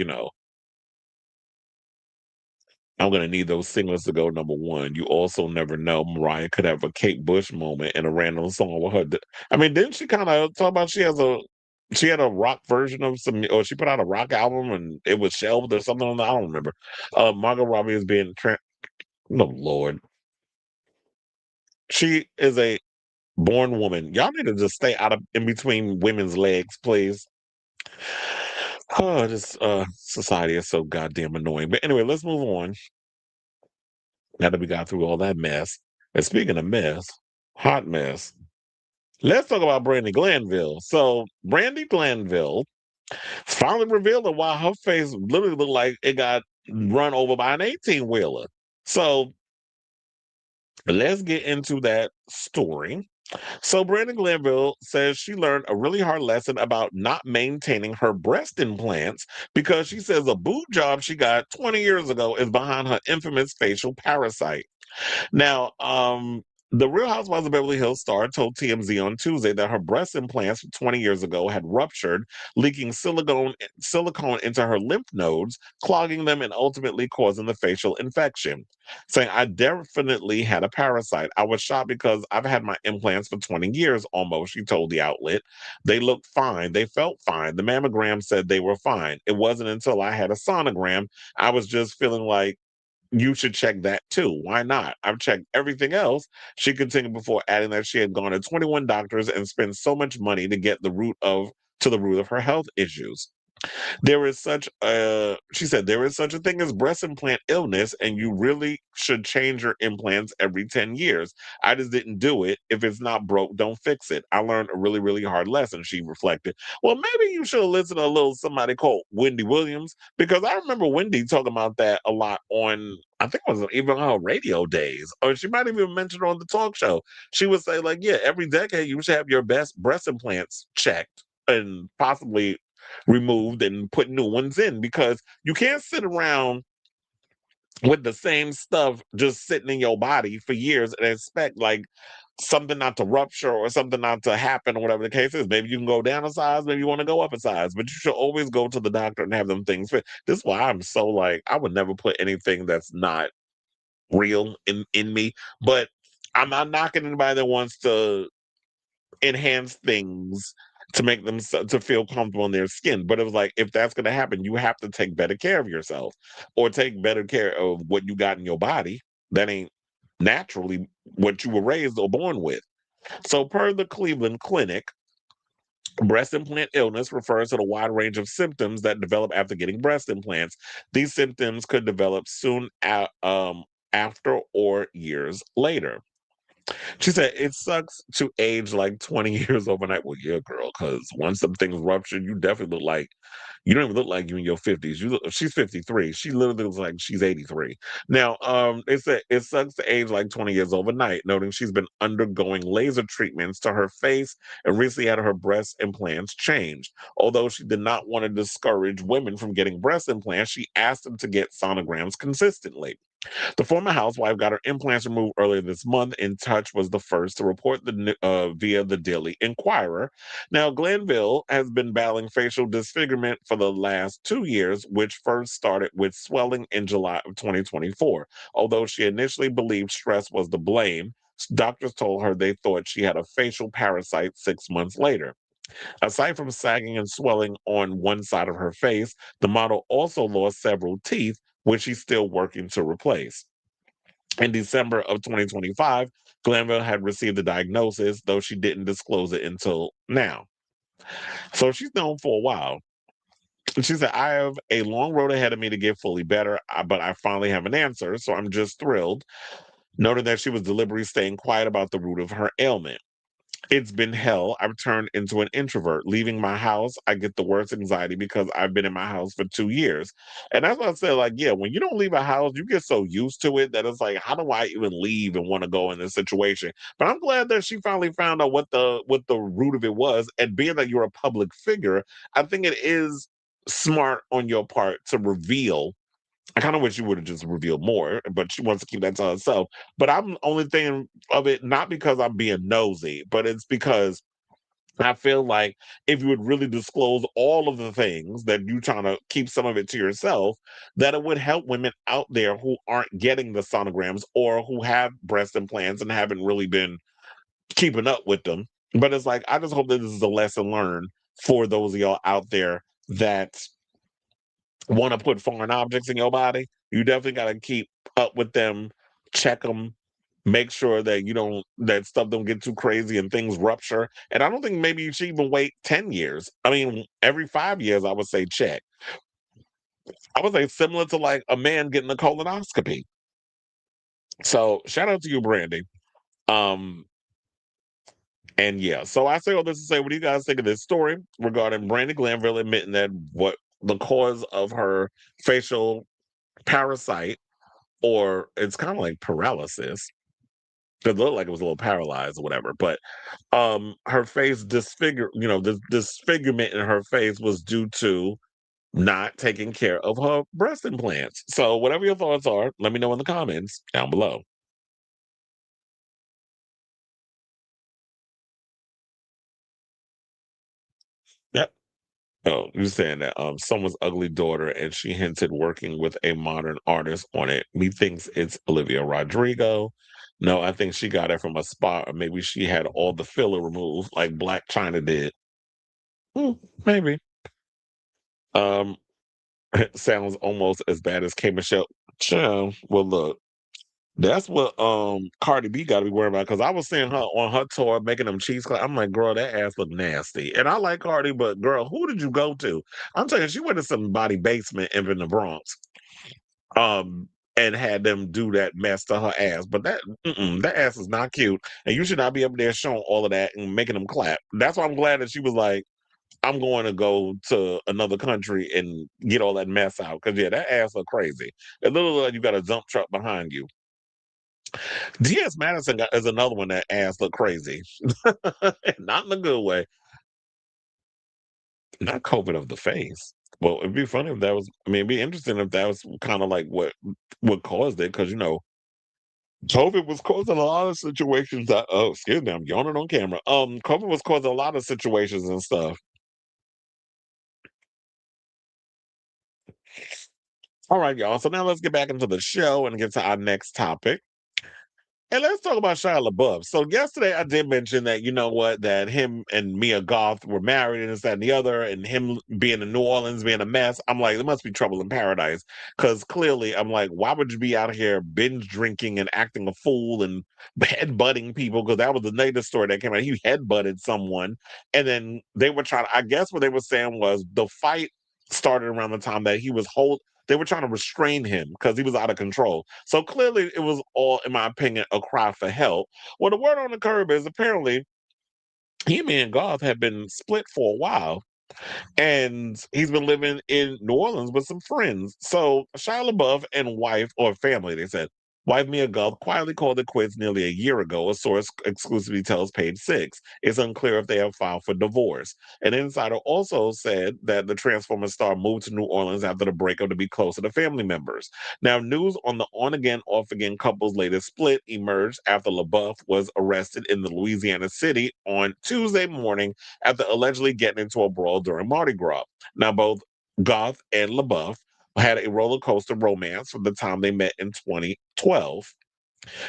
I'm gonna need those singlets to go #1. You also never know. Mariah could have a Kate Bush moment in a random song with her. I mean, didn't she kind of talk about she had a rock version of or she put out a rock album and it was shelved or something? I don't remember. Margot Robbie is being no Lord. She is a born woman. Y'all need to just stay out of in between women's legs, please. Oh, this society is so goddamn annoying. But anyway, let's move on. Now that we got through all that mess. And speaking of mess, hot mess, let's talk about Brandi Glanville. So Brandi Glanville finally revealed why her face literally looked like it got run over by an 18-wheeler. So let's get into that story. So Brandi Glanville says she learned a really hard lesson about not maintaining her breast implants because she says a boob job she got 20 years ago is behind her infamous facial parasite. Now, The Real Housewives of Beverly Hills star told TMZ on Tuesday that her breast implants from 20 years ago had ruptured, leaking silicone into her lymph nodes, clogging them and ultimately causing the facial infection. Saying, I definitely had a parasite. I was shocked because I've had my implants for 20 years almost, she told the outlet. They looked fine. They felt fine. The mammogram said they were fine. It wasn't until I had a sonogram, I was just feeling like, you should check that too. Why not? I've checked everything else. She continued before adding that she had gone to 21 doctors and spent so much money to get to the root of her health issues. She said, there is such a thing as breast implant illness, and you really should change your implants every 10 years. I just didn't do it. If it's not broke, don't fix it. I learned a really, really hard lesson, she reflected. Well, maybe you should have listened to a little somebody called Wendy Williams, because I remember Wendy talking about that a lot on, I think it was even on her radio days, or she might even mention it on the talk show. She would say, like, yeah, every decade you should have your best breast implants checked and possibly removed and put new ones in, because you can't sit around with the same stuff just sitting in your body for years and expect like something not to rupture or something not to happen or whatever the case is. Maybe you can go down a size, maybe you want to go up a size, but you should always go to the doctor and have them things fit. This is why I'm so like, I would never put anything that's not real in me, but I'm not knocking anybody that wants to enhance things to make them to feel comfortable in their skin. But it was like, if that's going to happen, you have to take better care of yourself, or take better care of what you got in your body that ain't naturally what you were raised or born with. So per the Cleveland Clinic, breast implant illness refers to the wide range of symptoms that develop after getting breast implants. These symptoms could develop soon after or years later. She said, it sucks to age like 20 years overnight. Well, yeah, girl, because once some things rupture, you definitely look like, you don't even look like you in your 50s. She's 53. She literally looks like she's 83. Now, it said it sucks to age like 20 years overnight, noting she's been undergoing laser treatments to her face and recently had her breast implants changed. Although she did not want to discourage women from getting breast implants, she asked them to get sonograms consistently. The former housewife got her implants removed earlier this month. In Touch was the first to report via the Daily Inquirer. Now, Glanville has been battling facial disfigurement for the last 2 years, which first started with swelling in July of 2024. Although she initially believed stress was to blame, doctors told her they thought she had a facial parasite 6 months later. Aside from sagging and swelling on one side of her face, the model also lost several teeth, which she's still working to replace. In December of 2025, Glanville had received the diagnosis, though she didn't disclose it until now. So she's known for a while. She said, I have a long road ahead of me to get fully better, but I finally have an answer, so I'm just thrilled. Noting that she was deliberately staying quiet about the root of her ailment. It's been hell. I've turned into an introvert. Leaving my house, I get the worst anxiety because I've been in my house for 2 years. And that's what I said, like, yeah, when you don't leave a house, you get so used to it that it's like, how do I even leave and want to go in this situation? But I'm glad that she finally found out what the root of it was. And being that you're a public figure, I think it is smart on your part to reveal. I kind of wish you would have just revealed more, but she wants to keep that to herself. But I'm only thinking of it not because I'm being nosy, but it's because I feel like if you would really disclose all of the things that you trying to keep some of it to yourself, that it would help women out there who aren't getting the sonograms or who have breast implants and haven't really been keeping up with them. But it's like, I just hope that this is a lesson learned for those of y'all out there that want to put foreign objects in your body. You definitely got to keep up with them, check them, make sure that that stuff don't get too crazy and things rupture. And I don't think maybe you should even wait 10 years. I mean, every 5 years, I would say check. I would say similar to like a man getting a colonoscopy. So shout out to you, Brandi. And yeah, so I say all this to say, what do you guys think of this story regarding Brandi Glanville admitting that what the cause of her facial parasite, or it's kind of like paralysis, because it looked like it was a little paralyzed or whatever, but her face the disfigurement in her face was due to not taking care of her breast implants. So whatever your thoughts are, let me know in the comments down below. Oh, you're saying that someone's ugly daughter, and she hinted working with a modern artist on it. Methinks it's Olivia Rodrigo. No, I think she got it from a spot, or maybe she had all the filler removed, like Black China did. Maybe. Um, it sounds almost as bad as K Michelle. Well, look, that's what Cardi B got to be worried about, because I was seeing her on her tour making them cheese. I'm like, girl, that ass look nasty. And I like Cardi, but girl, who did you go to? I'm telling you, she went to somebody basement in the Bronx, and had them do that mess to her ass. But that ass is not cute, and you should not be up there showing all of that and making them clap. That's why I'm glad that she was like, I'm going to go to another country and get all that mess out. Because yeah, that ass look crazy. It literally like you got a dump truck behind you. D.S. Madison is another one that ass look crazy. Not in a good way. Not COVID of the face. Well, it'd be funny if that was, I mean, it'd be interesting if that was kind of like what caused it, because, COVID was causing a lot of situations that, oh, excuse me, I'm yawning on camera. COVID was causing a lot of situations and stuff. All right, y'all. So now let's get back into the show and get to our next topic. And let's talk about Shia LaBeouf. So yesterday I did mention that, you know what, that him and Mia Goth were married and this, that, and the other, and him being in New Orleans, being a mess. I'm like, there must be trouble in paradise. Because clearly, I'm like, why would you be out here binge drinking and acting a fool and headbutting people? Because that was the latest story that came out. He headbutted someone. And then they were trying to, I guess what they were saying was the fight started around the time that they were trying to restrain him because he was out of control. So clearly it was all, in my opinion, a cry for help. Well, the word on the curb is apparently he and Goth have been split for a while. And he's been living in New Orleans with some friends. So Shia LaBeouf and wife, or family, they said, wife Mia Goth quietly called it quits nearly a year ago, a source exclusively tells Page Six. It's unclear if they have filed for divorce. An insider also said that the Transformer star moved to New Orleans after the breakup to be closer to family members. Now, news on the on-again, off-again couple's latest split emerged after LaBeouf was arrested in the Louisiana city on Tuesday morning after allegedly getting into a brawl during Mardi Gras. Now, both Goth and LaBeouf had a roller coaster romance from the time they met in 2012,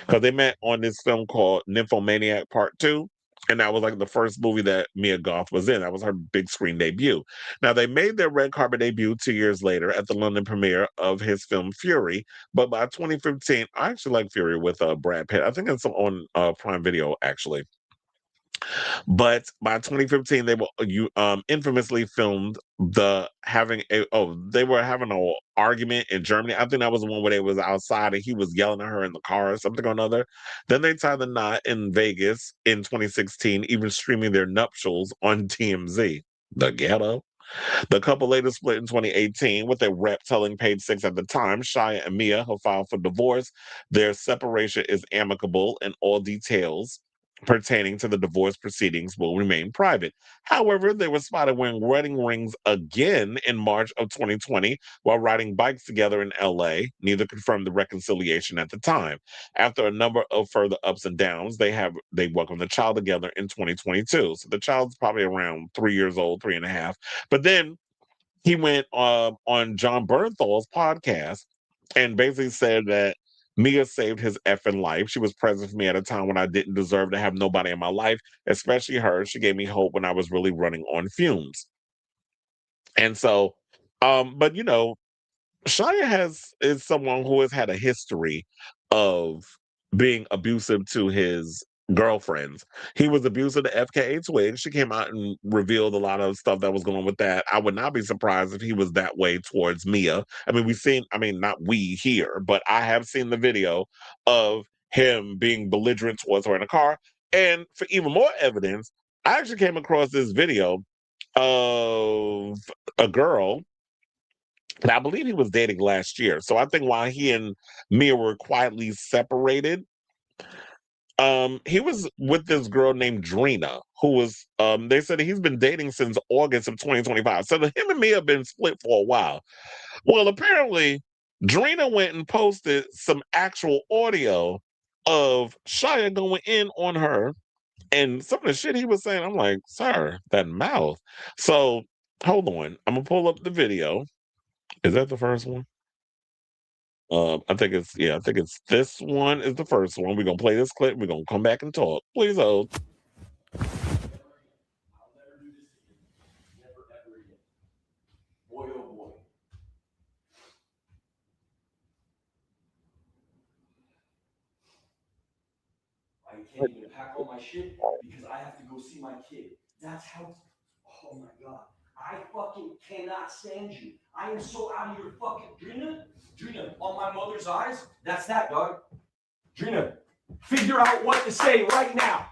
because they met on this film called Nymphomaniac Part 2. And that was like the first movie that Mia Goth was in. That was her big screen debut. Now, they made their red carpet debut 2 years later at the London premiere of his film Fury. But by 2015, I actually like Fury with Brad Pitt. I think it's on Prime Video, actually. But by 2015, they were infamously filmed they were having an argument in Germany. I think that was the one where they was outside and he was yelling at her in the car or something or another. Then they tied the knot in Vegas in 2016, even streaming their nuptials on TMZ. The ghetto. The couple later split in 2018, with a rep telling Page Six at the time Shia and Mia have filed for divorce. Their separation is amicable and all details pertaining to the divorce proceedings will remain private. However, they were spotted wearing wedding rings again in March of 2020 while riding bikes together in LA. Neither confirmed the reconciliation at the time. After a number of further ups and downs, they welcomed the child together in 2022. So the child's probably around 3 years old, 3.5. But then he went on John Bernthal's podcast and basically said that Mia saved his effing life. She was present for me at a time when I didn't deserve to have nobody in my life, especially her. She gave me hope when I was really running on fumes. And so, but Shia is someone who has had a history of being abusive to his girlfriends. He was abusive to FKA Twigs. She came out and revealed a lot of stuff that was going on with that. I would not be surprised if he was that way towards Mia. I mean, not we here, but I have seen the video of him being belligerent towards her in a car. And for even more evidence, I actually came across this video of a girl and I believe he was dating last year. So I think while he and Mia were quietly separated, he was with this girl named Drina, who was, they said he's been dating since August of 2025. So him and Mia have been split for a while. Well, apparently, Drina went and posted some actual audio of Shia going in on her. And some of the shit he was saying, I'm like, sir, that mouth. So hold on. I'm gonna pull up the video. Is that the first one? I think it's this one is the first one. We're gonna play this clip. We're gonna come back and talk. Please hold. Boy, oh boy. I can't even pack all my shit because I have to go see my kid. That's how. Oh my god. I fucking cannot stand you. I am so out of your fucking. Drina, on my mother's eyes, that's that, dog. Drina, figure out what to say right now.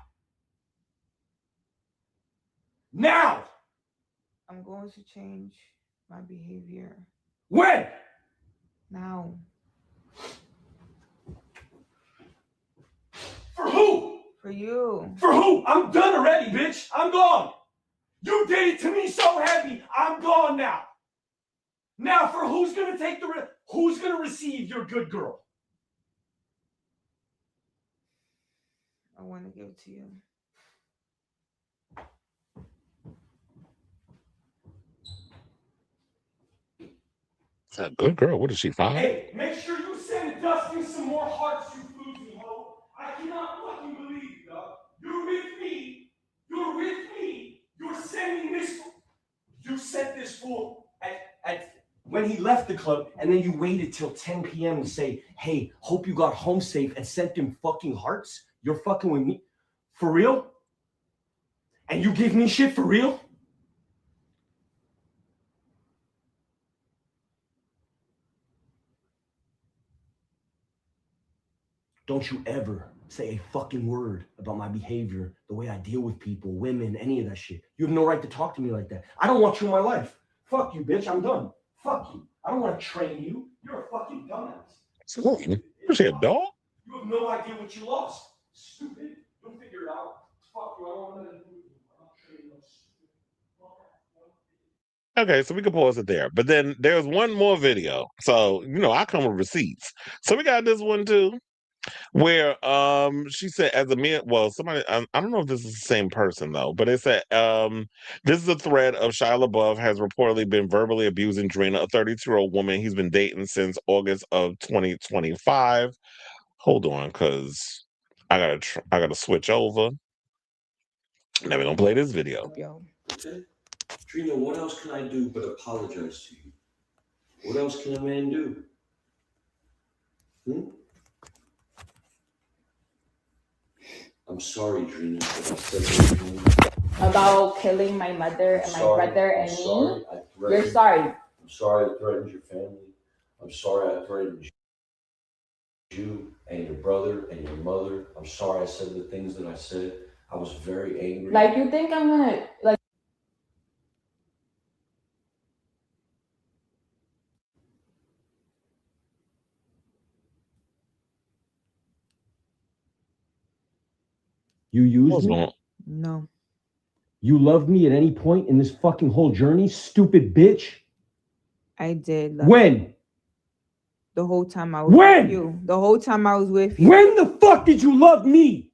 Now! I'm going to change my behavior. When? Now. For who? For you. For who? I'm done already, bitch. I'm gone. You did it to me so heavy. I'm gone now. Now, for who's gonna take the who's gonna receive your good girl? I want to give it to you. It's a good girl. What is she, 5? Hey, make sure you send Dustin some more hearts, you floozy hoe. I cannot fucking believe it, dog. You're with me. You're with me. You're sending this. You sent this fool at when he left the club, and then you waited till 10 p.m. to say, hey, hope you got home safe, and sent him fucking hearts? You're fucking with me? For real? And you give me shit for real? Don't you ever say a fucking word about my behavior, the way I deal with people, women, any of that shit. You have no right to talk to me like that. I don't want you in my life. Fuck you, bitch. I'm done. Fuck you. I don't want to train you. You're a fucking dumbass. Is she a dog? You have no idea what you lost. Stupid. You'll figure it out. Fuck you. I don't want nothing to do with you. I'm not training you. Okay, so we can pause it there. But then there's one more video. So, I come with receipts. So we got this one too, where she said as a man, well, somebody, I don't know if this is the same person though, but it said this is a thread of Shia LaBeouf has reportedly been verbally abusing Drina, a 32-year-old woman he's been dating since August of 2025. Hold on, because I gotta switch over. Now we're gonna play this video. Okay. Drina, what else can I do but apologize to you? What else can a man do? I'm sorry, Drina, but I said anything. About killing my mother and my brother and me. You're sorry. I'm sorry I threatened your family. I'm sorry I threatened you and your brother and your mother. I'm sorry I said the things that I said. I was very angry. Like, you think I'm gonna, like, You used me? No. You loved me at any point in this fucking whole journey, stupid bitch? I did. When? The whole time I was When? with you. The whole time I was with you. When the fuck did you love me?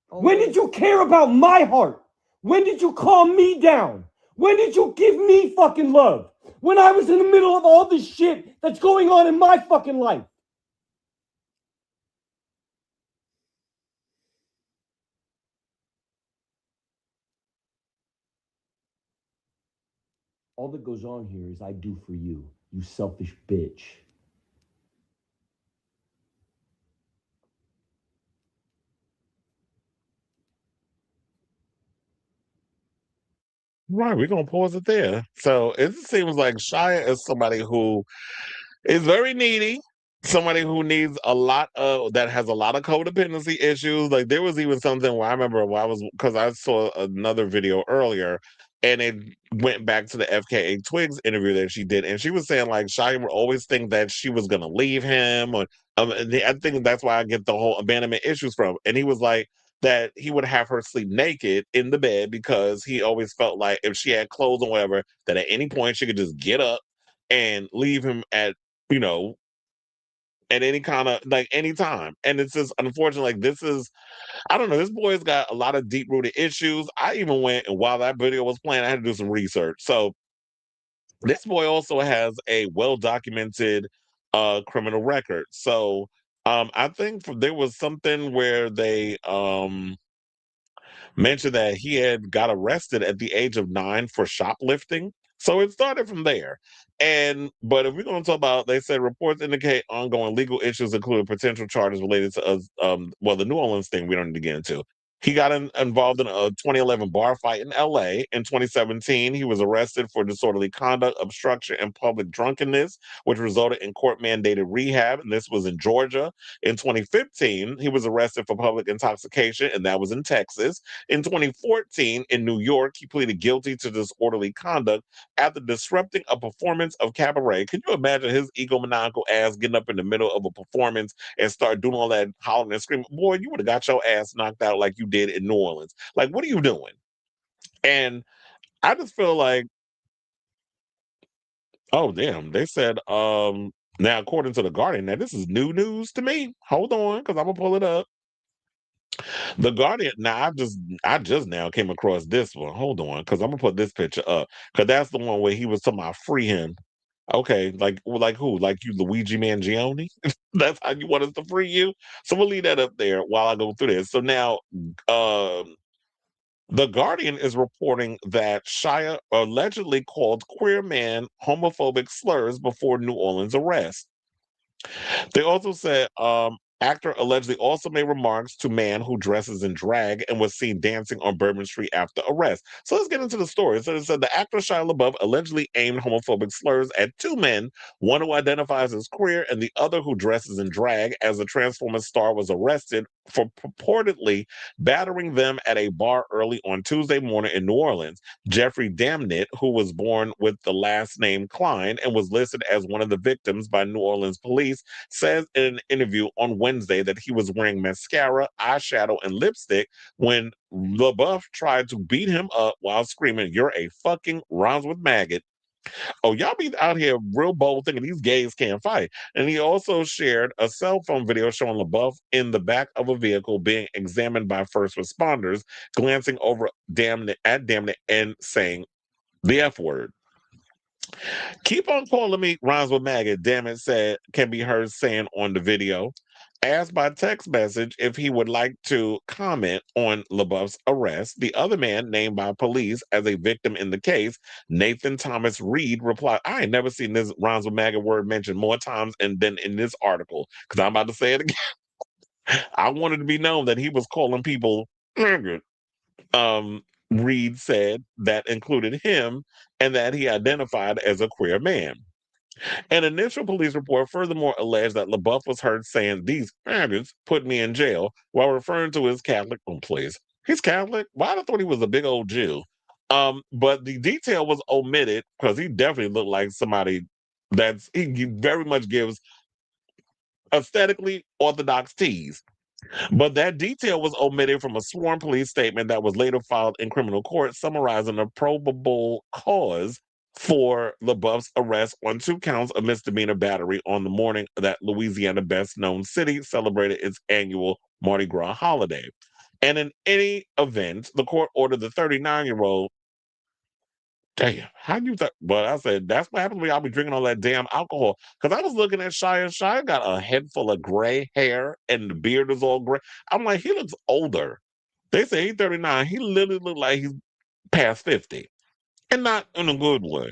When did you care about my heart? When did you calm me down? When did you give me fucking love? When I was in the middle of all this shit that's going on in my fucking life. All that goes on here is I do for you, you selfish bitch. Right, we're gonna pause it there. So it seems like Shia is somebody who is very needy, somebody who needs a lot of that has a lot of codependency issues. Like there was even something where I remember where I was because I saw another video earlier and it went back to the FKA Twigs interview that she did, and she was saying like Shia would always think that she was gonna leave him, or I think that's why I get the whole abandonment issues from. And he was like that he would have her sleep naked in the bed because he always felt like if she had clothes or whatever, that at any point she could just get up and leave him at you know, at any kind of like any time. And it's just unfortunate. Like this is, I don't know. This boy's got a lot of deep rooted issues. I even went and while that video was playing, I had to do some research. So this boy also has a well documented criminal record. So I think there was something where they mentioned that he had got arrested at the age of 9 for shoplifting. So it started from there. But if we're going to talk about, they said reports indicate ongoing legal issues, including potential charges related to the New Orleans thing we don't need to get into. He got involved in a 2011 bar fight in LA. In 2017, he was arrested for disorderly conduct, obstruction, and public drunkenness, which resulted in court-mandated rehab, and this was in Georgia. In 2015, he was arrested for public intoxication, and that was in Texas. In 2014, in New York, he pleaded guilty to disorderly conduct after disrupting a performance of cabaret. Can you imagine his egomaniacal ass getting up in the middle of a performance and start doing all that hollering and screaming? Boy, you would have got your ass knocked out like you did in New Orleans. Like, what are you doing? And I just feel like, oh, damn. They said, now, according to The Guardian, now this is new news to me. Hold on, because I'm going to pull it up. The Guardian. Now I just now came across this one. Hold on, because I'm gonna put this picture up because that's the one where he was talking about free him. Okay, like who? Like you, Luigi Mangione? That's how you want us to free you? So we'll leave that up there while I go through this. So now, the Guardian is reporting that Shia allegedly called queer man homophobic slurs before New Orleans arrest. They also said actor allegedly also made remarks to man who dresses in drag and was seen dancing on Bourbon Street after arrest. So let's get into the story. So it said the actor Shia LaBeouf allegedly aimed homophobic slurs at 2 men, one who identifies as queer and the other who dresses in drag, as the Transformers star was arrested for purportedly battering them at a bar early on Tuesday morning in New Orleans. Jeffrey Damnit, who was born with the last name Klein and was listed as one of the victims by New Orleans police, says in an interview on Wednesday that he was wearing mascara, eyeshadow, and lipstick when LaBeouf tried to beat him up while screaming, "You're a fucking," rhymes with maggot. Oh, y'all be out here real bold thinking these gays can't fight. And he also shared a cell phone video showing LaBeouf in the back of a vehicle being examined by first responders, glancing over at Damnit and saying the F word. "Keep on calling me," rhymes with maggot, Damnit said, can be heard saying on the video. Asked by text message if he would like to comment on LaBeouf's arrest, the other man named by police as a victim in the case, Nathan Thomas Reed, replied, "I ain't never seen this rhymes with maggot word mentioned more times than in this article," because I'm about to say it again. "I wanted to be known that he was calling people maggot." Reed said that included him and that he identified as a queer man. An initial police report furthermore alleged that LaBeouf was heard saying, "These maggots put me in jail," while referring to his Catholic please. He's Catholic? Why I thought he was a big old Jew. But the detail was omitted because he definitely looked like somebody he very much gives aesthetically orthodox tease. But that detail was omitted from a sworn police statement that was later filed in criminal court, summarizing a probable cause for LaBeouf's arrest on 2 counts of misdemeanor battery on the morning that Louisiana best-known city celebrated its annual Mardi Gras holiday. And in any event, the court ordered the 39-year-old. Damn, how you think? But I said, that's what happens when y'all be drinking all that damn alcohol. Because I was looking at Shia. Shia got a head full of gray hair and the beard is all gray. I'm like, he looks older. They say he's 39. He literally looked like he's past 50. And not in a good way.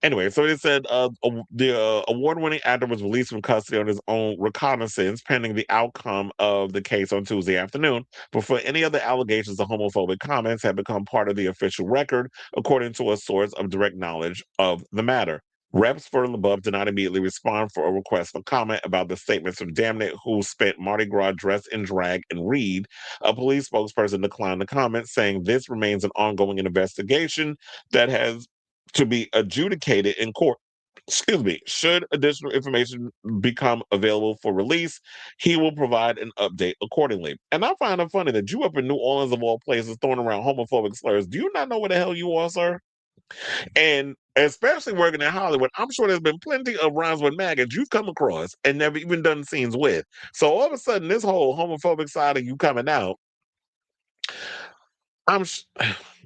Anyway, so it said the award-winning actor was released from custody on his own reconnaissance pending the outcome of the case on Tuesday afternoon before any other allegations of homophobic comments had become part of the official record, according to a source of direct knowledge of the matter. Reps for LaBeouf did not immediately respond for a request for comment about the statements from Damnit, who spent Mardi Gras dressed in drag, and Reed. A police spokesperson declined to comment, saying this remains an ongoing investigation that has to be adjudicated in court. Excuse me. Should additional information become available for release, he will provide an update accordingly. And I find it funny that you up in New Orleans of all places throwing around homophobic slurs. Do you not know where the hell you are, sir? And especially working in Hollywood, I'm sure there's been plenty of rhymes with maggots you've come across and never even done scenes with. So all of a sudden, this whole homophobic side of you coming out, I'm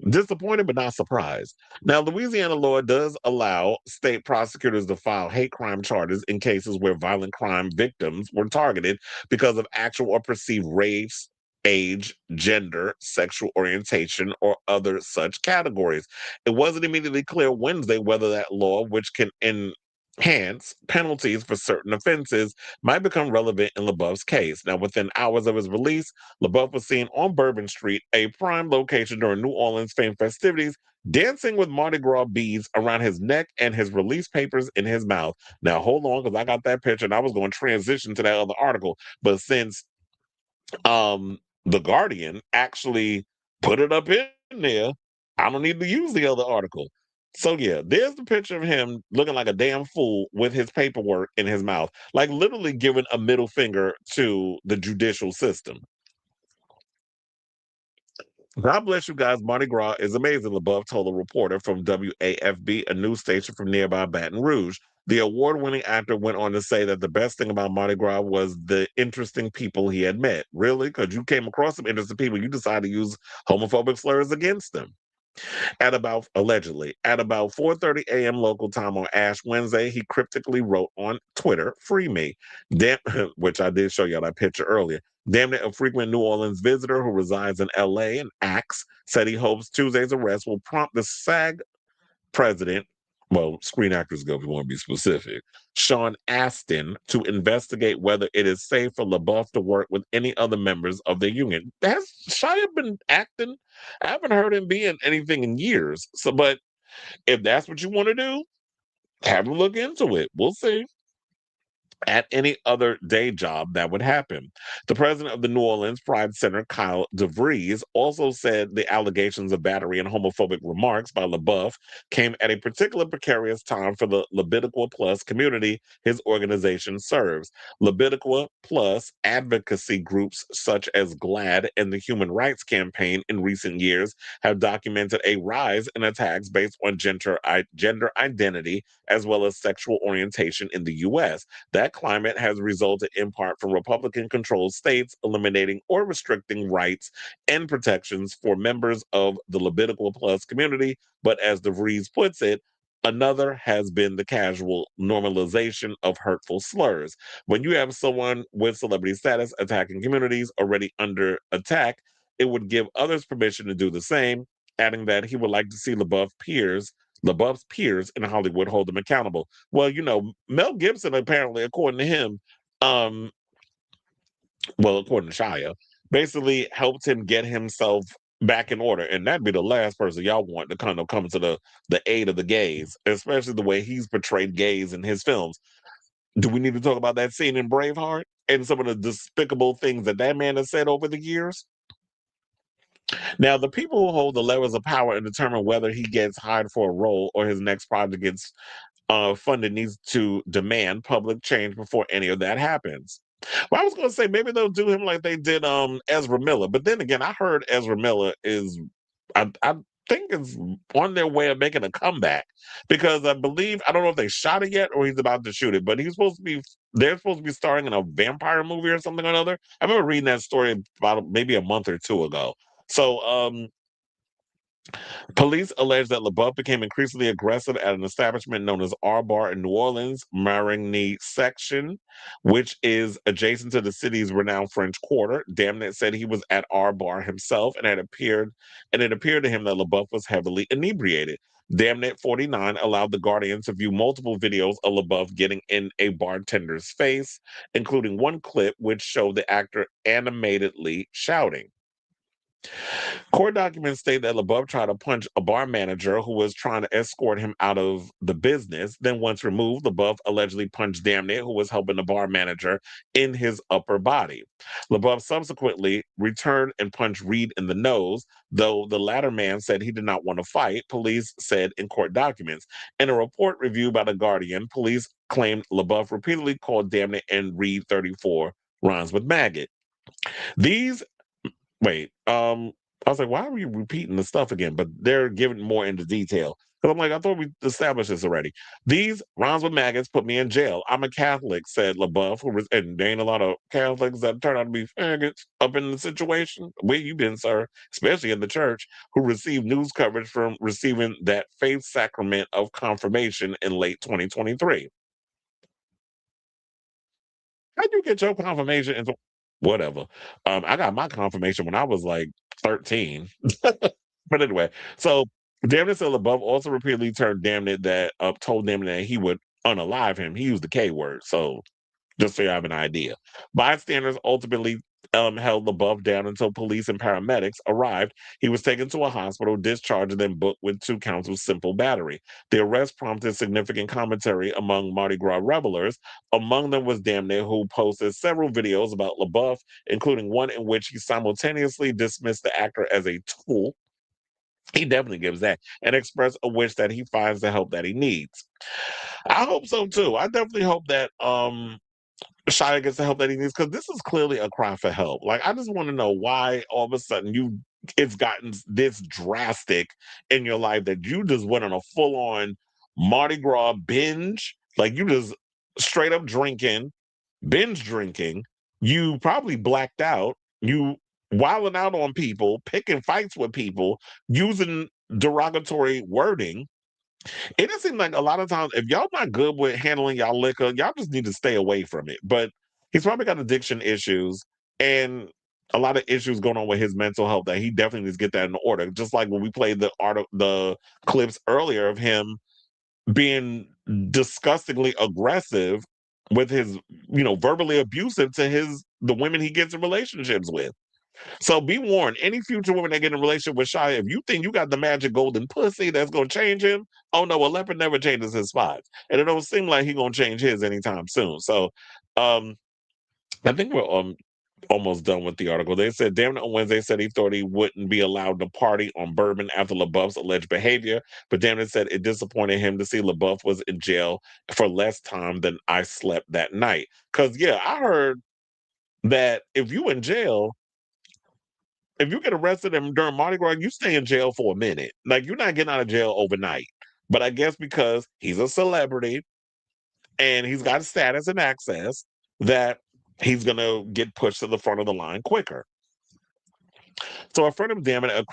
disappointed but not surprised. Now, Louisiana law does allow state prosecutors to file hate crime charges in cases where violent crime victims were targeted because of actual or perceived race, age, gender, sexual orientation, or other such categories. It wasn't immediately clear Wednesday whether that law, which can enhance penalties for certain offenses, might become relevant in LaBeouf's case. Now, within hours of his release, LaBeouf was seen on Bourbon Street, a prime location during New Orleans famed festivities, dancing with Mardi Gras beads around his neck and his release papers in his mouth. Now, hold on, because I got that picture and I was going to transition to that other article. But since The Guardian actually put it up in there, I don't need to use the other article. So yeah, there's the picture of him looking like a damn fool with his paperwork in his mouth, like literally giving a middle finger to the judicial system. God bless you guys. Mardi Gras is amazing, LaBeouf told a reporter from WAFB, a news station from nearby Baton Rouge. The award-winning actor went on to say that the best thing about Mardi Gras was the interesting people he had met. Really? Because you came across some interesting people, you decided to use homophobic slurs against them. Allegedly, at about 4:30 a.m. local time on Ash Wednesday, he cryptically wrote on Twitter, "Free me," which I did show y'all that picture earlier. Damn it, a frequent New Orleans visitor who resides in LA and acts said he hopes Tuesday's arrest will prompt the SAG president, well, Screen Actors Guild, if you want to be specific, Sean Astin, to investigate whether it is safe for LaBeouf to work with any other members of the union. Has Shia been acting? I haven't heard him be in anything in years. So, but if that's what you want to do, have a look into it. We'll see. At any other day job, that would happen. The president of the New Orleans Pride Center, Kyle DeVries, also said the allegations of battery and homophobic remarks by LaBeouf came at a particular precarious time for the Labiqua Plus community his organization serves. Labiqua Plus advocacy groups such as GLAD and the Human Rights Campaign in recent years have documented a rise in attacks based on gender identity as well as sexual orientation in the U.S. That climate has resulted in part from Republican-controlled states eliminating or restricting rights and protections for members of the Labiqua Plus community. But as DeVries puts it, another has been the casual normalization of hurtful slurs. When you have someone with celebrity status attacking communities already under attack, it would give others permission to do the same, adding that he would like to see LaBeouf's peers in Hollywood hold him accountable. Well, you know, Mel Gibson, apparently, according to him, according to Shia, basically helped him get himself back in order. And that'd be the last person y'all want to kind of come to the aid of the gays, especially the way he's portrayed gays in his films. Do we need to talk about that scene in Braveheart and some of the despicable things that that man has said over the years? Now, the people who hold the levers of power and determine whether he gets hired for a role or his next project gets funded needs to demand public change before any of that happens. Well, I was going to say maybe they'll do him like they did Ezra Miller, but then again, I heard Ezra Miller is, I think is on their way of making a comeback because I believe, I don't know if they shot it yet or he's about to shoot it, but they're supposed to be starring in a vampire movie or something or another. I remember reading that story about maybe a month or two ago. So, police allege that LaBeouf became increasingly aggressive at an establishment known as R Bar in New Orleans, Marigny Section, which is adjacent to the city's renowned French Quarter. Damnett said he was at R Bar himself and it appeared to him that LaBeouf was heavily inebriated. Damnett 49 allowed the Guardian to view multiple videos of LaBeouf getting in a bartender's face, including one clip which showed the actor animatedly shouting. Court documents state that LaBeouf tried to punch a bar manager who was trying to escort him out of the business. Then once removed, LaBeouf allegedly punched Damnett, who was helping the bar manager, in his upper body. LaBeouf subsequently returned and punched Reed in the nose, though the latter man said he did not want to fight, police said in court documents. In a report reviewed by The Guardian, police claimed LaBeouf repeatedly called Damnett and Reed 34 rhymes with maggot. I was like, why are we repeating the stuff again? But they're giving more into detail Because I'm like, I thought we established this already. These rhymes with maggots put me in jail. I'm a Catholic, said LaBeouf, and there ain't a lot of Catholics that turn out to be faggots up in the situation. Where you been, sir? Especially in the church, who received news coverage from receiving that faith sacrament of confirmation in late 2023. How'd you get your confirmation? Whatever. I got my confirmation when I was like 13. But anyway, so Damned said LaBeouf also repeatedly told Damned that he would unalive him. He used the K word. So just so you have an idea. Bystanders ultimately held LaBeouf down until police and paramedics arrived. He was taken to a hospital, discharged, and then booked with 2 counts of simple battery. The arrest prompted significant commentary among Mardi Gras revelers. Among them was Damned, who posted several videos about LaBeouf, including one in which he simultaneously dismissed the actor as a tool. He definitely gives that, and expressed a wish that he finds the help that he needs. I hope so too. I definitely hope that Shia gets the help that he needs, because this is clearly a cry for help. Like, I just want to know why all of a sudden it's gotten this drastic in your life that you just went on a full-on Mardi Gras binge. Like, you just straight up drinking, binge drinking. You probably blacked out. You wilding out on people, picking fights with people, using derogatory wording. It just seems like a lot of times, if y'all not good with handling y'all liquor, y'all just need to stay away from it. But he's probably got addiction issues and a lot of issues going on with his mental health that he definitely needs to get that in order. Just like when we played the clips earlier of him being disgustingly aggressive with his, verbally abusive to the women he gets in relationships with. So be warned, any future woman that get in a relationship with Shia, if you think you got the magic golden pussy that's going to change him, oh no, a leopard never changes his spots. And it don't seem like he's going to change his anytime soon. So I think we're almost done with the article. They said, Damn it, on Wednesday said he thought he wouldn't be allowed to party on Bourbon after LaBeouf's alleged behavior. But Damn it said it disappointed him to see LaBeouf was in jail for less time than I slept that night. Because, yeah, I heard that if you in jail, if you get arrested during Mardi Gras, you stay in jail for a minute. Like, you're not getting out of jail overnight. But I guess because he's a celebrity and he's got status and access, that he's going to get pushed to the front of the line quicker. So a friend of Damon, a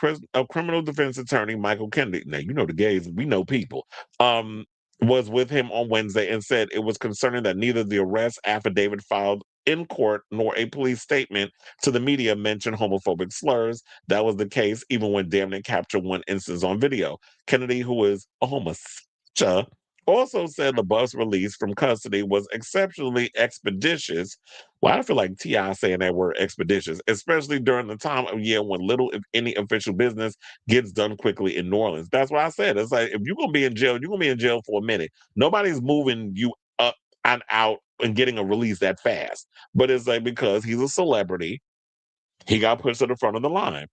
criminal defense attorney, Michael Kennedy, now you know the gays, we know people, was with him on Wednesday and said it was concerning that neither the arrest affidavit filed in court nor a police statement to the media mentioned homophobic slurs. That was the case even when Damon captured one instance on video. Kennedy, who is a homosexual, also said LaBeouf's release from custody was exceptionally expeditious. Well, I feel like T.I. saying that word expeditious, especially during the time of year when little, if any, official business gets done quickly in New Orleans. That's what I said. It's like, if you're going to be in jail, you're going to be in jail for a minute. Nobody's moving you up and out and getting a release that fast. But it's like, because he's a celebrity, he got pushed to the front of the line.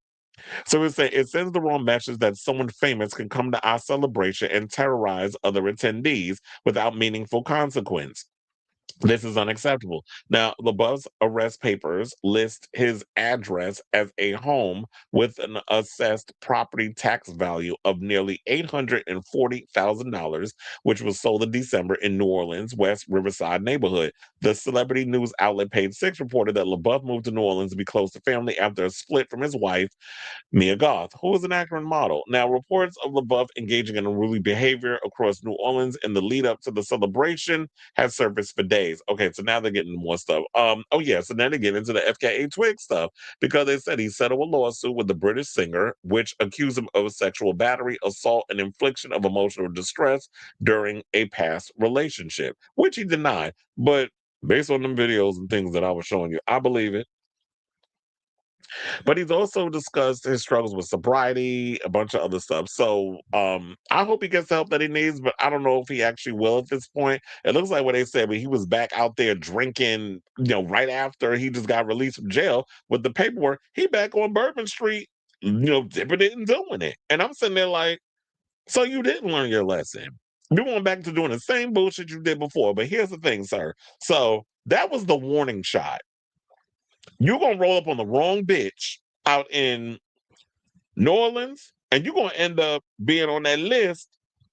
So it sends the wrong message that someone famous can come to our celebration and terrorize other attendees without meaningful consequence. This is unacceptable. Now, LaBeouf's arrest papers list his address as a home with an assessed property tax value of nearly $840,000, which was sold in December in New Orleans' West Riverside neighborhood. The celebrity news outlet Page Six reported that LaBeouf moved to New Orleans to be close to family after a split from his wife, Mia Goth, who is an actor and model. Now, reports of LaBeouf engaging in unruly behavior across New Orleans in the lead up to the celebration have surfaced for days. Okay, so now they're getting more stuff. So now they get into the FKA Twig stuff because they said he settled a lawsuit with the British singer, which accused him of sexual battery, assault, and infliction of emotional distress during a past relationship, which he denied. But based on them videos and things that I was showing you, I believe it. But he's also discussed his struggles with sobriety, a bunch of other stuff. So I hope he gets the help that he needs, but I don't know if he actually will at this point. It looks like what they said, but he was back out there drinking, right after he just got released from jail with the paperwork. He back on Bourbon Street, dipping it and doing it. And I'm sitting there like, so you didn't learn your lesson. You went back to doing the same bullshit you did before. But here's the thing, sir. So that was the warning shot. You're going to roll up on the wrong bitch out in New Orleans, and you're going to end up being on that list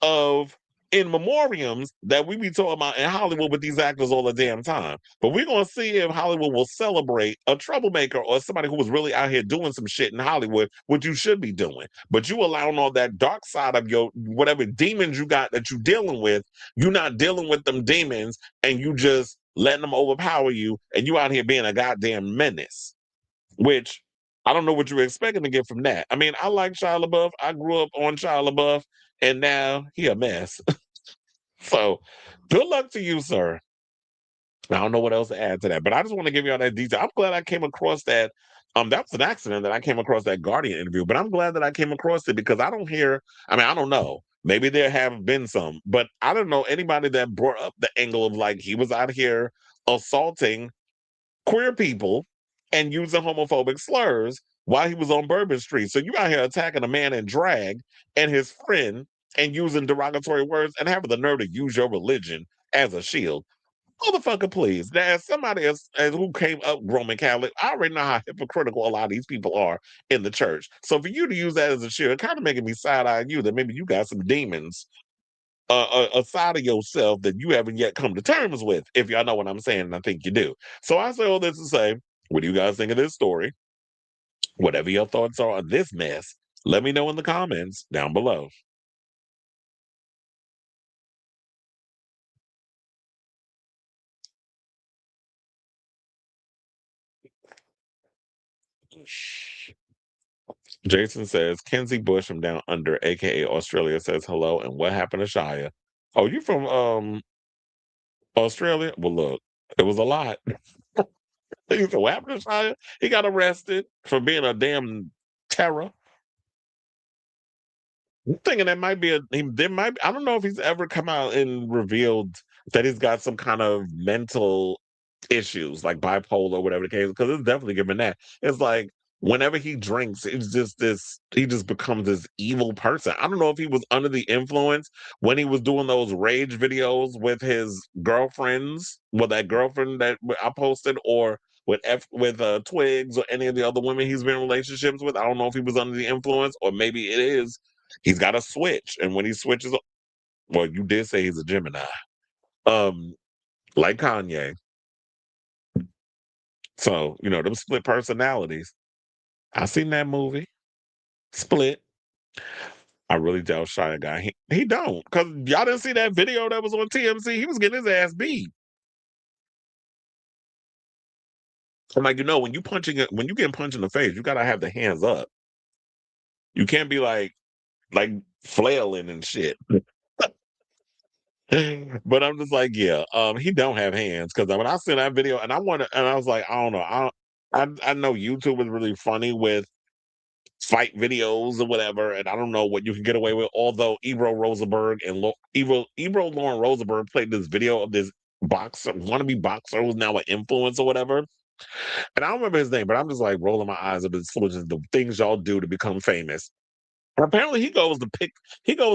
of in memoriams that we be talking about in Hollywood with these actors all the damn time. But we're going to see if Hollywood will celebrate a troublemaker or somebody who was really out here doing some shit in Hollywood, which you should be doing. But you allowing all that dark side of your whatever demons you got that you're dealing with, you're not dealing with them demons and you just letting them overpower you and you out here being a goddamn menace, which I don't know what you were expecting to get from that. I mean, I like Shia LaBeouf. I grew up on Shia LaBeouf and now he a mess. So good luck to you, sir. I don't know what else to add to that, but I just want to give you all that detail. I'm glad I came across that. That was an accident that I came across that Guardian interview, but I'm glad that I came across it because I don't hear, I mean, I don't know. Maybe there have been some, but I don't know anybody that brought up the angle of like he was out here assaulting queer people and using homophobic slurs while he was on Bourbon Street. So you out here attacking a man in drag and his friend and using derogatory words and having the nerve to use your religion as a shield. Motherfucker, please. Now, as somebody else who came up Roman Catholic, I already know how hypocritical a lot of these people are in the church. So for you to use that as a shield, kind of making me side-eye you that maybe you got some demons a side of yourself that you haven't yet come to terms with, if y'all know what I'm saying, and I think you do. So I say all this to say, what do you guys think of this story? Whatever your thoughts are on this mess, let me know in the comments down below. Jason says, Kenzie Bush from down under, aka Australia, says hello, and what happened to Shia? Oh, you from Australia? Well, look, it was a lot. He said, what happened to Shia? He got arrested for being a damn terror. I'm thinking that might be I don't know if he's ever come out and revealed that he's got some kind of mental issues, like bipolar or whatever the case, because it's definitely given that. It's like whenever he drinks, it's just he just becomes this evil person. I don't know if he was under the influence when he was doing those rage videos with his girlfriends, with that girlfriend that I posted, or with Twigs or any of the other women he's been in relationships with. I don't know if he was under the influence, or maybe it is. He's got a switch, and when he switches, well, you did say he's a Gemini, like Kanye. So them split personalities. I seen that movie, Split. I really doubt Shia guy. He don't, because y'all didn't see that video that was on TMZ. He was getting his ass beat. I'm like, when you getting punched in the face, you gotta have the hands up. You can't be like flailing and shit. But I'm just like, yeah, he don't have hands, because when I seen that video and I was like, I don't know, I know YouTube is really funny with fight videos or whatever, and I don't know what you can get away with. Although Ebro Rosenberg and Ebro Lauren Rosenberg played this video of this wannabe boxer who's now an influencer or whatever. And I don't remember his name, but I'm just like rolling my eyes at the things y'all do to become famous. And apparently he goes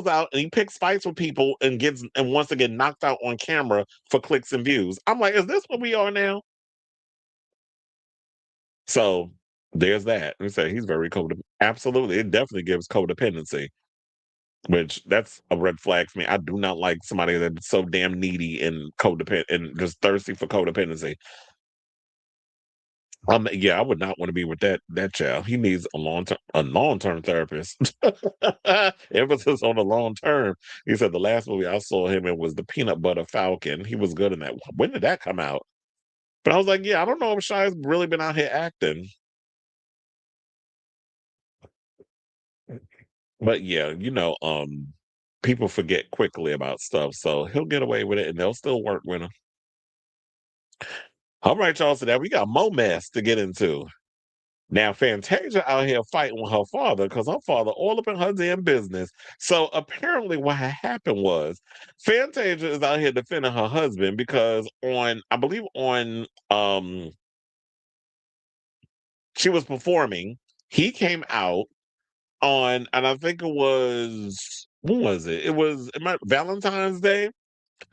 out and he picks fights with people and wants to get knocked out on camera for clicks and views. I'm like, is this what we are now? So there's that. We say he's very codependent. Absolutely. It definitely gives codependency, which that's a red flag for me. I do not like somebody that's so damn needy and codependent and just thirsty for codependency. Yeah, I would not want to be with that child. He needs a long-term therapist. Emphasis on the long term. He said the last movie I saw him in was The Peanut Butter Falcon. He was good in that. When did that come out? But I was like, yeah, I don't know if Shia's really been out here acting. But yeah, people forget quickly about stuff, so he'll get away with it, and they'll still work with him. All right, y'all. So now we got more mess to get into. Now, Fantasia out here fighting with her father because her father all up in her damn business. So apparently what had happened was Fantasia is out here defending her husband because I believe she was performing. He came out and I think it was, when was it? It was Valentine's Day.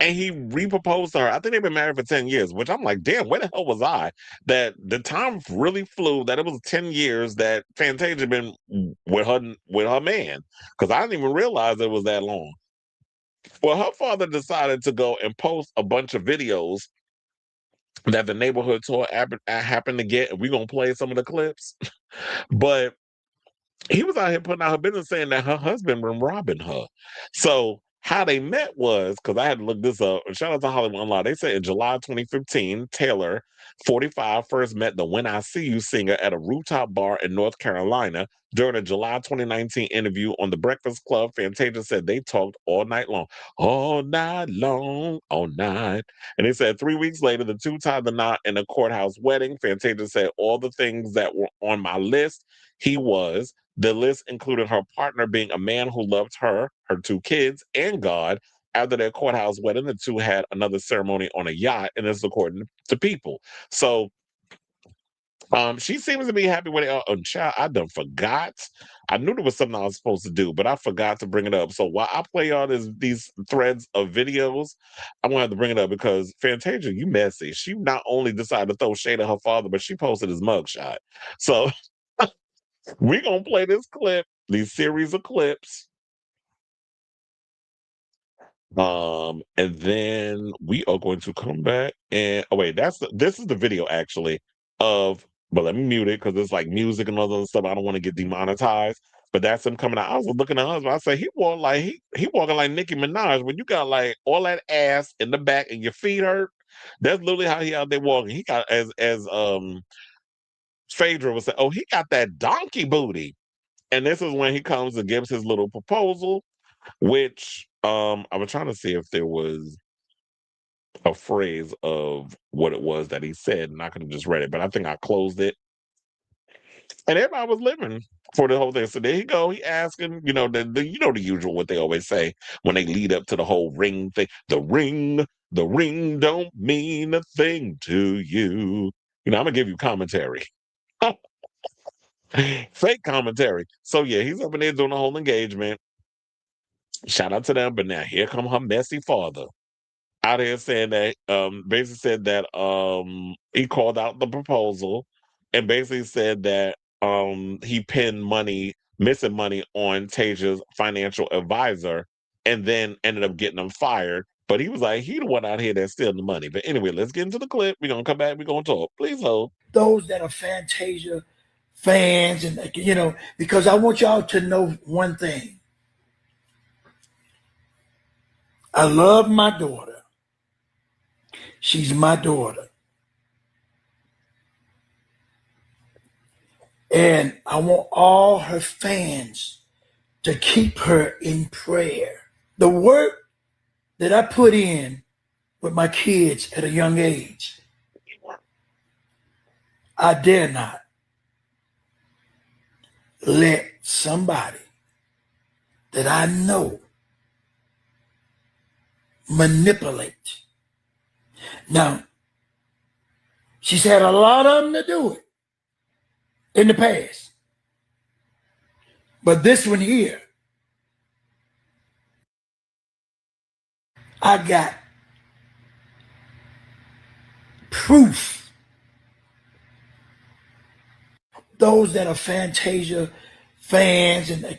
And he re-proposed to her. I think they've been married for 10 years, which I'm like, damn, where the hell was I? That the time really flew, that it was 10 years that Fantasia been with her man. Because I didn't even realize it was that long. Well, her father decided to go and post a bunch of videos that the neighborhood tour happened to get, and we're gonna play some of the clips. But he was out here putting out her business saying that her husband been robbing her. So how they met was, because I had to look this up, and shout out to Hollywood Unlocked. They said in July 2015, Taylor, 45, first met the When I See You singer at a rooftop bar in North Carolina. During a July 2019 interview on The Breakfast Club, Fantasia said they talked all night long. All night long, all night. And they said 3 weeks later, the two tied the knot in a courthouse wedding. Fantasia said all the things that were on my list, he was. The list included her partner being a man who loved her, her two kids, and God. After their courthouse wedding, the two had another ceremony on a yacht, and this is according to People. So she seems to be happy with it. Child, I done forgot. I knew there was something I was supposed to do, but I forgot to bring it up. So while I play all these threads of videos, I'm gonna have to bring it up because Fantasia, you messy. She not only decided to throw shade at her father, but she posted his mugshot. So we're gonna play this clip, these series of clips. And then we are going to come back and wait, this is the video actually but let me mute it because it's like music and all other stuff. I don't want to get demonetized. But that's him coming out. I was looking at her husband. I said he walking like Nicki Minaj. When you got like all that ass in the back and your feet hurt, that's literally how he out there walking. He got as Phaedra would say, oh, he got that donkey booty. And this is when he comes and gives his little proposal, which I was trying to see if there was a phrase of what it was that he said, and I could have just read it, but I think I closed it. And everybody was living for the whole thing. So there you go. He asking, the usual what they always say when they lead up to the whole ring thing. The ring don't mean a thing to you. I'm gonna give you commentary. Fake commentary. So yeah, he's up in there doing the whole engagement. Shout out to them, but now here come her messy father out here saying that basically said that he called out the proposal and basically said that he pinned missing money on Tasia's financial advisor and then ended up getting him fired. But he was like, he the one out here that's stealing the money. But anyway, let's get into the clip. We're gonna come back, we're gonna talk. Please hold. Those that are Fantasia fans, and because I want y'all to know one thing. I love my daughter. She's my daughter. And I want all her fans to keep her in prayer. The work that I put in with my kids at a young age, I dare not let somebody that I know manipulate. Now, she's had a lot of them to do it in the past. But this one here, I got proof. Those that are Fantasia fans, and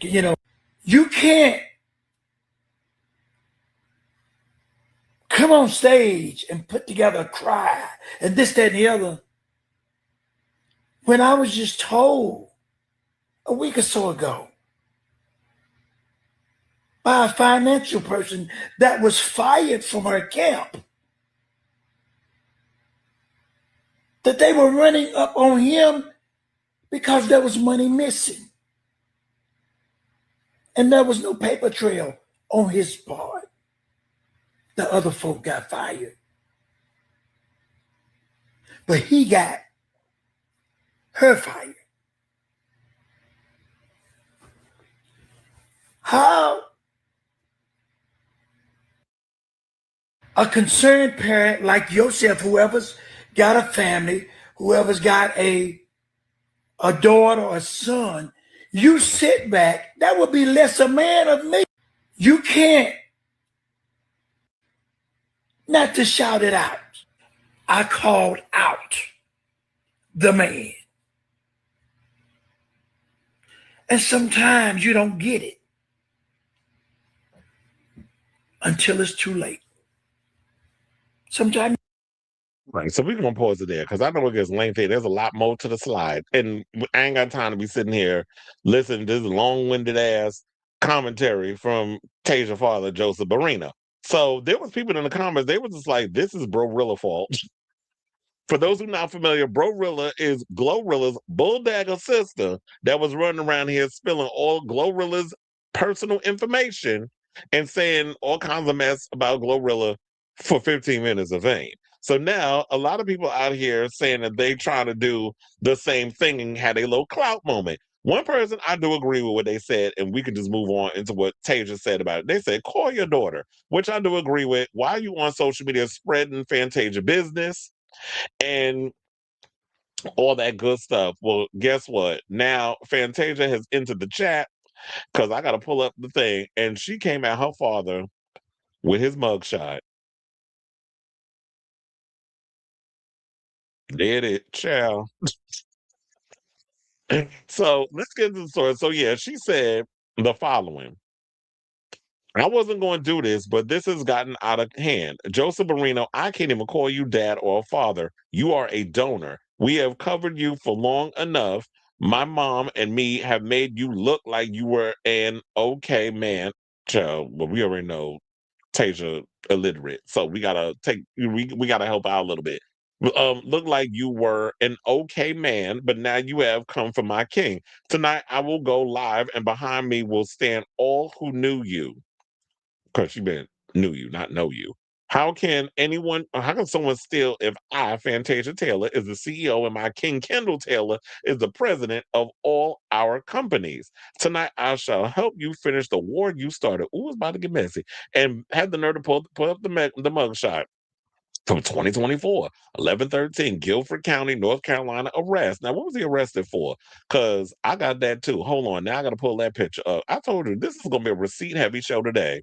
you can't come on stage and put together a cry and this, that, and the other when I was just told a week or so ago by a financial person that was fired from her camp that they were running up on him because there was money missing. And there was no paper trail on his part. The other folk got fired. But he got her fired. How a concerned parent like yourself, whoever's got a family, whoever's got a daughter or a son, you sit back, that would be less a man of me. You can't not to shout it out. I called out the man. And sometimes you don't get it. until it's too late. Sometimes. Right, so we're gonna pause it there because I know it gets lengthy. There's a lot more to the slide, and I ain't got time to be sitting here listening to this long-winded ass commentary from Tasia father Joseph Barina. So there was people in the comments. They were just like, "This is Brorilla fault." For those who not familiar, Brorilla is Glorilla's bulldagger sister that was running around here spilling all Glorilla's personal information and saying all kinds of mess about Glorilla for 15 minutes of fame. So now a lot of people out here saying that they trying to do the same thing and had a little clout moment. One person I do agree with what they said, and we can just move on into what Tasia said about it. They said, call your daughter, which I do agree with. Why are you on social media spreading Fantasia business and all that good stuff? Well, guess what? Now Fantasia has entered the chat because I got to pull up the thing, and she came at her father with his mugshot. Did it, child. So let's get to the story. So yeah, she said the following. I wasn't going to do this, but this has gotten out of hand. Joseph Marino, I can't even call you dad or father. You are a donor. We have covered you for long enough. My mom and me have made you look like you were an okay man. Child, well, we already know Tasia illiterate, so we gotta help out a little bit. Look like you were an okay man, but now you have come for my king. Tonight I will go live, and behind me will stand all who knew you. Because she been knew you, not know you. How can someone steal if I, Fantasia Taylor, is the CEO and my King Kendall Taylor is the president of all our companies? Tonight I shall help you finish the war you started. Ooh, it's about to get messy. And have the nerve to pull up the mugshot from 2024, 11/13, Guilford County, North Carolina arrest. Now, what was he arrested for? Because I got that too. Hold on. Now I got to pull that picture up. I told you this is going to be a receipt heavy show today.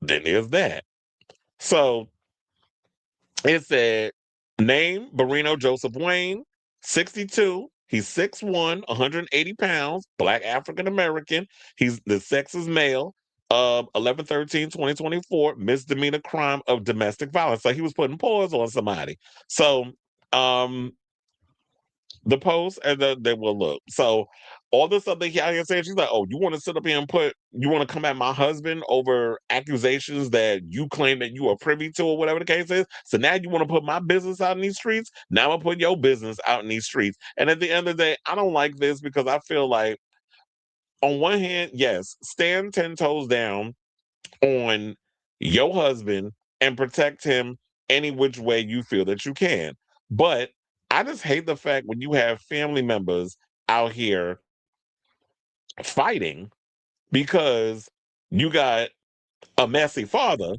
Then there's that. So it said, name Barino Joseph Wayne, 62. He's 6'1", 180 pounds, Black African American. The sex is male. 11/13/2024, misdemeanor crime of domestic violence. So he was putting paws on somebody. So the post and they will look. So all this other here saying, she's like, oh, you want to sit up here and you want to come at my husband over accusations that you claim that you are privy to or whatever the case is. So now you want to put my business out in these streets. Now I'm putting your business out in these streets. And at the end of the day, I don't like this because I feel like on one hand, yes, stand 10 toes down on your husband and protect him any which way you feel that you can. But I just hate the fact when you have family members out here fighting because you got a messy father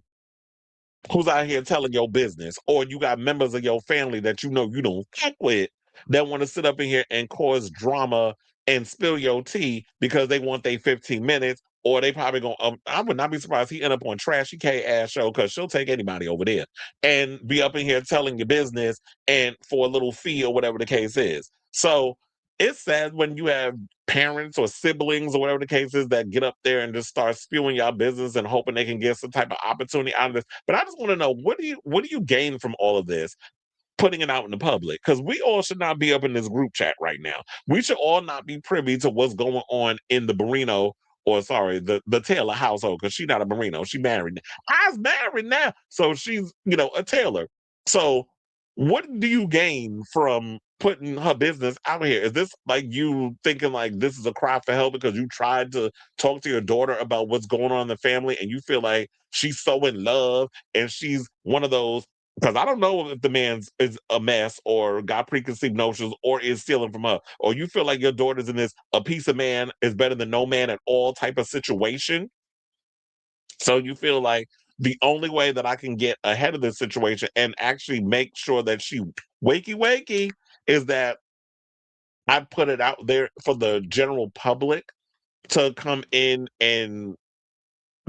who's out here telling your business, or you got members of your family that you know you don't fuck with that want to sit up in here and cause drama and spill your tea because they want their 15 minutes, or they probably gonna I would not be surprised he end up on Trashy K ass show because she'll take anybody over there and be up in here telling your business and for a little fee or whatever the case is. So it's sad when you have parents or siblings or whatever the case is that get up there and just start spewing your business and hoping they can get some type of opportunity out of this. But I just want to know, what do you gain from all of this, putting it out in the public? Because we all should not be up in this group chat right now. We should all not be privy to what's going on in the Barino, or sorry, the Taylor household, because she's not a Barino. She married. I's married now. So she's, a Taylor. So what do you gain from putting her business out here? Is this like you thinking like this is a cry for help because you tried to talk to your daughter about what's going on in the family and you feel like she's so in love and she's one of those? Because I don't know if the man is a mess or got preconceived notions or is stealing from her, or you feel like your daughter's in this a piece of man is better than no man at all type of situation. So you feel like the only way that I can get ahead of this situation and actually make sure that she wakey is that I put it out there for the general public to come in and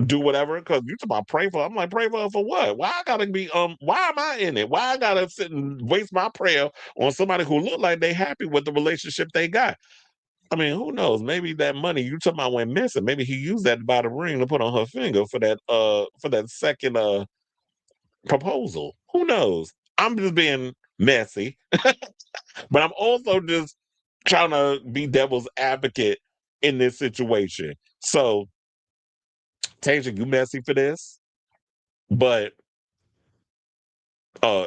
do whatever. Because you talk about pray for her. I'm like, pray for her for what? Why I gotta be why am I in it? Why I gotta sit and waste my prayer on somebody who look like they happy with the relationship they got? I mean, who knows? Maybe that money you talking about went missing. Maybe he used that to buy the ring to put on her finger for that second proposal. Who knows? I'm just being messy, but I'm also just trying to be devil's advocate in this situation. So, Tasia, you messy for this, but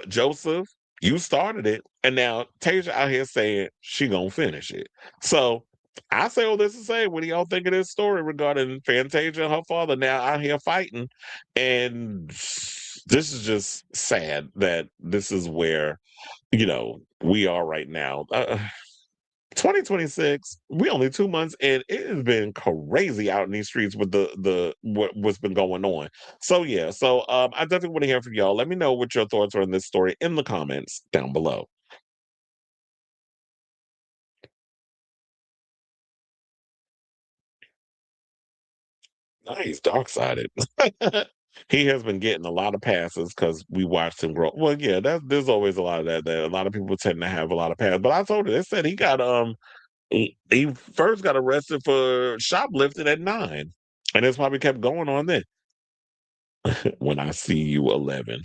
Joseph, you started it, and now Tasia out here saying she gonna finish it. So I say all this to say, what do y'all think of this story regarding Fantasia and her father now out here fighting? And this is just sad that this is where we are right now. 2026, we only 2 months in. It has been crazy out in these streets with what's been going on. So yeah, I definitely want to hear from y'all. Let me know what your thoughts are on this story in the comments down below. Nice, dark-sided. He has been getting a lot of passes because we watched him grow. Well, yeah, there's always a lot of that. A lot of people tend to have a lot of passes. But I told you, they said he got he first got arrested for shoplifting at 9, and it's probably kept going on then. When I see you 11.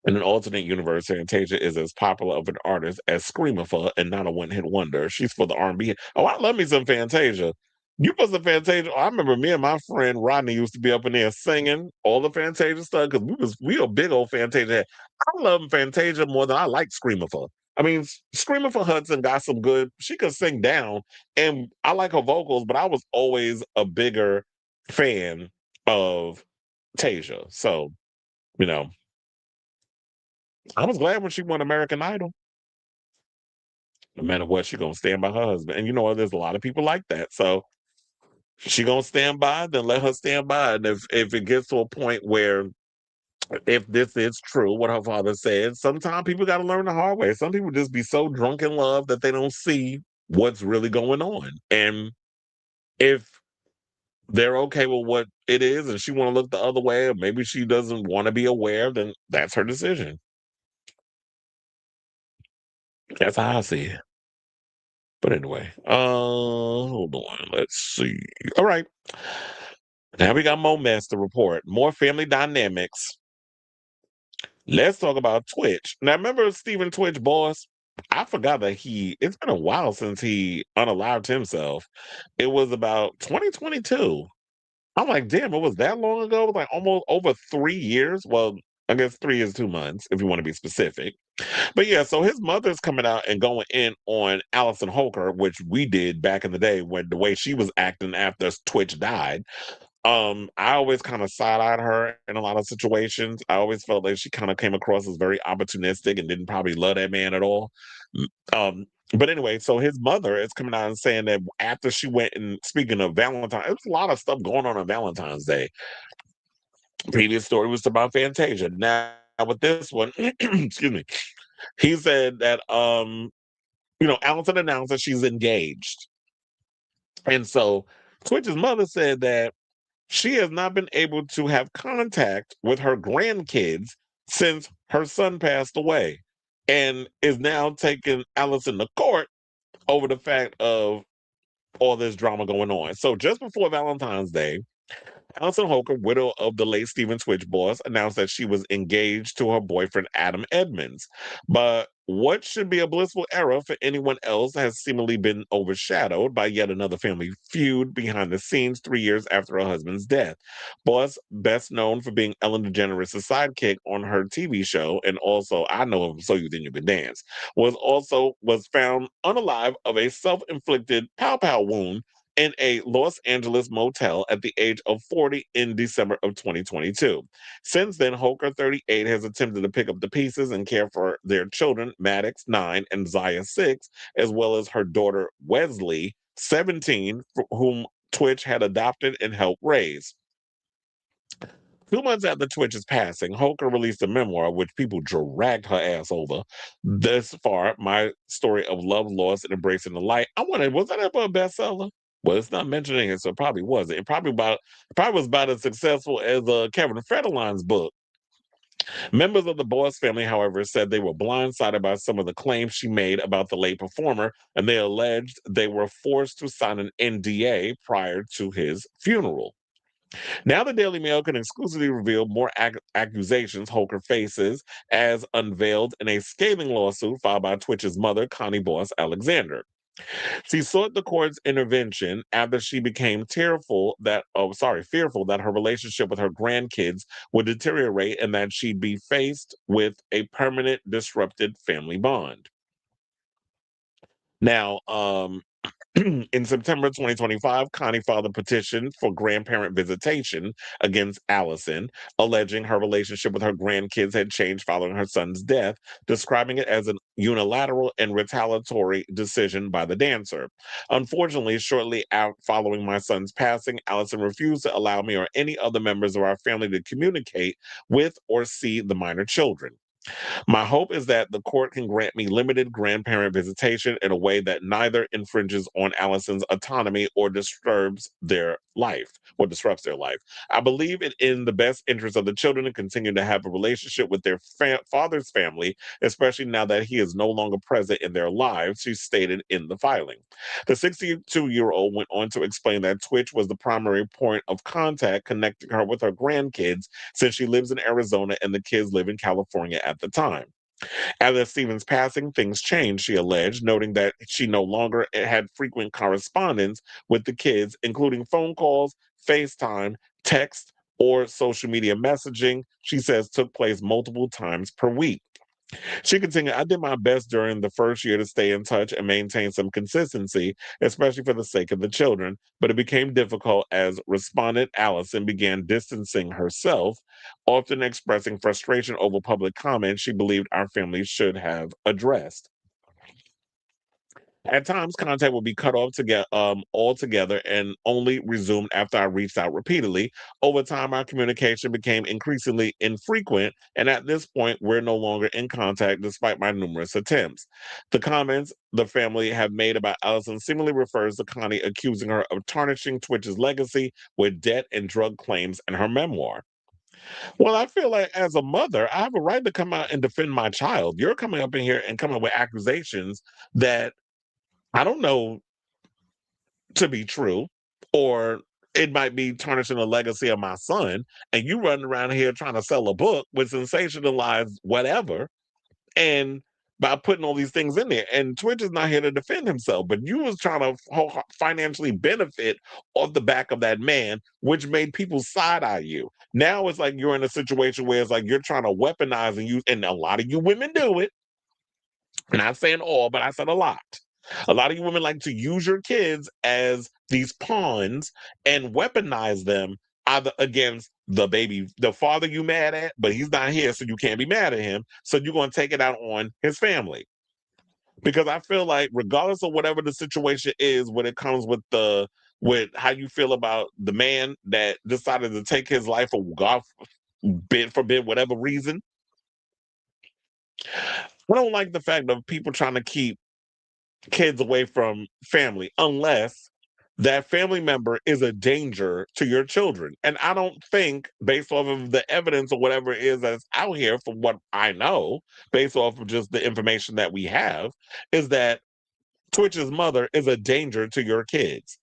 In an alternate universe, Fantasia is as popular of an artist as Screamifer and not a one-hit wonder. She's for the R&B. Oh, I love me some Fantasia. You put some Fantasia. I remember me and my friend Rodney used to be up in there singing all the Fantasia stuff because we were big old Fantasia head. I love Fantasia more than I like Screamifer. I mean, Screamifer Hudson got some good. She could sing down, and I like her vocals, but I was always a bigger fan of Tasia. So, you know. I was glad when she won American Idol. No matter what, she gonna stand by her husband. And you know what? There's a lot of people like that. So she gonna stand by, then let her stand by. And if it gets to a point where if this is true, what her father said, sometimes people gotta learn the hard way. Some people just be so drunk in love that they don't see what's really going on. And if they're okay with what it is and she wanna look the other way, or maybe she doesn't want to be aware, then that's her decision. That's how I see it. But anyway, hold on. Let's see. All right. Now we got more mess to report. More family dynamics. Let's talk about Twitch. Now, remember Stephen Twitch, boss? I forgot that it's been a while since he unalived himself. It was about 2022. I'm like, damn, it was that long ago? It was like almost over 3 years. Well, I guess 3 years, 2 months, if you want to be specific. But yeah, so his mother's coming out and going in on Allison Holker, which we did back in the day when the way she was acting after Twitch died. I always kind of side-eyed her in a lot of situations. I always felt like she kind of came across as very opportunistic and didn't probably love that man at all. But anyway, so his mother is coming out and saying that after she went and speaking of Valentine's, there's a lot of stuff going on Valentine's Day. Previous story was about Fantasia. Now with this one, excuse me, he said that Allison announced that she's engaged. And so Twitch's mother said that she has not been able to have contact with her grandkids since her son passed away, and is now taking Allison to court over the fact of all this drama going on. So just before Valentine's Day, Allison Holker, widow of the late Stephen Twitch boss, announced that she was engaged to her boyfriend, Adam Edmonds. But what should be a blissful era for anyone else has seemingly been overshadowed by yet another family feud behind the scenes 3 years after her husband's death. Boss, best known for being Ellen DeGeneres' sidekick on her TV show, and also I Know Him So You Think You Can Dance, was found unalive of a self-inflicted pow-pow wound in a Los Angeles motel at the age of 40 in December of 2022. Since then, Holker, 38, has attempted to pick up the pieces and care for their children, Maddox, 9, and Zaya, 6, as well as her daughter, Wesley, 17, whom Twitch had adopted and helped raise. 2 months after Twitch's passing, Holker released a memoir which people dragged her ass over. Thus far, my story of love, loss, and embracing the light. I wondered, was that ever a bestseller? Well, it's not mentioning it, so it probably wasn't. It probably was about as successful as Kevin Federline's book. Members of the Boss family, however, said they were blindsided by some of the claims she made about the late performer, and they alleged they were forced to sign an NDA prior to his funeral. Now the Daily Mail can exclusively reveal more accusations Holker faces, as unveiled in a scathing lawsuit filed by Twitch's mother, Connie Boss Alexander. She sought the court's intervention after she became fearful that her relationship with her grandkids would deteriorate and that she'd be faced with a permanent disrupted family bond. Now, in September 2025, Connie filed a petition for grandparent visitation against Allison, alleging her relationship with her grandkids had changed following her son's death, describing it as an unilateral and retaliatory decision by the dancer. Unfortunately, shortly following my son's passing, Allison refused to allow me or any other members of our family to communicate with or see the minor children. My hope is that the court can grant me limited grandparent visitation in a way that neither infringes on Allison's autonomy or disrupts their life. I believe it in the best interest of the children to continue to have a relationship with their father's family, especially now that he is no longer present in their lives, she stated in the filing. The 62-year-old went on to explain that Twitch was the primary point of contact connecting her with her grandkids, since she lives in Arizona and the kids live in California at the time. After Stephen's passing, things changed, she alleged, noting that she no longer had frequent correspondence with the kids, including phone calls, FaceTime, text, or social media messaging, she says took place multiple times per week. She continued, I did my best during the first year to stay in touch and maintain some consistency, especially for the sake of the children, but it became difficult as respondent Allison began distancing herself, often expressing frustration over public comments she believed our family should have addressed. At times, contact would be cut off altogether and only resumed after I reached out repeatedly. Over time, our communication became increasingly infrequent, and at this point, we're no longer in contact despite my numerous attempts. The comments the family have made about Allison seemingly refers to Connie accusing her of tarnishing Twitch's legacy with debt and drug claims in her memoir. Well, I feel like as a mother, I have a right to come out and defend my child. You're coming up in here and coming with accusations that I don't know to be true, or it might be tarnishing the legacy of my son, and you running around here trying to sell a book with sensationalized whatever, and by putting all these things in there. And Twitch is not here to defend himself, but you was trying to financially benefit off the back of that man, which made people side-eye you. Now it's like you're in a situation where it's like you're trying to weaponize and use, and a lot of you women do it. I'm not saying all, but I said a lot. A lot of you women like to use your kids as these pawns and weaponize them either against the father you mad at, but he's not here, so you can't be mad at him. So you're going to take it out on his family. Because I feel like regardless of whatever the situation is, when it comes with how you feel about the man that decided to take his life for God forbid, whatever reason, I don't like the fact of people trying to keep kids away from family unless that family member is a danger to your children. And I don't think, based off of the evidence or whatever it is that's out here, from what I know, based off of just the information that we have, is that Twitch's mother is a danger to your kids.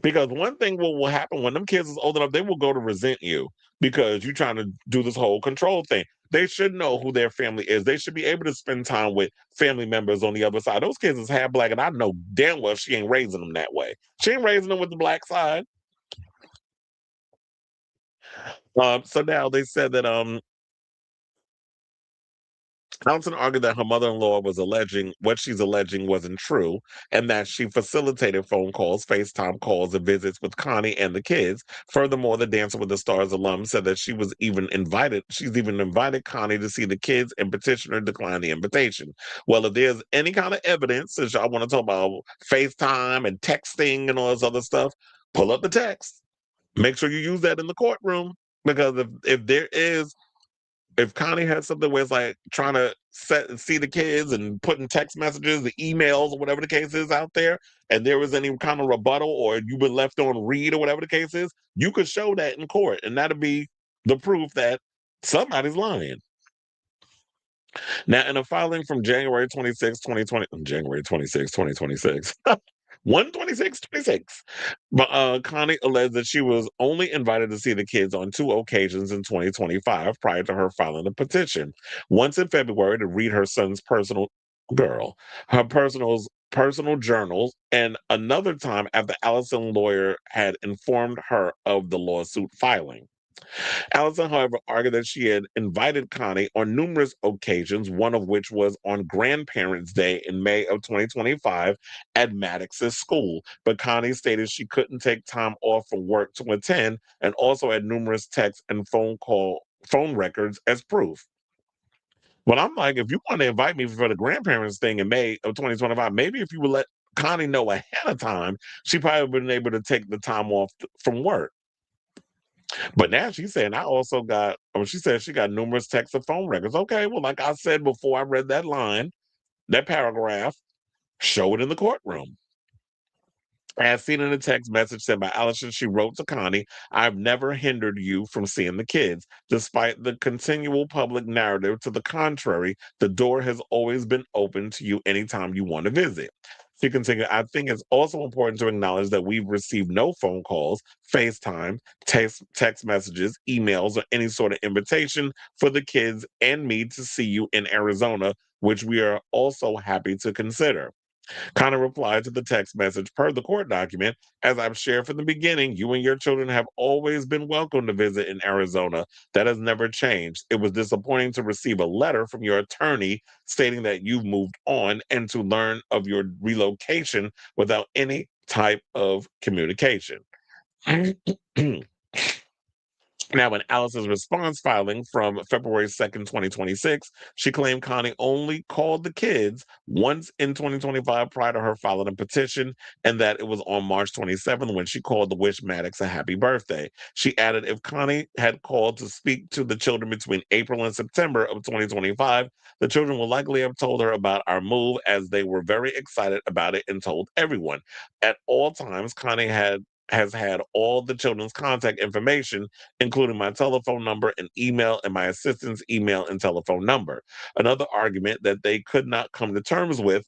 Because one thing will happen when them kids is old enough, they will go to resent you because you're trying to do this whole control thing. They should know who their family is. They should be able to spend time with family members on the other side. Those kids is half black, and I know damn well she ain't raising them that way. She ain't raising them with the black side. So now they said that Allison argued that her mother-in-law was alleging what she's alleging wasn't true, and that she facilitated phone calls, FaceTime calls, and visits with Connie and the kids. Furthermore, the Dancing with the Stars alum said that she's even invited Connie to see the kids, and petitioner declined the invitation. Well, if there's any kind of evidence, since y'all want to talk about FaceTime and texting and all this other stuff, pull up the text. Make sure you use that in the courtroom, because if Connie has something where it's like trying to see the kids and putting text messages, the emails, or whatever the case is out there, and there was any kind of rebuttal, or you've been left on read, or whatever the case is, you could show that in court, and that'll be the proof that Somebody's lying. Now, in a filing from January 26, 2020, January 26, 2026, 12626. But Connie alleged that she was only invited to see the kids on 2 occasions in 2025 prior to her filing a petition. Once in February to read her son's her personal journals, and another time after Allison lawyer had informed her of the lawsuit filing. Allison, however, argued that she had invited Connie on numerous occasions, one of which was on Grandparents' Day in May of 2025 at Maddox's school. But Connie stated she couldn't take time off from work to attend, and also had numerous text and phone records as proof. But I'm like, if you want to invite me for the grandparents thing in May of 2025, maybe if you would let Connie know ahead of time, she probably would have been able to take the time off from work. But now she's saying she said she got numerous text and phone records. Okay, well, like I said before I read that line, that paragraph, show it in the courtroom. As seen in a text message sent by Allison, she wrote to Connie, "I've never hindered you from seeing the kids. Despite the continual public narrative to the contrary, the door has always been open to you anytime you want to visit." She continued, "I think it's also important to acknowledge that we've received no phone calls, FaceTime, text messages, emails, or any sort of invitation for the kids and me to see you in Arizona, which we are also happy to consider." Connor replied to the text message per the court document, "As I've shared from the beginning, you and your children have always been welcome to visit in Arizona. That has never changed. It was disappointing to receive a letter from your attorney stating that you've moved on and to learn of your relocation without any type of communication." Now, in Allison's response filing from February 2nd, 2026, she claimed Connie only called the kids once in 2025 prior to her filing a petition, and that it was on March 27th when she called to wish Maddox a happy birthday. She added, if Connie had called to speak to the children between April and September of 2025, the children will likely have told her about our move, as they were very excited about it and told everyone. At all times, Connie has had all the children's contact information, including my telephone number and email and my assistant's email and telephone number. Another argument that they could not come to terms with,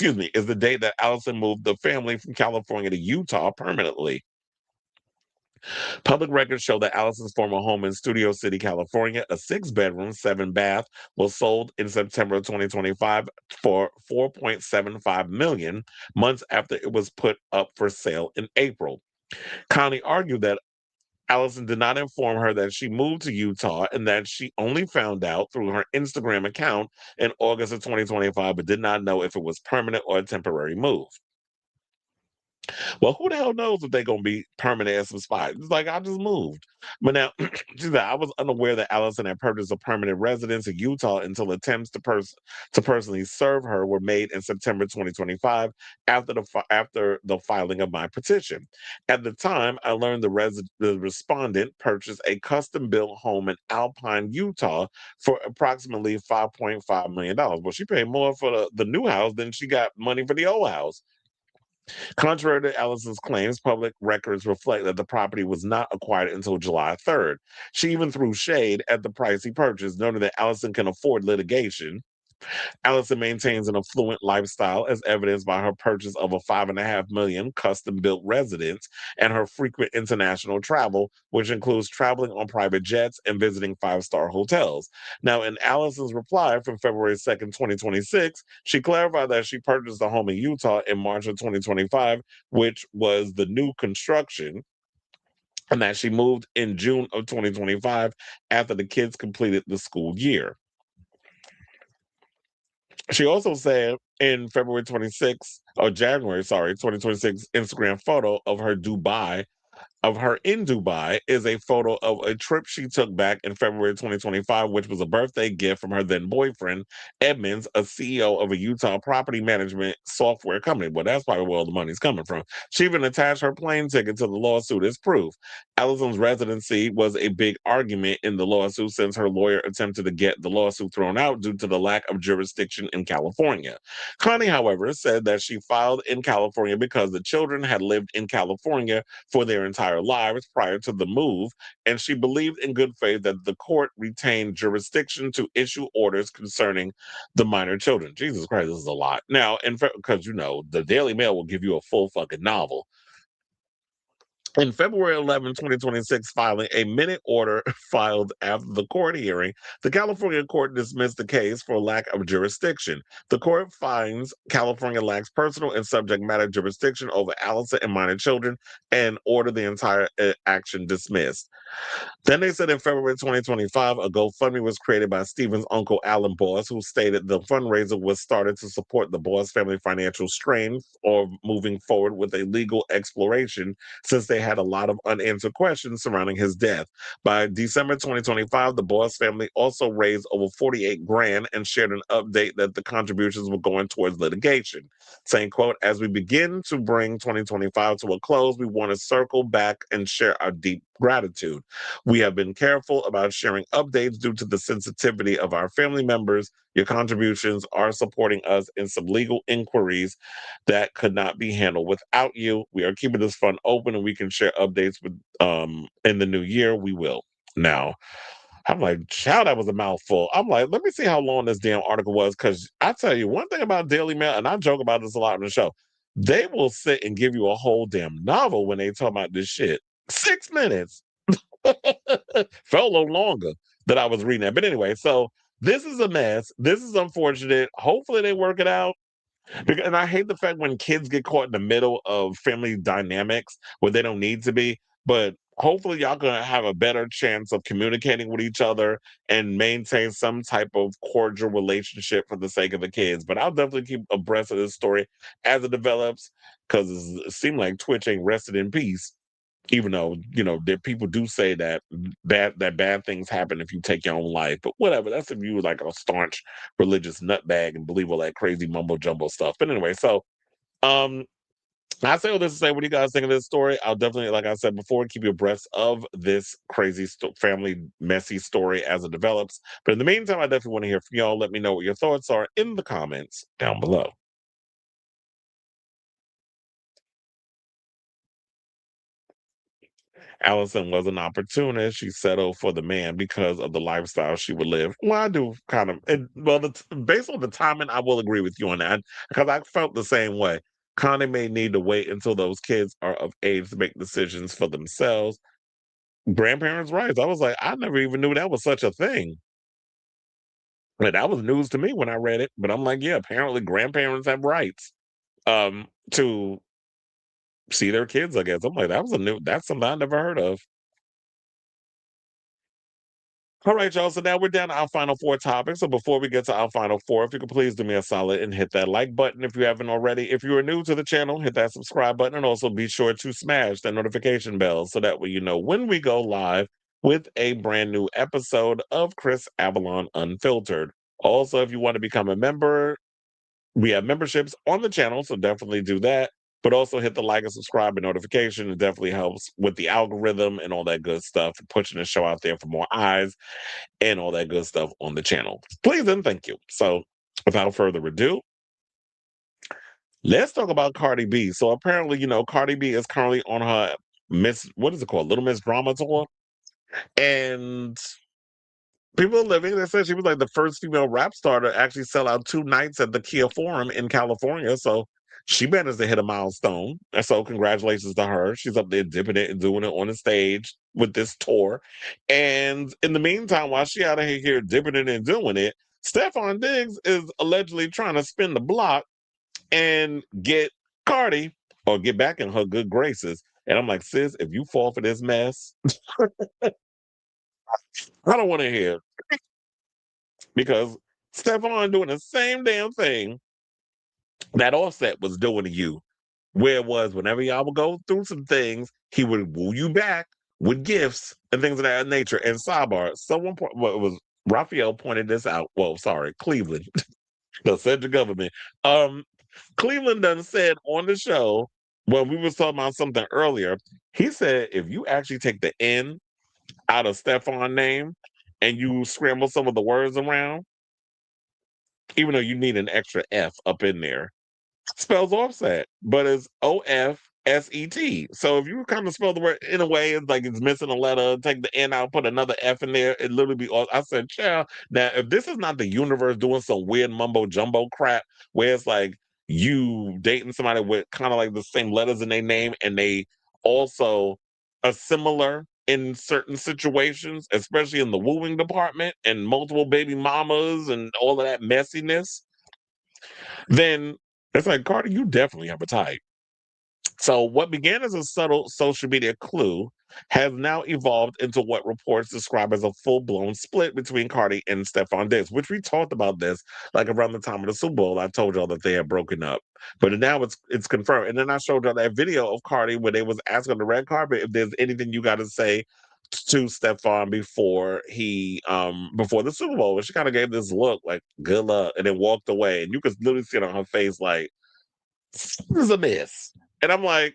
is the day that Allison moved the family from California to Utah permanently. Public records show that Allison's former home in Studio City, California, a 6-bedroom, 7-bath, was sold in September of 2025 for $4.75 million, months after it was put up for sale in April. Connie argued that Allison did not inform her that she moved to Utah and that she only found out through her Instagram account in August of 2025, but did not know if it was permanent or a temporary move. Well, who the hell knows if they're going to be permanent as some spots? It's like, I just moved. But now, she said, I was unaware that Allison had purchased a permanent residence in Utah until attempts to personally serve her were made in September 2025 after the filing of my petition. At the time, I learned the respondent purchased a custom-built home in Alpine, Utah for approximately $5.5 million. Well, she paid more for the new house than she got money for the old house. Contrary to Allison's claims, public records reflect that the property was not acquired until July 3rd. She even threw shade at the price he purchased, noting that Allison can afford litigation. Allison maintains an affluent lifestyle, as evidenced by her purchase of a $5.5 million custom-built residence and her frequent international travel, which includes traveling on private jets and visiting 5-star hotels. Now, in Allison's reply from February 2nd, 2026, she clarified that she purchased a home in Utah in March of 2025, which was the new construction, and that she moved in June of 2025 after the kids completed the school year. She also said in January 2026 Instagram photo of her in Dubai is a photo of a trip she took back in February 2025, which was a birthday gift from her then boyfriend, Edmonds, a CEO of a Utah property management software company. Well, that's probably where all the money's coming from. She even attached her plane ticket to the lawsuit as proof. Allison's residency was a big argument in the lawsuit since her lawyer attempted to get the lawsuit thrown out due to the lack of jurisdiction in California. Connie, however, said that she filed in California because the children had lived in California for their entire entire lives prior to the move, and she believed in good faith that the court retained jurisdiction to issue orders concerning the minor children. Jesus Christ, this is a lot. Now, because the Daily Mail will give you a full fucking novel. In February 11, 2026, filing a minute order filed after the court hearing, the California court dismissed the case for lack of jurisdiction. The court finds California lacks personal and subject matter jurisdiction over Allison and minor children and ordered the entire action dismissed. Then they said in February 2025, a GoFundMe was created by Stephen's uncle, Alan Boss, who stated the fundraiser was started to support the Boss family financial strain or moving forward with a legal exploration since they had a lot of unanswered questions surrounding his death. By December 2025, the Boss family also raised over 48 grand and shared an update that the contributions were going towards litigation, saying, quote, as we begin to bring 2025 to a close, we want to circle back and share our deep gratitude. We have been careful about sharing updates due to the sensitivity of our family members. Your contributions are supporting us in some legal inquiries that could not be handled without you. We are keeping this fund open and we can share updates with in the new year. We will. Now, I'm like, child, that was a mouthful. I'm like, let me see how long this damn article was, because I tell you one thing about Daily Mail, and I joke about this a lot on the show, they will sit and give you a whole damn novel when they talk about this shit. 6 minutes. Felt a little longer that I was reading that. But anyway, so this is a mess. This is unfortunate. Hopefully they work it out. And I hate the fact when kids get caught in the middle of family dynamics where they don't need to be. But hopefully y'all gonna have a better chance of communicating with each other and maintain some type of cordial relationship for the sake of the kids. But I'll definitely keep abreast of this story as it develops, because it seemed like Twitch ain't rested in peace. Even though, that people do say that bad things happen if you take your own life. But whatever, that's if you were like a staunch religious nutbag and believe all that crazy mumbo jumbo stuff. But anyway, so I say all this to say, what do you guys think of this story? I'll definitely, like I said before, keep you abreast of this crazy family messy story as it develops. But in the meantime, I definitely want to hear from y'all. Let me know what your thoughts are in the comments down below. Allison was an opportunist. She settled for the man because of the lifestyle she would live. Well, I do kind of, based on the timing, I will agree with you on that, because I felt the same way. Connie may need to wait until those kids are of age to make decisions for themselves. Grandparents' rights. I was like, I never even knew that was such a thing. But that was news to me when I read it. But I'm like, yeah, apparently grandparents have rights to see their kids, I guess. I'm like, that's something I never heard of. All right, y'all. So now we're down to our final 4 topics. So before we get to our final 4, if you could please do me a solid and hit that like button if you haven't already. If you are new to the channel, hit that subscribe button, and also be sure to smash that notification bell so that way you know when we go live with a brand new episode of Chris Avalon Unfiltered. Also, if you want to become a member, we have memberships on the channel, so definitely do that. But also hit the like and subscribe and notification. It definitely helps with the algorithm and all that good stuff, pushing the show out there for more eyes and all that good stuff on the channel. Please and thank you. So without further ado, let's talk about Cardi B. So apparently, Cardi B is currently on her Little Miss Drama tour. And people are living. They said she was like the first female rap star to actually sell out 2 nights at the Kia Forum in California. So she managed to hit a milestone. And so congratulations to her. She's up there dipping it and doing it on the stage with this tour. And in the meantime, while she out of here dipping it and doing it, Stefon Diggs is allegedly trying to spin the block and get Cardi or get back in her good graces. And I'm like, sis, if you fall for this mess, I don't want to hear. Because Stefon doing the same damn thing that Offset was doing to you. Where it was, whenever y'all would go through some things, he would woo you back with gifts and things of that nature. And sidebar, it was Raphael pointed this out. Well, sorry, Cleveland, the central government. Cleveland done said on the show, when we was talking about something earlier, he said if you actually take the N out of Stefon's name and you scramble some of the words around, even though you need an extra F up in there, spells Offset, but it's OFSET. S-E-T. So if you kind of spell the word in a way, it's like it's missing a letter, take the N out, put another F in there, it literally be all. I said, child, now if this is not the universe doing some weird mumbo jumbo crap where it's like you dating somebody with kind of like the same letters in their name and they also are similar in certain situations, especially in the wooing department and multiple baby mamas and all of that messiness, then it's like, Cardi, you definitely have a type. So what began as a subtle social media clue has now evolved into what reports describe as a full-blown split between Cardi and Stefon Diggs, which we talked about this like around the time of the Super Bowl. I told y'all that they had broken up, but now it's confirmed. And then I showed y'all that video of Cardi where they was asking on the red carpet if there's anything you got to say to Stefon before before the Super Bowl. And she kind of gave this look like good luck and then walked away. And you could literally see it on her face like, this is a miss. And I'm like,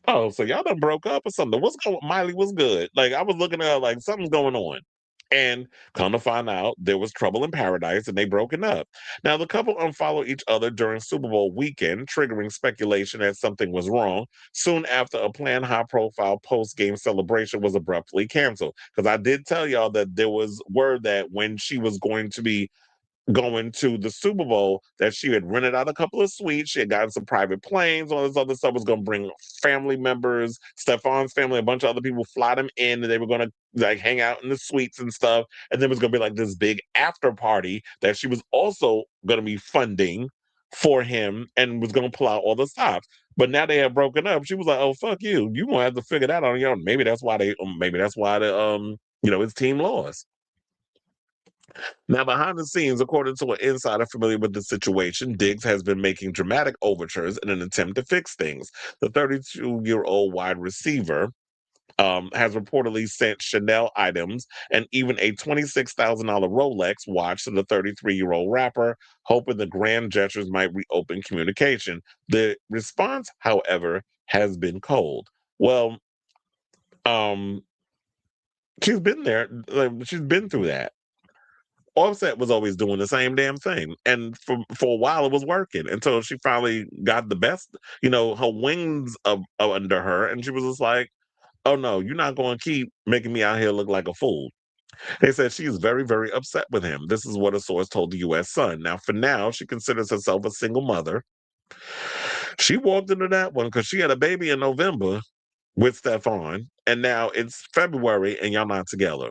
oh, so y'all done broke up or something. What's going on? Miley was good. Like, I was looking at her like something's going on. And come to find out, there was trouble in paradise and they broken up. Now, the couple unfollowed each other during Super Bowl weekend, triggering speculation that something was wrong. Soon after, a planned high-profile post-game celebration was abruptly canceled. Because I did tell y'all that there was word that when she was going to be going to the Super Bowl that she had rented out a couple of suites. She had gotten some private planes, all this other stuff, was going to bring family members, Stefon's family, a bunch of other people, fly them in, and they were going to like hang out in the suites and stuff. And then it was going to be like this big after party that she was also going to be funding for him and was going to pull out all the stops. But now they have broken up. She was like, "Oh, fuck you! You gonna have to figure that out on your own." Maybe that's why the his team lost. Now, behind the scenes, according to an insider familiar with the situation, Diggs has been making dramatic overtures in an attempt to fix things. The 32-year-old wide receiver has reportedly sent Chanel items and even a $26,000 Rolex watch to the 33-year-old rapper, hoping the grand gestures might reopen communication. The response, however, has been cold. Well, she's been there. She's been through that. Offset was always doing the same damn thing. And for a while it was working until she finally got the best, her wings under her. And she was just like, oh no, you're not going to keep making me out here look like a fool. They said she's very, very upset with him. This is what a source told the U.S. Sun. Now, for now, she considers herself a single mother. She walked into that one because she had a baby in November with Stefon. And now it's February and y'all not together.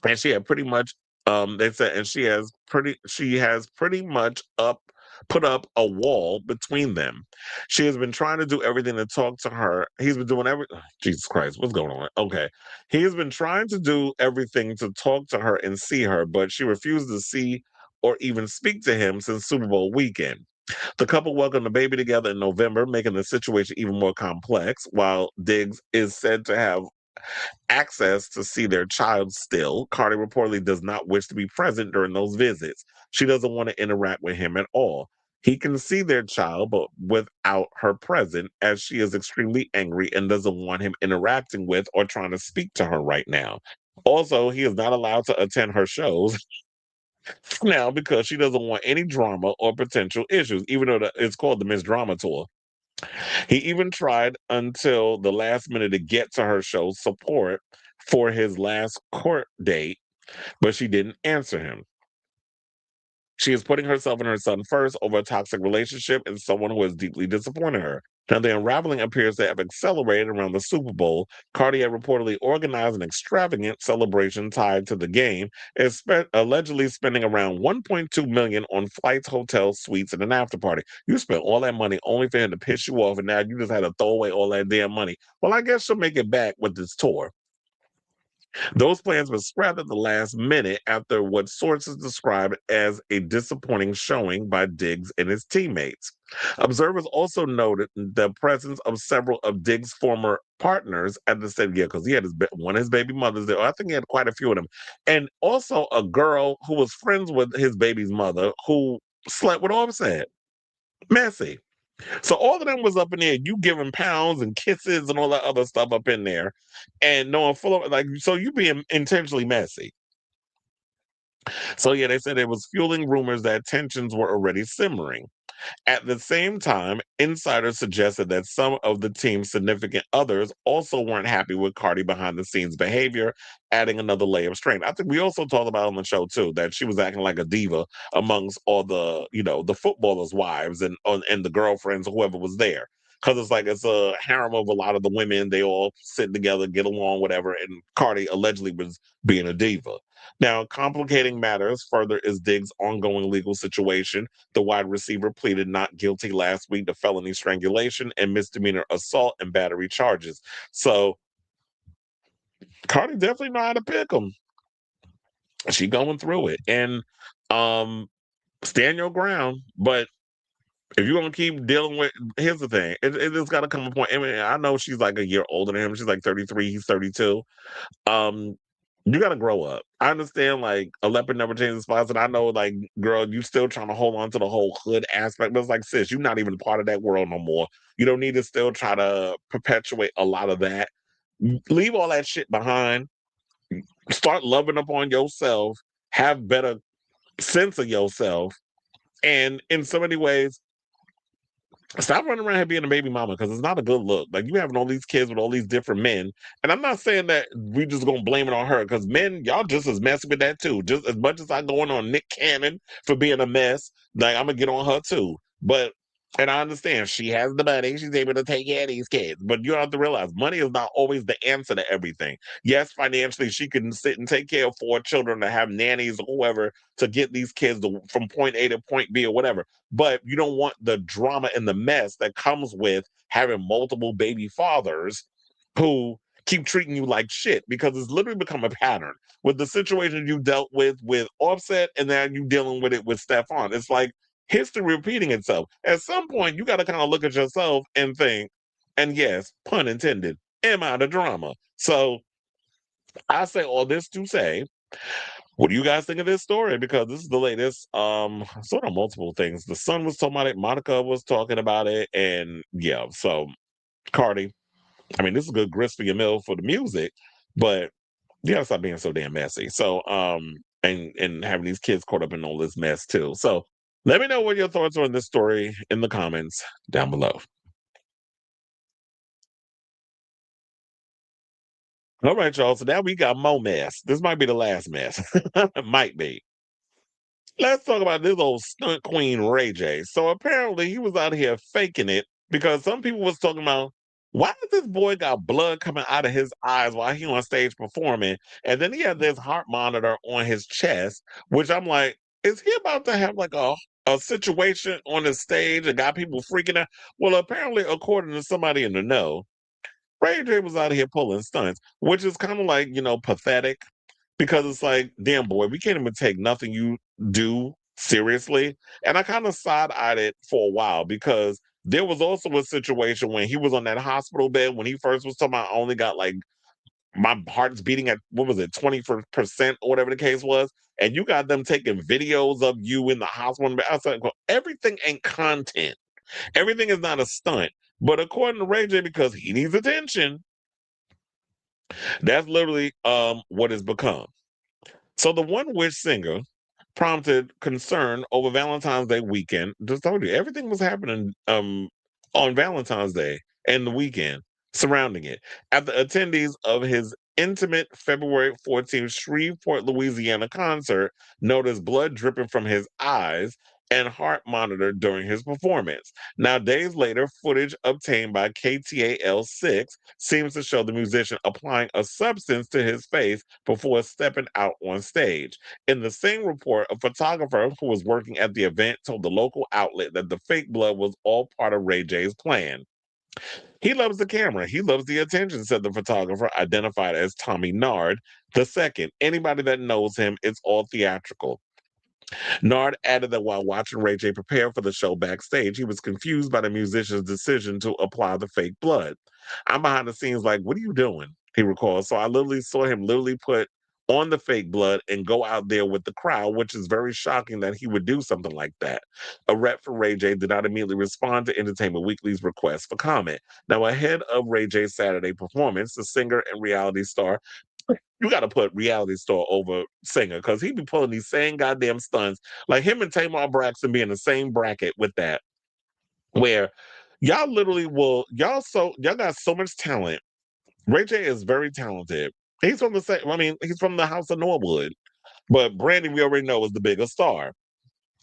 And she had pretty much they said, and she has pretty much put up a wall between them. She has been trying to do everything to talk to her. He's been doing Jesus Christ, what's going on? Okay. He's been trying to do everything to talk to her and see her, but she refused to see or even speak to him since Super Bowl weekend. The couple welcomed the baby together in November, making the situation even more complex, while Diggs is said to have access to see their child still. Cardi reportedly does not wish to be present during those visits. She doesn't want to interact with him at all. He can see their child, but without her present, as she is extremely angry and doesn't want him interacting with or trying to speak to her right now. Also, he is not allowed to attend her shows now because she doesn't want any drama or potential issues, even though it's called the Miss Drama Tour. He even tried until the last minute to get to her show support for his last court date, but she didn't answer him. She is putting herself and her son first over a toxic relationship and someone who has deeply disappointed her. Now, the unraveling appears to have accelerated around the Super Bowl. Cardi had reportedly organized an extravagant celebration tied to the game, allegedly spending around $1.2 million on flights, hotels, suites, and an after party. You spent all that money only for him to piss you off, and now you just had to throw away all that damn money. Well, I guess she'll make it back with this tour. Those plans were scrapped at the last minute after what sources described as a disappointing showing by Diggs and his teammates. Observers also noted the presence of several of Diggs' former partners at the stadium, because he had one of his baby mothers there. I think he had quite a few of them. And also a girl who was friends with his baby's mother who slept with Offset. Messy. So all of them was up in there, you giving pounds and kisses and all that other stuff up in there, and knowing full of so you being intentionally messy. So yeah, they said it was fueling rumors that tensions were already simmering. At the same time, insiders suggested that some of the team's significant others also weren't happy with Cardi behind the scenes behavior, adding another layer of strain. I think we also talked about on the show too that she was acting like a diva amongst all the, the footballers' wives and the girlfriends, whoever was there. Because it's like it's a harem of a lot of the women. They all sit together, get along, whatever. And Cardi allegedly was being a diva. Now, complicating matters further is Diggs' ongoing legal situation. The wide receiver pleaded not guilty last week to felony strangulation and misdemeanor assault and battery charges. So Cardi definitely know how to pick them. She going through it. And stand your ground. But if you're going to keep dealing with, here's the thing. It just got to come a point. I mean, I know she's like a year older than him. She's like 33. He's 32. You got to grow up. I understand, like, a leopard never changes spots. And I know, like, girl, you still trying to hold on to the whole hood aspect. But it's like, sis, you're not even part of that world no more. You don't need to still try to perpetuate a lot of that. Leave all that shit behind. Start loving upon yourself. Have better sense of yourself. And in so many ways, stop running around here being a baby mama because it's not a good look. Like, you having all these kids with all these different men. And I'm not saying that we just gonna blame it on her because men, y'all just as messy with that too. Just as much as I going on Nick Cannon for being a mess, like I'm gonna get on her too. And I understand she has the money, she's able to take care of these kids. But you have to realize money is not always the answer to everything. Yes, financially, she can sit and take care of 4 children to have nannies or whoever to get these kids from point A to point B or whatever. But you don't want the drama and the mess that comes with having multiple baby fathers who keep treating you like shit because it's literally become a pattern with the situation you dealt with Offset and now you dealing with it with Stefon. It's like history repeating itself. At some point, you got to kind of look at yourself and think, and yes, pun intended, am I the drama? So I say all this to say, what do you guys think of this story? Because this is the latest. Sort of multiple things. The Sun was talking about it. Monica was talking about it, and yeah. So Cardi, I mean, this is good grist for your mill for the music, but you gotta stop being so damn messy. So and having these kids caught up in all this mess too. So let me know what your thoughts are on this story in the comments down below. All right, y'all. So now we got more mess. This might be the last mess. It might be. Let's talk about this old stunt queen, Ray J. So apparently he was out here faking it because some people was talking about, why does this boy got blood coming out of his eyes while he on stage performing? And then he had this heart monitor on his chest, which I'm like, is he about to have like a situation on the stage and got people freaking out? Well, apparently, according to somebody in the know, Ray J was out here pulling stunts, which is kind of like, pathetic because it's like, damn boy, we can't even take nothing you do seriously. And I kind of side-eyed it for a while because there was also a situation when he was on that hospital bed when he first was talking about, I only got like, my heart's beating at, what was it, 20% or whatever the case was. And you got them taking videos of you in the hospital. I was like, well, everything ain't content. Everything is not a stunt. But according to Ray J, because he needs attention, that's literally what it's become. So the One Wish singer prompted concern over Valentine's Day weekend. Just told you, everything was happening on Valentine's Day and the weekend surrounding it. After attendees of his intimate February 14th Shreveport, Louisiana concert noticed blood dripping from his eyes and heart monitor during his performance. Now, days later, footage obtained by KTAL6 seems to show the musician applying a substance to his face before stepping out on stage. In the same report, a photographer who was working at the event told the local outlet that the fake blood was all part of Ray J's plan. He loves the camera. He loves the attention, said the photographer, identified as Tommy Nard II. Anybody that knows him, it's all theatrical. Nard added that while watching Ray J prepare for the show backstage, he was confused by the musician's decision to apply the fake blood. I'm behind the scenes like, what are you doing? He recalls. So I literally saw him put on the fake blood and go out there with the crowd, which is very shocking that he would do something like that. A rep for Ray J did not immediately respond to Entertainment Weekly's request for comment. Now, ahead of Ray J's Saturday performance, the singer and reality star, you got to put reality star over singer because he be pulling these same goddamn stunts. Like him and Tamar Braxton be in the same bracket with that. where y'all literally y'all got so much talent. Ray J is very talented. He's from the same, I mean, he's from the House of Norwood, but Brandi, we already know, is the bigger star.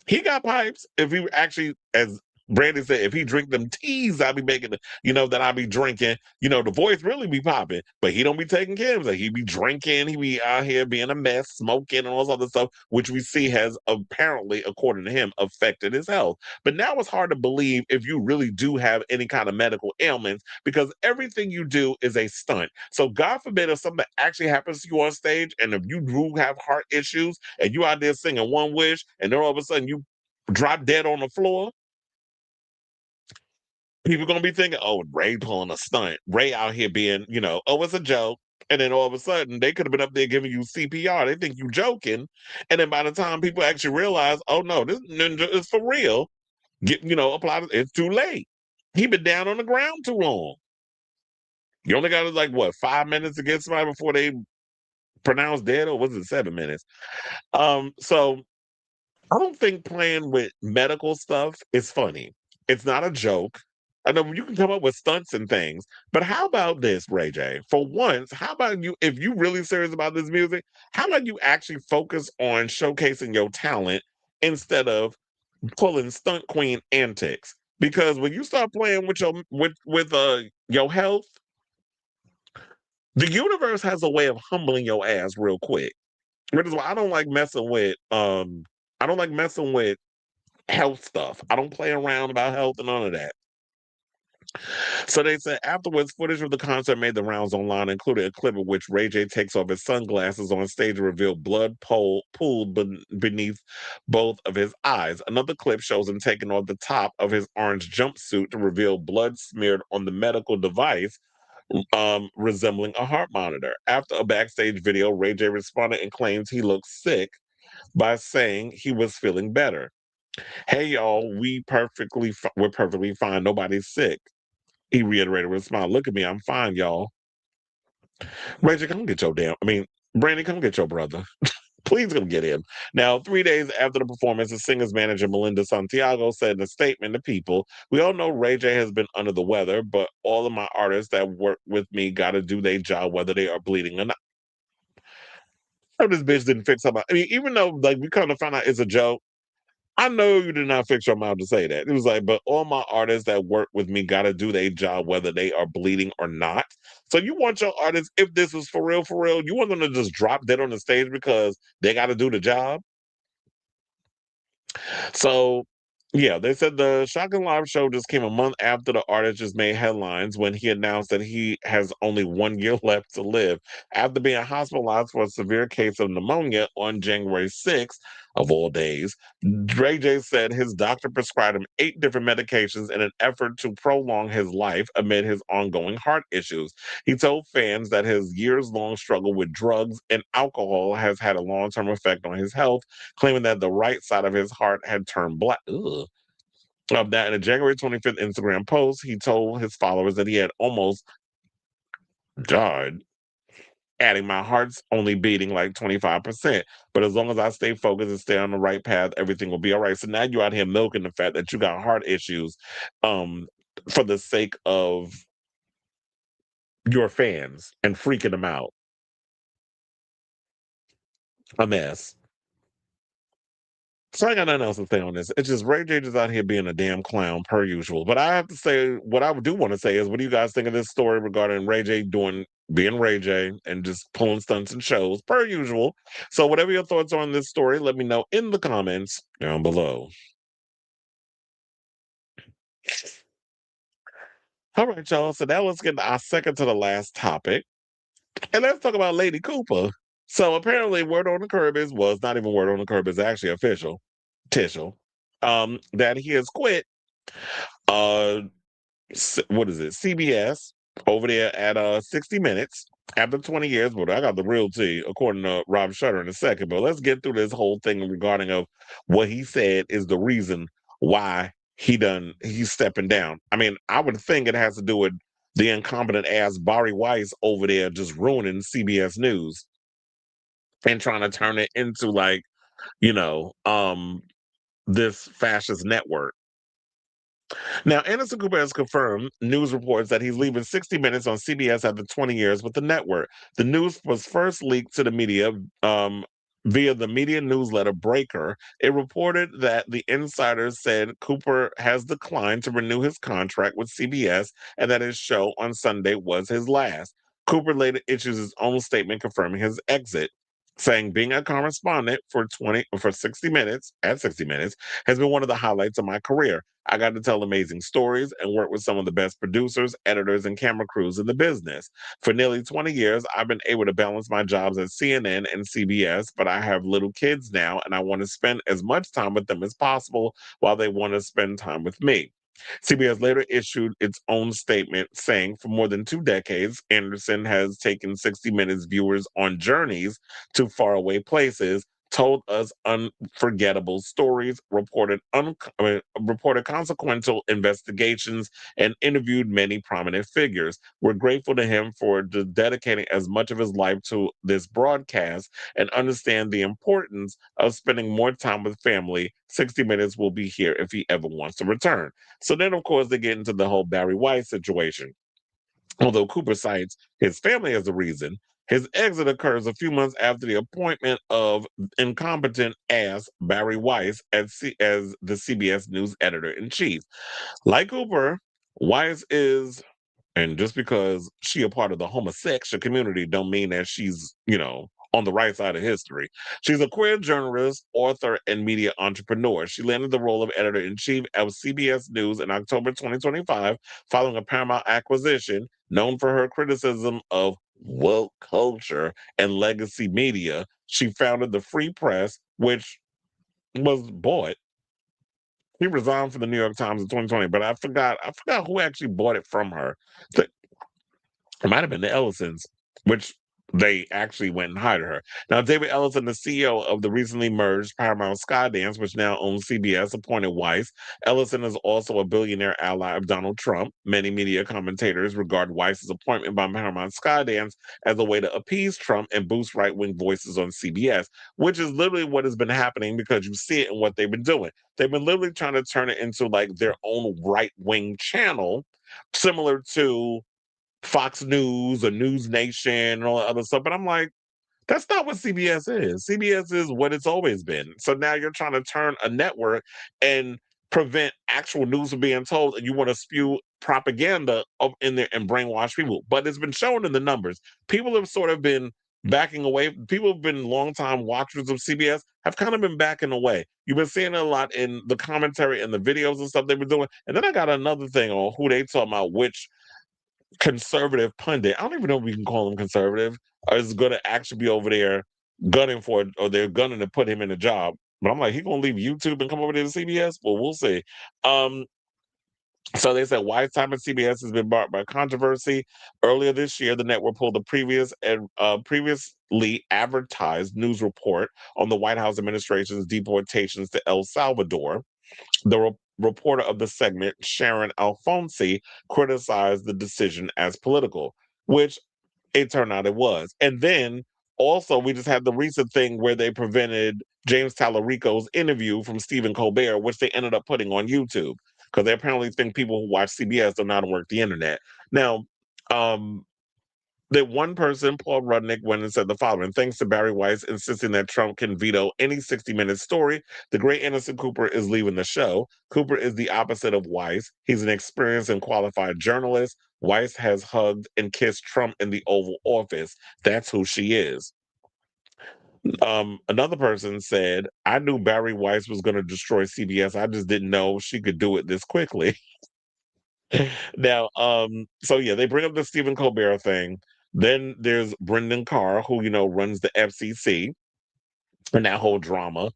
He got pipes. If he actually, as Brandi said, if he drink them teas, I be making, that I be drinking. The voice really be popping, but he don't be taking care of it. He be drinking. He be out here being a mess, smoking, and all this other stuff, which we see has apparently, according to him, affected his health. But now it's hard to believe if you really do have any kind of medical ailments because everything you do is a stunt. So God forbid if something actually happens to you on stage, and if you do have heart issues and you out there singing One Wish, and then all of a sudden you drop dead on the floor, people gonna be thinking, oh, Ray pulling a stunt. Ray out here being, oh, it's a joke. And then all of a sudden, they could have been up there giving you CPR. They think you joking. And then by the time people actually realize, oh no, this ninja is for real, it's too late. He been down on the ground too long. You only got 5 minutes to get somebody before they pronounce dead, or was it 7 minutes? So I don't think playing with medical stuff is funny. It's not a joke. I know you can come up with stunts and things, but how about this, Ray J? For once, how about you, if you really serious about this music, how about you actually focus on showcasing your talent instead of pulling stunt queen antics? Because when you start playing with your health, the universe has a way of humbling your ass real quick. Which is why I don't like messing with health stuff. I don't play around about health and none of that. So they said afterwards, footage of the concert made the rounds online, including a clip in which Ray J takes off his sunglasses on stage to reveal blood pooled beneath both of his eyes. Another clip shows him taking off the top of his orange jumpsuit to reveal blood smeared on the medical device, resembling a heart monitor. After a backstage video, Ray J responded and claims he looks sick by saying he was feeling better. Hey y'all, we're perfectly fine. Nobody's sick. He reiterated with a smile. Look at me, I'm fine, y'all. Ray J, come get your Brandi, come get your brother. Please come get him. Now, 3 days after the performance, the singer's manager, Melinda Santiago, said in a statement to People, we all know Ray J has been under the weather, but all of my artists that work with me got to do their job, whether they are bleeding or not. This bitch didn't fix her mouth. I mean, even though we kind of found out it's a joke, I know you did not fix your mouth to say that. It was like, but all my artists that work with me got to do their job, whether they are bleeding or not. So you want your artists, if this is for real, you want them to just drop dead on the stage because they got to do the job? So, yeah, they said the Shocking Live show just came a month after the artist just made headlines when he announced that he has only 1 year left to live after being hospitalized for a severe case of pneumonia on January 6th, of all days. Ray J said his doctor prescribed him 8 different medications in an effort to prolong his life amid his ongoing heart issues. He told fans that his years-long struggle with drugs and alcohol has had a long-term effect on his health, claiming that the right side of his heart had turned black. Of that, in a January 25th Instagram post, he told his followers that he had almost died, adding, my heart's only beating like 25%. But as long as I stay focused and stay on the right path, everything will be all right. So now you're out here milking the fact that you got heart issues for the sake of your fans and freaking them out. A mess. So I got nothing else to say on this. It's just Ray J is out here being a damn clown per usual. But I have to say, what I do want to say is, what do you guys think of this story regarding Ray J being Ray J and just pulling stunts and shows per usual? So whatever your thoughts are on this story, let me know in the comments down below. All right, y'all. So now let's get to our second to the last topic. And let's talk about Lady Cooper. So apparently word on the curb it's not even word on the curb, it's actually official. That he has quit what is it, CBS over there at 60 Minutes after 20 years. But I got the real tea, according to Rob Shutter in a second. But let's get through this whole thing regarding of what he said is the reason why he's stepping down. I mean, I would think it has to do with the incompetent ass Barry Weiss over there just ruining CBS News and trying to turn it into this fascist network. Now, Anderson Cooper has confirmed news reports that he's leaving 60 Minutes on CBS after 20 years with the network. The news was first leaked to the media via the media newsletter Breaker. It reported that the insiders said Cooper has declined to renew his contract with CBS and that his show on Sunday was his last. Cooper later issues his own statement confirming his exit, saying being a correspondent for 60 Minutes at 60 Minutes has been one of the highlights of my career. I got to tell amazing stories and work with some of the best producers, editors, and camera crews in the business. For nearly 20 years, I've been able to balance my jobs at CNN and CBS, but I have little kids now, and I want to spend as much time with them as possible while they want to spend time with me. CBS later issued its own statement saying for more than 2 decades, Anderson has taken 60 Minutes viewers on journeys to faraway places, told us unforgettable stories, reported consequential investigations, and interviewed many prominent figures. We're grateful to him for dedicating as much of his life to this broadcast and understand the importance of spending more time with family. 60 Minutes will be here if he ever wants to return. So then, of course, they get into the whole Barry White situation. Although Cooper cites his family as the reason, his exit occurs a few months after the appointment of incompetent ass Barry Weiss as the CBS News editor-in-chief. Like Cooper, Weiss is, and just because she a part of the homosexual community don't mean that she's, on the right side of history. She's a queer journalist, author, and media entrepreneur. She landed the role of editor-in-chief of CBS News in October 2025 following a Paramount acquisition. Known for her criticism of woke culture and legacy media, she founded the Free Press, which was bought. She resigned from the New York Times in 2020, but I forgot who actually bought it from her. It might have been the Ellisons, which they actually went and hired her. Now, David Ellison, the CEO of the recently merged Paramount Skydance, which now owns CBS, appointed Weiss. Ellison is also a billionaire ally of Donald Trump. Many media commentators regard Weiss's appointment by Paramount Skydance as a way to appease Trump and boost right-wing voices on CBS, which is literally what has been happening because you see it in what they've been doing. They've been literally trying to turn it into like their own right-wing channel, similar to Fox News or News Nation and all that other stuff. But I'm like, that's not what CBS is. CBS is what it's always been. So now you're trying to turn a network and prevent actual news from being told, and you want to spew propaganda up in there and brainwash people. But it's been shown in the numbers. People have sort of been backing away. People have been longtime watchers of CBS have kind of been backing away. You've been seeing it a lot in the commentary and the videos and stuff they've been doing. And then I got another thing on who they talking about, which conservative pundit, I don't even know if we can call him conservative, is going to actually be over there gunning for it, or they're gunning to put him in a job. But I'm like, he going to leave YouTube and come over there to CBS? Well, we'll see. So they said Weiss time at CBS has been marked by controversy. Earlier this year, the network pulled a previously advertised news report on the White House administration's deportations to El Salvador. The reporter of the segment, Sharon Alfonsi, criticized the decision as political, which it turned out it was. And then also, we just had the recent thing where they prevented James Talarico's interview from Stephen Colbert, which they ended up putting on YouTube because they apparently think people who watch CBS don't know how to work the internet. Now, that one person, Paul Rudnick, went and said the following: thanks to Barry Weiss insisting that Trump can veto any 60 Minutes story, the great Anderson Cooper is leaving the show. Cooper is the opposite of Weiss. He's an experienced and qualified journalist. Weiss has hugged and kissed Trump in the Oval Office. That's who she is. Another person said, I knew Barry Weiss was going to destroy CBS. I just didn't know she could do it this quickly. Now, so yeah, they bring up the Stephen Colbert thing. Then there's Brendan Carr, who, runs the FCC and that whole drama.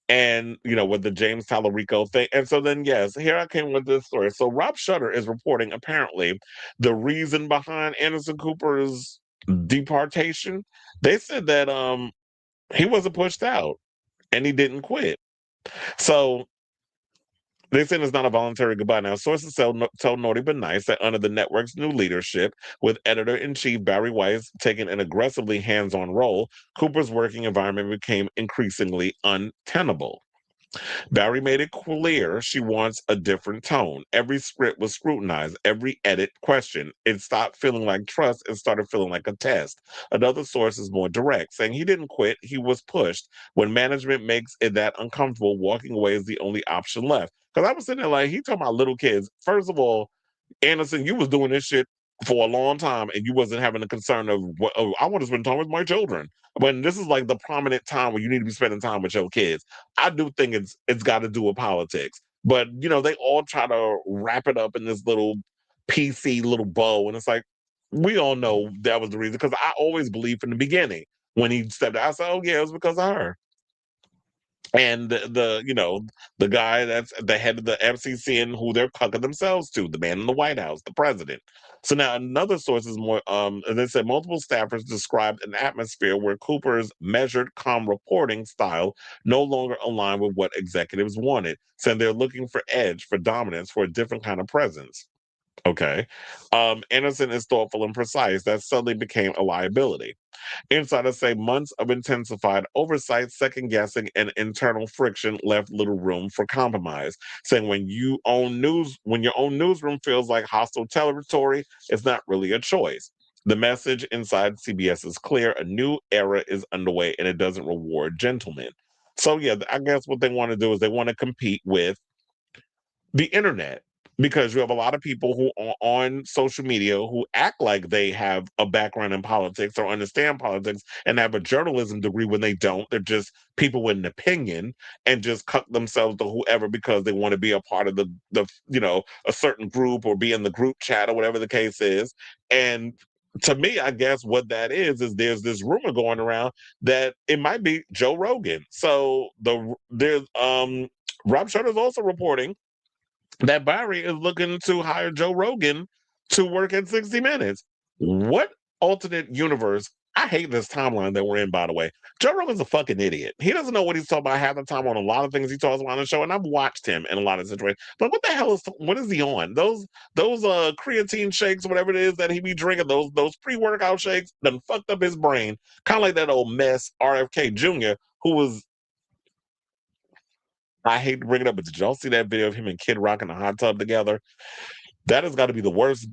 And, with the James Talarico thing. And so then, yes, here I came with this story. So Rob Shutter is reporting, apparently, the reason behind Anderson Cooper's deportation. They said that he wasn't pushed out and he didn't quit. So they said it's not a voluntary goodbye. Now, sources tell Naughty But Nice that under the network's new leadership, with editor-in-chief Barry Weiss taking an aggressively hands-on role, Cooper's working environment became increasingly untenable. Barry made it clear she wants a different tone. Every script was scrutinized, every edit questioned. It stopped feeling like trust and started feeling like a test. Another source is more direct, saying he didn't quit, he was pushed. When management makes it that uncomfortable, walking away is the only option left. Because I was sitting there like, he talking about little kids. First of all, Anderson, you was doing this shit for a long time and you wasn't having a concern of what I want to spend time with my children. When this is like the prominent time where you need to be spending time with your kids. I do think it's got to do with politics. But you know, they all try to wrap it up in this little PC little bow. And it's like, we all know that was the reason. Because I always believed from the beginning when he stepped out, I said, oh yeah, it was because of her. And the guy that's the head of the FCC and who they're cucking themselves to, the man in the White House, the president. So now another source is more, and they said multiple staffers described an atmosphere where Cooper's measured, calm reporting style no longer aligned with what executives wanted, saying they're looking for edge, for dominance, for a different kind of presence. Okay. Anderson is thoughtful and precise. That suddenly became a liability. Insiders say months of intensified oversight, second guessing, and internal friction left little room for compromise. Saying when your own newsroom feels like hostile territory, it's not really a choice. The message inside CBS is clear: a new era is underway, and it doesn't reward gentlemen. So yeah, I guess what they want to do is they want to compete with the internet, because you have a lot of people who are on social media who act like they have a background in politics or understand politics and have a journalism degree when they don't. They're just people with an opinion and just cut themselves to whoever because they want to be a part of the a certain group or be in the group chat or whatever the case is. And to me, I guess what that is there's this rumor going around that it might be Joe Rogan. So there's Rob Shutter's also reporting that Barry is looking to hire Joe Rogan to work at 60 Minutes. What alternate universe? I hate this timeline that we're in, by the way. Joe Rogan's a fucking idiot. He doesn't know what he's talking about half the time on a lot of things he talks about on the show, and I've watched him in a lot of situations. But what the hell what is he on? Those creatine shakes, whatever it is that he be drinking, those pre-workout shakes, done fucked up his brain. Kind of like that old mess RFK Jr., who was, I hate to bring it up, but did y'all see that video of him and Kid Rock in a hot tub together? That has got to be the worst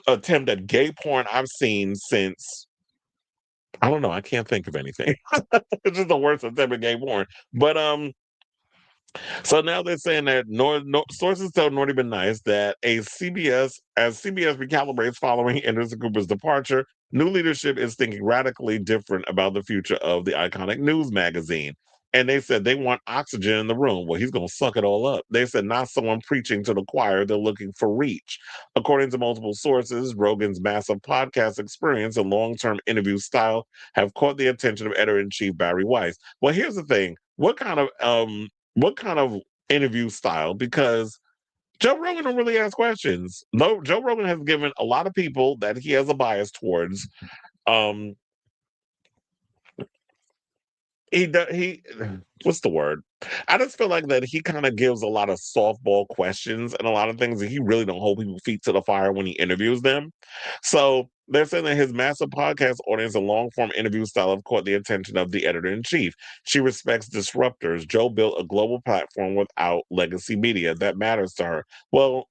attempt at gay porn I've seen since, I don't know, I can't think of anything. It's just the worst attempt at gay porn. But so now they're saying that sources tell Naughty Been Nice that as CBS recalibrates following Anderson Cooper's departure, new leadership is thinking radically different about the future of the iconic news magazine. And they said they want oxygen in the room. Well, he's going to suck it all up. They said not someone preaching to the choir. They're looking for reach. According to multiple sources, Rogan's massive podcast experience and long-term interview style have caught the attention of editor-in-chief Barry Weiss. Well, here's the thing. What kind of interview style? Because Joe Rogan don't really ask questions. No, Joe Rogan has given a lot of people that he has a bias towards. What's the word? I just feel like that he kind of gives a lot of softball questions and a lot of things that he really don't hold people's feet to the fire when he interviews them. So they're saying that his massive podcast audience and long-form interview style have caught the attention of the editor-in-chief. She respects disruptors. Joe built a global platform without legacy media. That matters to her. Well,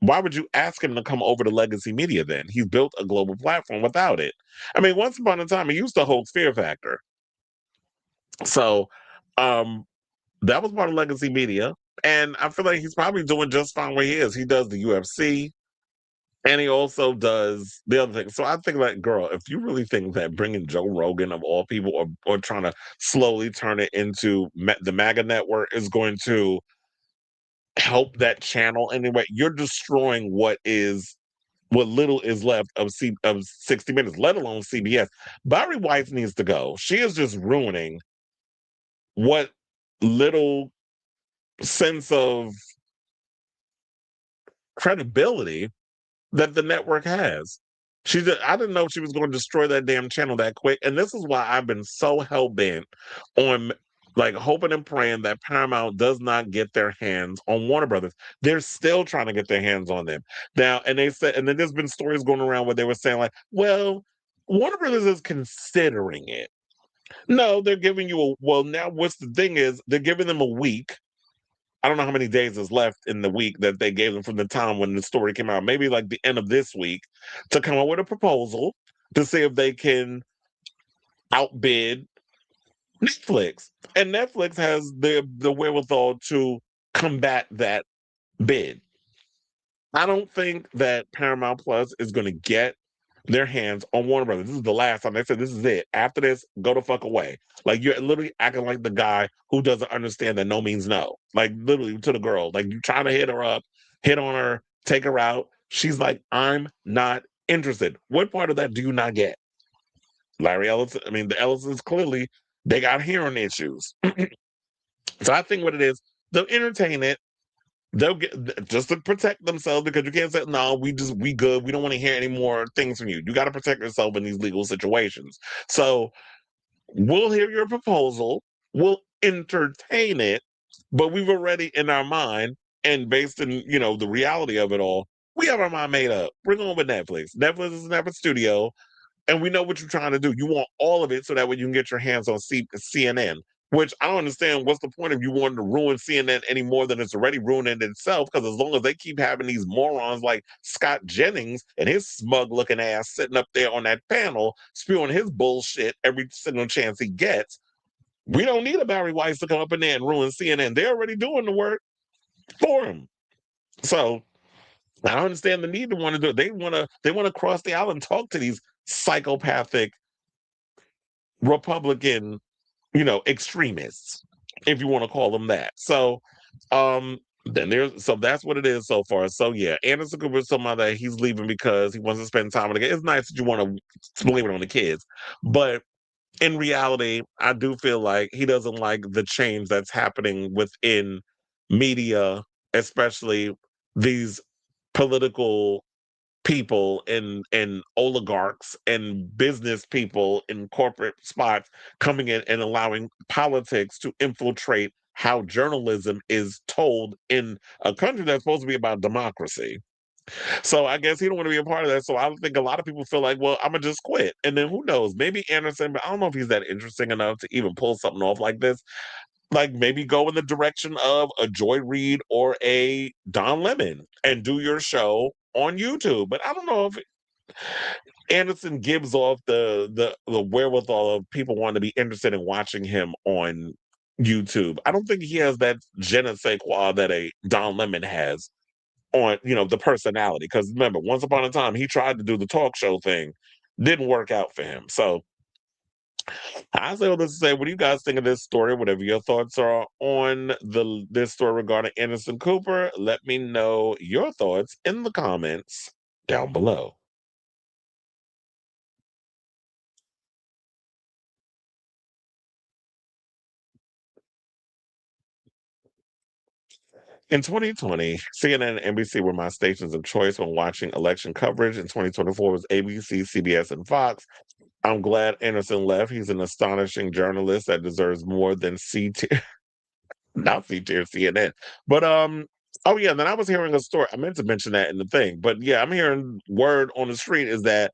why would you ask him to come over to legacy media then? He's built a global platform without it. I mean, once upon a time, he used to hold Fear Factor. So that was part of legacy media. And I feel like he's probably doing just fine where he is. He does the UFC and he also does the other thing. So I think like, girl, if you really think that bringing Joe Rogan of all people or trying to slowly turn it into the MAGA network is going to help that channel anyway, you're destroying what little is left of 60 Minutes, let alone CBS. Barry Weiss needs to go. She is just ruining what little sense of credibility that the network has. I didn't know she was going to destroy that damn channel that quick. And this is why I've been so hell-bent on like hoping and praying that Paramount does not get their hands on Warner Brothers. They're still trying to get their hands on them. Now, and they said, and then there's been stories going around where they were saying like, well, Warner Brothers is considering it. No, they're giving you a well. Now, what's the thing is they're giving them a week. I don't know how many days is left in the week that they gave them from the time when the story came out. Maybe like the end of this week to come up with a proposal to see if they can outbid Netflix. And Netflix has the wherewithal to combat that bid. I don't think that Paramount Plus is going to get their hands on Warner Brothers. This is the last time they said this is it. After this, go the fuck away. Like you're literally acting like the guy who doesn't understand that no means no. Like literally to the girl. Like you trying to hit her up, hit on her, take her out. She's like, I'm not interested. What part of that do you not get? Larry Ellison, I mean, the Ellisons clearly they got hearing issues. So I think what it is, they'll entertain it. They'll get just to protect themselves because you can't say, no, we good. We don't want to hear any more things from you. You got to protect yourself in these legal situations. So we'll hear your proposal. We'll entertain it, but we've already in our mind and based in, the reality of it all, we have our mind made up. We're going with Netflix. Netflix is a Netflix studio. And we know what you're trying to do. You want all of it so that way you can get your hands on CNN, which I don't understand what's the point of you wanting to ruin CNN any more than it's already ruining itself, because as long as they keep having these morons like Scott Jennings and his smug-looking ass sitting up there on that panel spewing his bullshit every single chance he gets, we don't need a Barry Weiss to come up in there and ruin CNN. They're already doing the work for him. So I don't understand the need to want to do it. They want to cross the aisle and talk to these psychopathic Republican, extremists, if you want to call them that. So so that's what it is so far. So yeah, Anderson Cooper is somebody that he's leaving because he wants to spend time with the kids. It's nice that you want to blame it on the kids, but in reality, I do feel like he doesn't like the change that's happening within media, especially these political people and oligarchs and business people in corporate spots coming in and allowing politics to infiltrate how journalism is told in a country that's supposed to be about democracy. So I guess he don't want to be a part of that. So I think a lot of people feel like, well, I'm gonna just quit. And then who knows? Maybe Anderson, but I don't know if he's that interesting enough to even pull something off like this. Like maybe go in the direction of a Joy Reid or a Don Lemon and do your show on YouTube. But I don't know if Anderson gives off the wherewithal of people wanting to be interested in watching him on YouTube. I don't think he has that je ne sais quoi that a Don Lemon has on, the personality. Because remember, once upon a time, he tried to do the talk show thing. Didn't work out for him. So I say all this to say, what do you guys think of this story? Whatever your thoughts are on this story regarding Anderson Cooper, let me know your thoughts in the comments down below. In 2020, CNN and NBC were my stations of choice when watching election coverage. In 2024 was ABC, CBS, and Fox. I'm glad Anderson left. He's an astonishing journalist that deserves more than C tier, not C tier CNN. But oh yeah, then I was hearing a story. I meant to mention that in the thing, but yeah, I'm hearing word on the street is that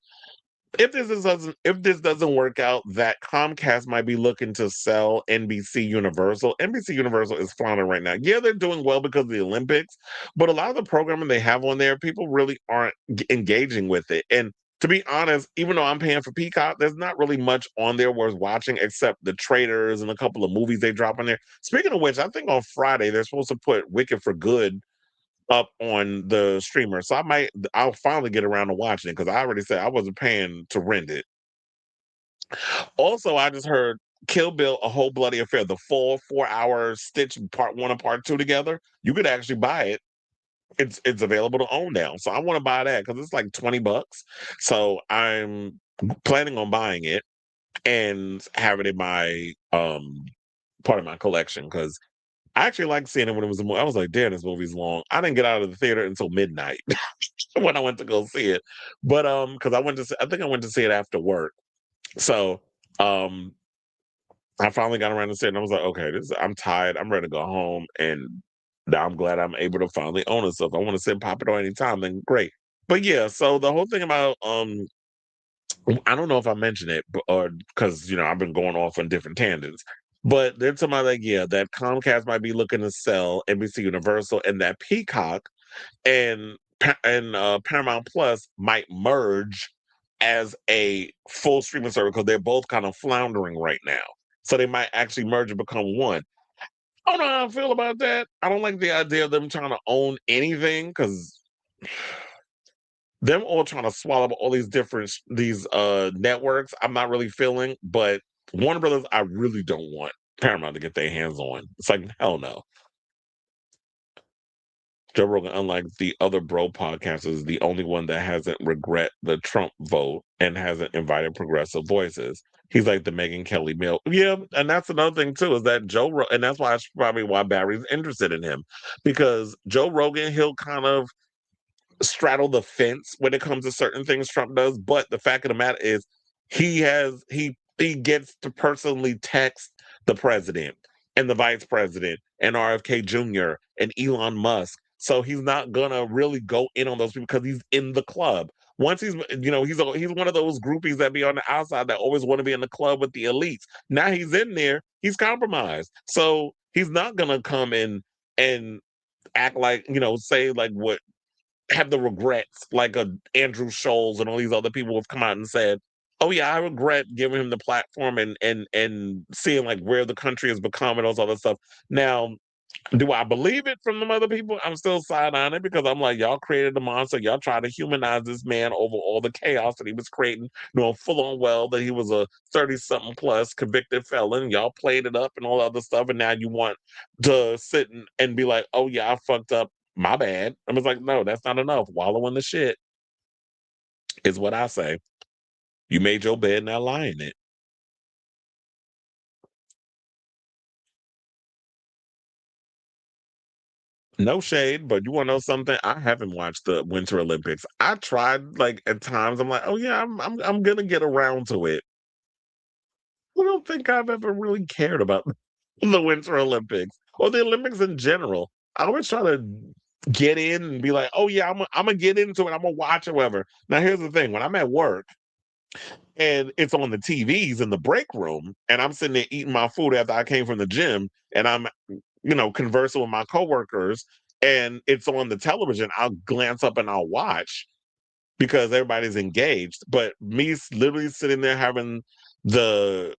if this doesn't work out, that Comcast might be looking to sell NBC Universal. NBC Universal is floundering right now. Yeah, they're doing well because of the Olympics, but a lot of the programming they have on there, people really aren't engaging with it. And to be honest, even though I'm paying for Peacock, there's not really much on there worth watching except the trailers and a couple of movies they drop on there. Speaking of which, I think on Friday they're supposed to put Wicked for Good up on the streamer. So I'll finally get around to watching it because I already said I wasn't paying to rent it. Also, I just heard Kill Bill, A Whole Bloody Affair, the full 4-hour stitch part 1 and part 2 together. You could actually buy it. It's available to own now. So I want to buy that because it's like $20. So I'm planning on buying it and having it in my part of my collection because I actually liked seeing it when it was a movie. I was like, damn, this movie's long. I didn't get out of the theater until midnight when I went to go see it. But because I think I went to see it after work. So I finally got around to see it and I was like, okay, I'm tired. I'm ready to go home. And now I'm glad I'm able to finally own it. So if I want to sit and pop it on anytime, then great. But yeah, so the whole thing about I don't know if I mentioned it, or because I've been going off on different tangents. But they're talking about like, yeah, that Comcast might be looking to sell NBC Universal, and that Peacock and Paramount Plus might merge as a full streaming service because they're both kind of floundering right now. So they might actually merge and become one. I don't know how I feel about that. I don't like the idea of them trying to own anything because them all trying to swallow up all these different networks. I'm not really feeling, but Warner Brothers, I really don't want Paramount to get their hands on. It's like hell no. Joe Rogan, unlike the other bro podcasters, is the only one that hasn't regret the Trump vote and hasn't invited progressive voices. He's like the Megyn Kelly Mill. Yeah, and that's another thing too, is that and that's why probably why Barry's interested in him. Because Joe Rogan, he'll kind of straddle the fence when it comes to certain things Trump does. But the fact of the matter is he gets to personally text the president and the vice president and RFK Jr. and Elon Musk. So he's not gonna really go in on those people because he's in the club. Once he's one of those groupies that be on the outside that always want to be in the club with the elites. Now he's in there, he's compromised. So he's not gonna come in and act like, say like what have the regrets like Andrew Scholes and all these other people have come out and said, "Oh yeah, I regret giving him the platform and seeing like where the country has become and all this other stuff." Now, do I believe it from them other people? I'm still side on it because I'm like, y'all created the monster. Y'all tried to humanize this man over all the chaos that he was creating, full on well that he was a 30-something plus convicted felon. Y'all played it up and all other stuff, and now you want to sit and be like, "Oh yeah, I fucked up. My bad." I was like, no, that's not enough. Wallow in the shit is what I say. You made your bed, now lie in it. No shade, but you want to know something? I haven't watched the Winter Olympics. I tried, like at times. I'm like, oh yeah, I'm gonna get around to it. I don't think I've ever really cared about the Winter Olympics or the Olympics in general. I always try to get in and be like, oh yeah, I'm gonna get into it. I'm gonna watch it, whatever. Now here's the thing: when I'm at work and it's on the TVs in the break room, and I'm sitting there eating my food after I came from the gym, and I'm conversing with my coworkers, and it's on the television, I'll glance up and I'll watch because everybody's engaged. But me literally sitting there having the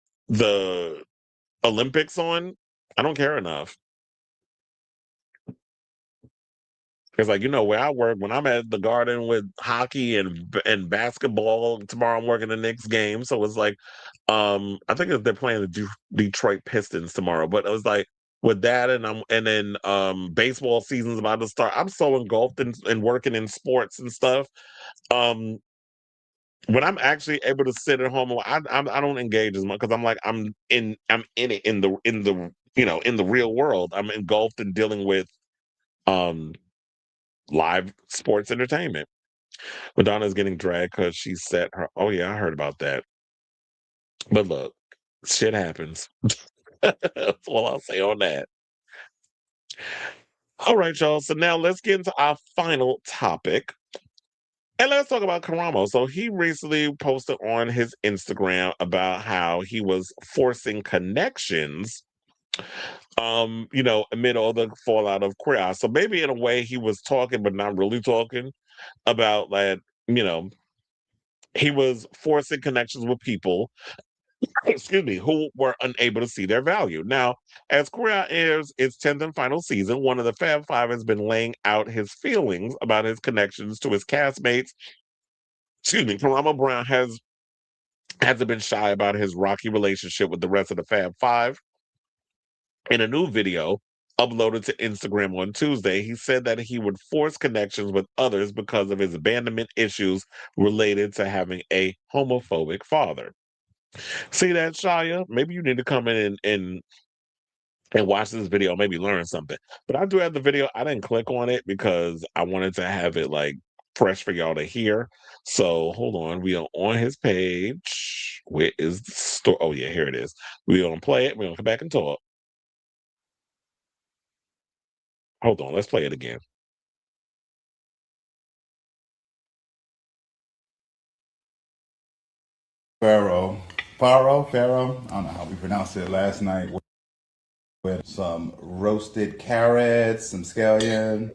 Olympics on, I don't care enough. It's like, where I work, when I'm at the Garden with hockey and basketball, tomorrow I'm working the Knicks game. So it's like, I think they're playing the Detroit Pistons tomorrow. But it was like with that, and then baseball season's about to start. I'm so engulfed in working in sports and stuff. Um, when I'm actually able to sit at home, I don't engage as much because I'm like I'm in it in the real world. I'm engulfed in dealing with um live sports entertainment. Madonna's getting dragged because she set her. Oh yeah, I heard about that. But look, shit happens. That's all I'll say on that. All right, y'all. So now let's get into our final topic. And let's talk about Karamo. So he recently posted on his Instagram about how he was forcing connections, amid all the fallout of Queer. So maybe in a way he was talking, but not really talking about that, he was forcing connections with people, excuse me, who were unable to see their value. Now, as Queer airs its 10th and final season, one of the Fab Five has been laying out his feelings about his connections to his castmates. Excuse me, Karamo Brown hasn't been shy about his rocky relationship with the rest of the Fab Five. In a new video uploaded to Instagram on Tuesday, he said that he would force connections with others because of his abandonment issues related to having a homophobic father. See that, Shia? Maybe you need to come in and watch this video, maybe learn something. But I do have the video. I didn't click on it because I wanted to have it like fresh for y'all to hear. So hold on. We are on his page. Where is the store? Oh yeah, here it is. We're gonna play it. We're gonna come back and talk. Hold on, let's play it again. Pharaoh, I don't know how we pronounced it last night, with some roasted carrots, some scallion.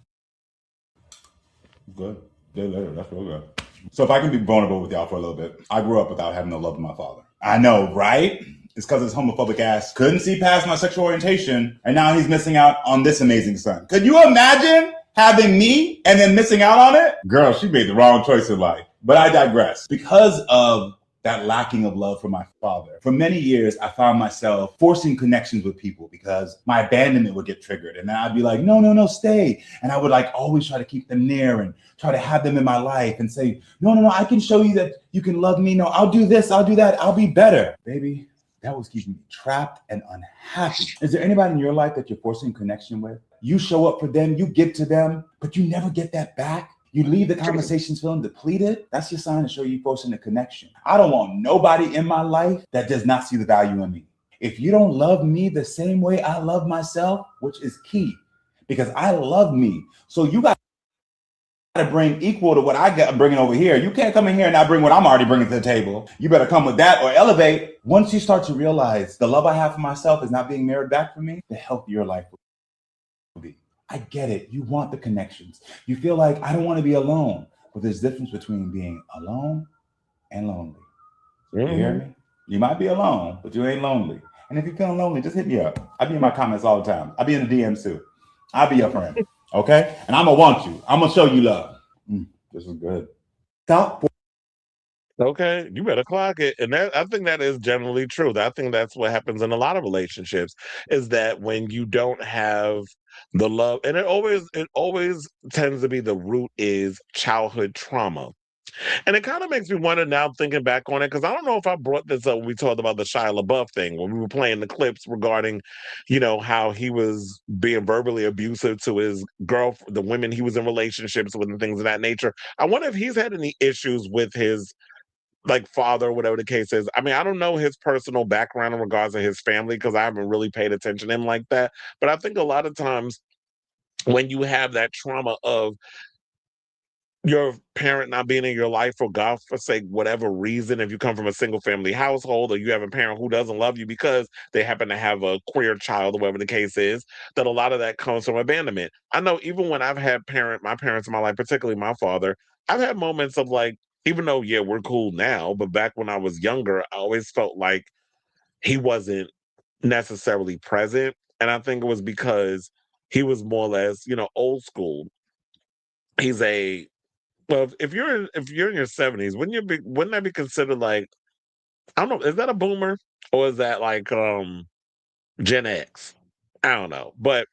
Good. That's real good. So if I can be vulnerable with y'all for a little bit, I grew up without having the love of my father. I know, right? It's because his homophobic ass couldn't see past my sexual orientation, and now he's missing out on this amazing son. Could you imagine having me and then missing out on it? Girl, she made the wrong choice in life. But I digress. Because of that lacking of love for my father, for many years, I found myself forcing connections with people because my abandonment would get triggered. And then I'd be like, no, stay. And I would like always try to keep them near and try to have them in my life and say, no, I can show you that you can love me. No, I'll do this, I'll do that. I'll be better. Baby, that was keeping me trapped and unhappy. Is there anybody in your life that you're forcing connection with? You show up for them, you give to them, but you never get that back. You leave the conversations feeling depleted. That's your sign to show you forcing a connection. I don't want nobody in my life that does not see the value in me. If you don't love me the same way I love myself, which is key, because I love me. So you got to bring equal to what I got bringing over here. You can't come in here and not bring what I'm already bringing to the table. You better come with that or elevate. Once you start to realize the love I have for myself is not being mirrored back from me, the healthier your life will be. I get it. You want the connections. You feel like I don't want to be alone. But there's a difference between being alone and lonely. You hear me? You might be alone, but you ain't lonely. And if you're feeling lonely, just hit me up. I be in my comments all the time. I be in the DMs too. I'll be your friend. Okay? And I'm going to want you. I'm going to show you love. This is good. Stop. Okay, you better clock it. And that, I think that is generally true. I think that's what happens in a lot of relationships, is that when you don't have the love, and it always tends to be the root is childhood trauma. And it kind of makes me wonder now, thinking back on it, because I don't know if I brought this up when we talked about the Shia LaBeouf thing, when we were playing the clips regarding, how he was being verbally abusive to his girlfriend, the women he was in relationships with and things of that nature. I wonder if he's had any issues with his father, whatever the case is. I mean, I don't know his personal background in regards to his family because I haven't really paid attention to him like that. But I think a lot of times when you have that trauma of your parent not being in your life for God forsake whatever reason, if you come from a single family household or you have a parent who doesn't love you because they happen to have a queer child or whatever the case is, that a lot of that comes from abandonment. I know even when I've had my parents in my life, particularly my father, I've had moments of even though, yeah, we're cool now, but back when I was younger, I always felt like he wasn't necessarily present. And I think it was because he was more or less, old school. He's well, if you're in your 70s, wouldn't that be considered I don't know, is that a boomer or is that Gen X? I don't know. But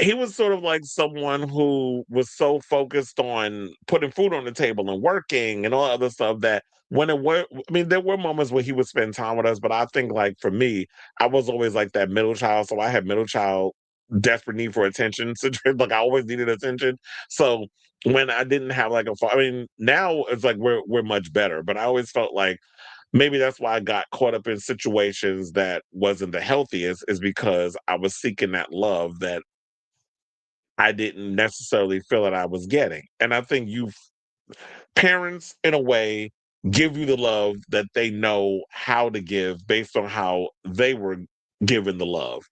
he was sort of like someone who was so focused on putting food on the table and working and all other stuff that there were moments where he would spend time with us, but I think for me, I was always like that middle child. So I had middle child desperate need for attention. So I always needed attention. So when I didn't have now it's we're much better, but I always felt like maybe that's why I got caught up in situations that wasn't the healthiest, is because I was seeking that love that I didn't necessarily feel that I was getting. And I think parents, in a way, give you the love that they know how to give based on how they were given the love.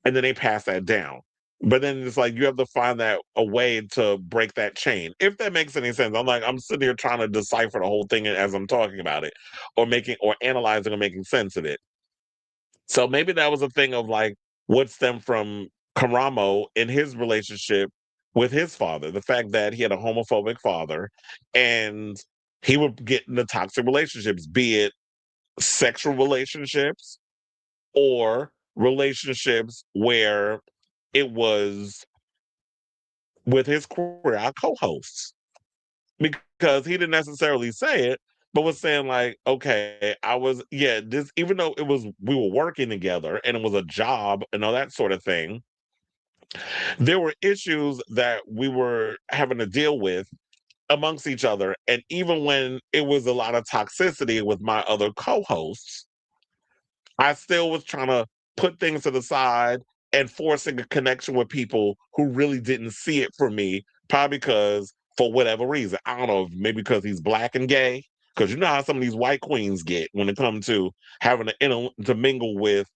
And then they pass that down. But then it's you have to find a way to break that chain. If that makes any sense. I'm sitting here trying to decipher the whole thing as I'm talking about it, or analyzing or making sense of it. So maybe that was a thing of what stemmed from Karamo in his relationship with his father. The fact that he had a homophobic father and he would get into toxic relationships, be it sexual relationships or relationships where it was with his queer co-hosts. Because he didn't necessarily say it, but was saying okay, this, even though we were working together and it was a job and all that sort of thing, there were issues that we were having to deal with amongst each other. And even when it was a lot of toxicity with my other co-hosts, I still was trying to put things to the side and forcing a connection with people who really didn't see it for me, probably because for whatever reason. I don't know, maybe because he's black and gay, Because you know how some of these white queens get when it comes to having to mingle with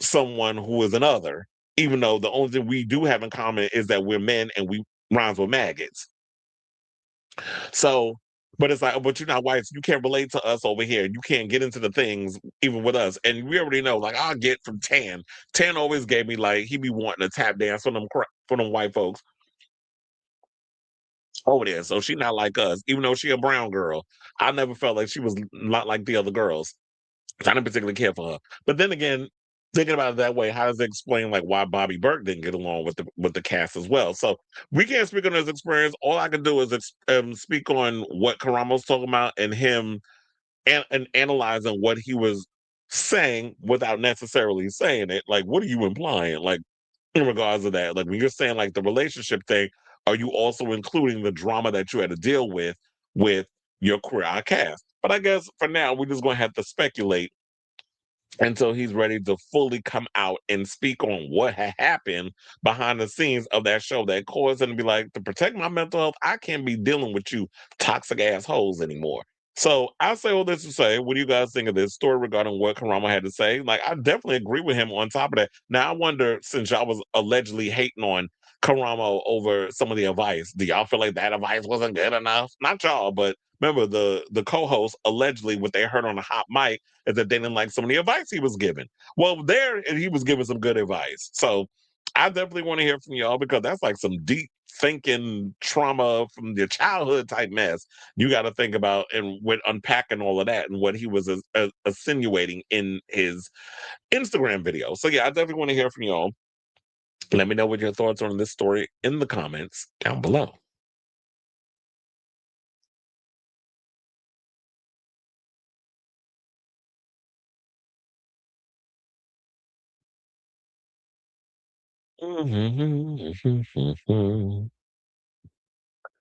someone who is another, even though the only thing we do have in common is that we're men and we rhymes with maggots. So, but it's like, but you're not white, so you can't relate to us over here. You can't get into the things even with us. And we already know, like, I'll get from Tan. Tan always gave me, like, he be wanting to tap dance for them white folks over there. So she not like us, even though she a brown girl. I never felt like she was not like the other girls. I didn't particularly care for her. But then again, thinking about it that way, how does it explain like why Bobby Burke didn't get along with the cast as well? So we can't speak on his experience. All I can do is speak on what Karamo's talking about and him and analyzing what he was saying without necessarily saying it. Like, what are you implying? Like, in regards to that, like when you're saying like the relationship thing, are you also including the drama that you had to deal with your queer eye cast? But I guess for now, we're just going to have to speculate until he's ready to fully come out and speak on what had happened behind the scenes of that show that caused him to be like, to protect my mental health, I can't be dealing with you toxic assholes anymore. So I say all this to say, what do you guys think of this story regarding what Karamo had to say? Like, I definitely agree with him on top of that. Now, I wonder, since y'all was allegedly hating on Karamo over some of the advice, do y'all feel like that advice wasn't good enough? Not y'all, but remember the co-host allegedly what they heard on the hot mic is that they didn't like some of the advice he was giving. Well, there he was giving some good advice. So I definitely want to hear from y'all because that's like some deep thinking trauma from your childhood type mess you got to think about and with unpacking all of that and what he was insinuating in his Instagram video. So yeah, I definitely want to hear from y'all. Let me know what your thoughts are on this story in the comments down below.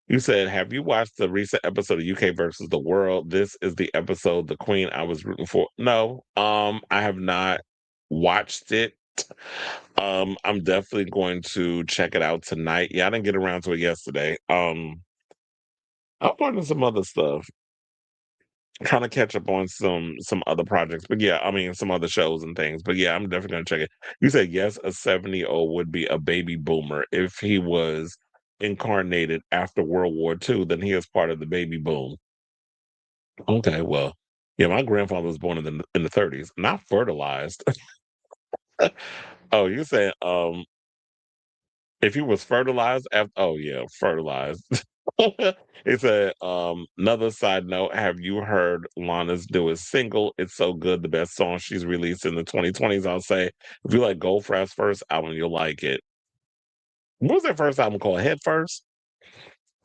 You said, have you watched the recent episode of UK versus the World? This is the episode, the queen I was rooting for. No, I have not watched it. I'm definitely going to check it out tonight. Yeah, I didn't get around to it yesterday. I'm learning some other stuff. Trying to catch up on some other projects. But yeah, I mean some other shows and things. But yeah, I'm definitely gonna check it. You said yes, a 70-year-old would be a baby boomer if he was incarnated after World War II, then he is part of the baby boom. Okay, well, yeah, my grandfather was born in the 30s, not fertilized. Oh, you said if he was fertilized after oh yeah, fertilized. It said, another side note, have you heard Lana's newest single? It's so good, the best song she's released in the 2020s. I'll say, if you like Goldfrapp's first album, you'll like it. What was that first album called? Head First?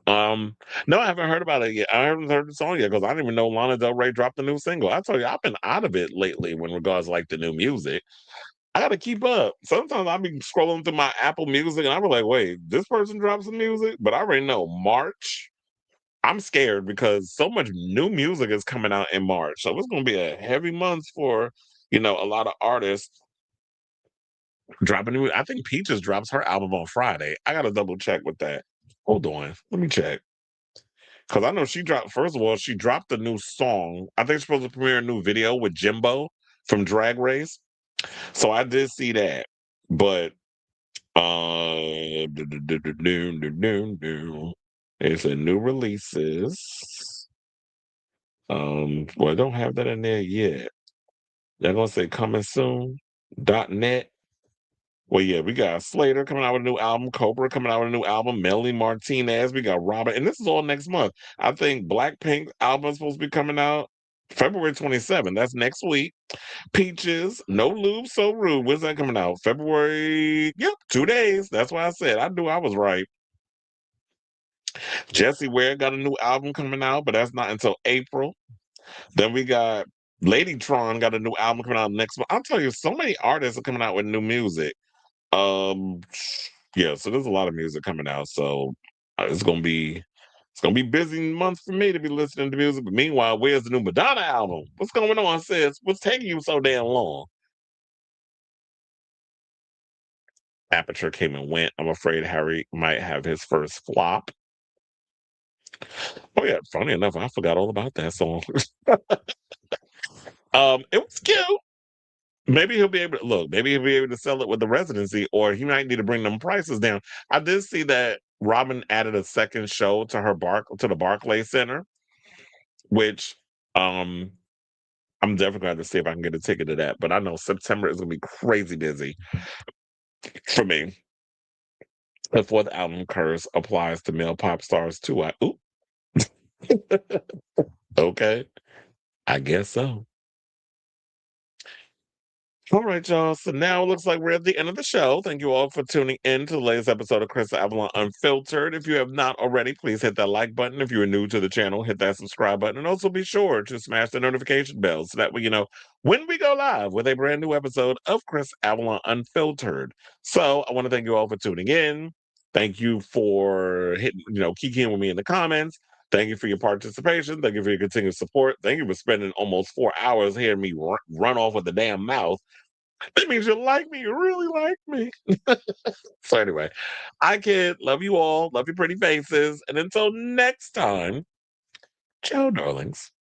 No, I haven't heard about it yet. I haven't heard the song yet because I didn't even know Lana Del Rey dropped a new single. I told you, I've been out of it lately when regards to, like the new music. I gotta keep up. Sometimes I'll be scrolling through my Apple Music and I'll be like, wait, this person drops some music? But I already know March. I'm scared because so much new music is coming out in March. So it's gonna be a heavy month for, a lot of artists dropping new. I think Peaches drops her album on Friday. I gotta double check with that. Hold on. Let me check. Because I know she dropped, first of all, she dropped a new song. I think she's supposed to premiere a new video with Jimbo from Drag Race. So I did see that. But it's a new releases. Well, I don't have that in there yet. They're gonna say coming soon. .net. Well, yeah, we got Slater coming out with a new album, Cobra coming out with a new album, Melanie Martinez, we got Robin, and this is all next month. I think Blackpink album is supposed to be coming out February 27th. That's next week. Peaches, No Lube, So Rude. When's that coming out? February, yep, 2 days. That's why I said I knew I was right. Jessie Ware got a new album coming out, but that's not until April. Then we got Ladytron got a new album coming out next month. I'm telling you, so many artists are coming out with new music. Um, yeah, so there's a lot of music coming out. So it's gonna be busy month for me to be listening to music. But meanwhile, where's the new Madonna album? What's going on, sis? What's taking you so damn long? Aperture came and went. I'm afraid Harry might have his first flop. Oh yeah, funny enough, I forgot all about that song. It was cute. Maybe he'll be able to look. Maybe he'll be able to sell it with the residency, or he might need to bring them prices down. I did see that Robin added a second show to the Barclay Center, which um I'm definitely going to see if I can get a ticket to that. But I know September is going to be crazy busy for me. The fourth album curse applies to male pop stars too. Okay, I guess so. All right, y'all. So now it looks like we're at the end of the show. Thank you all for tuning in to the latest episode of Chris Avalon Unfiltered. If you have not already, please hit that like button. If you are new to the channel, hit that subscribe button. And also be sure to smash the notification bell so that way you know when we go live with a brand new episode of Chris Avalon Unfiltered. So I want to thank you all for tuning in. Thank you for kicking with me in the comments. Thank you for your participation. Thank you for your continued support. Thank you for spending almost 4 hours hearing me run off with the damn mouth. That means you like me. You really like me. So anyway, I kid. Love you all. Love your pretty faces. And until next time, ciao, darlings.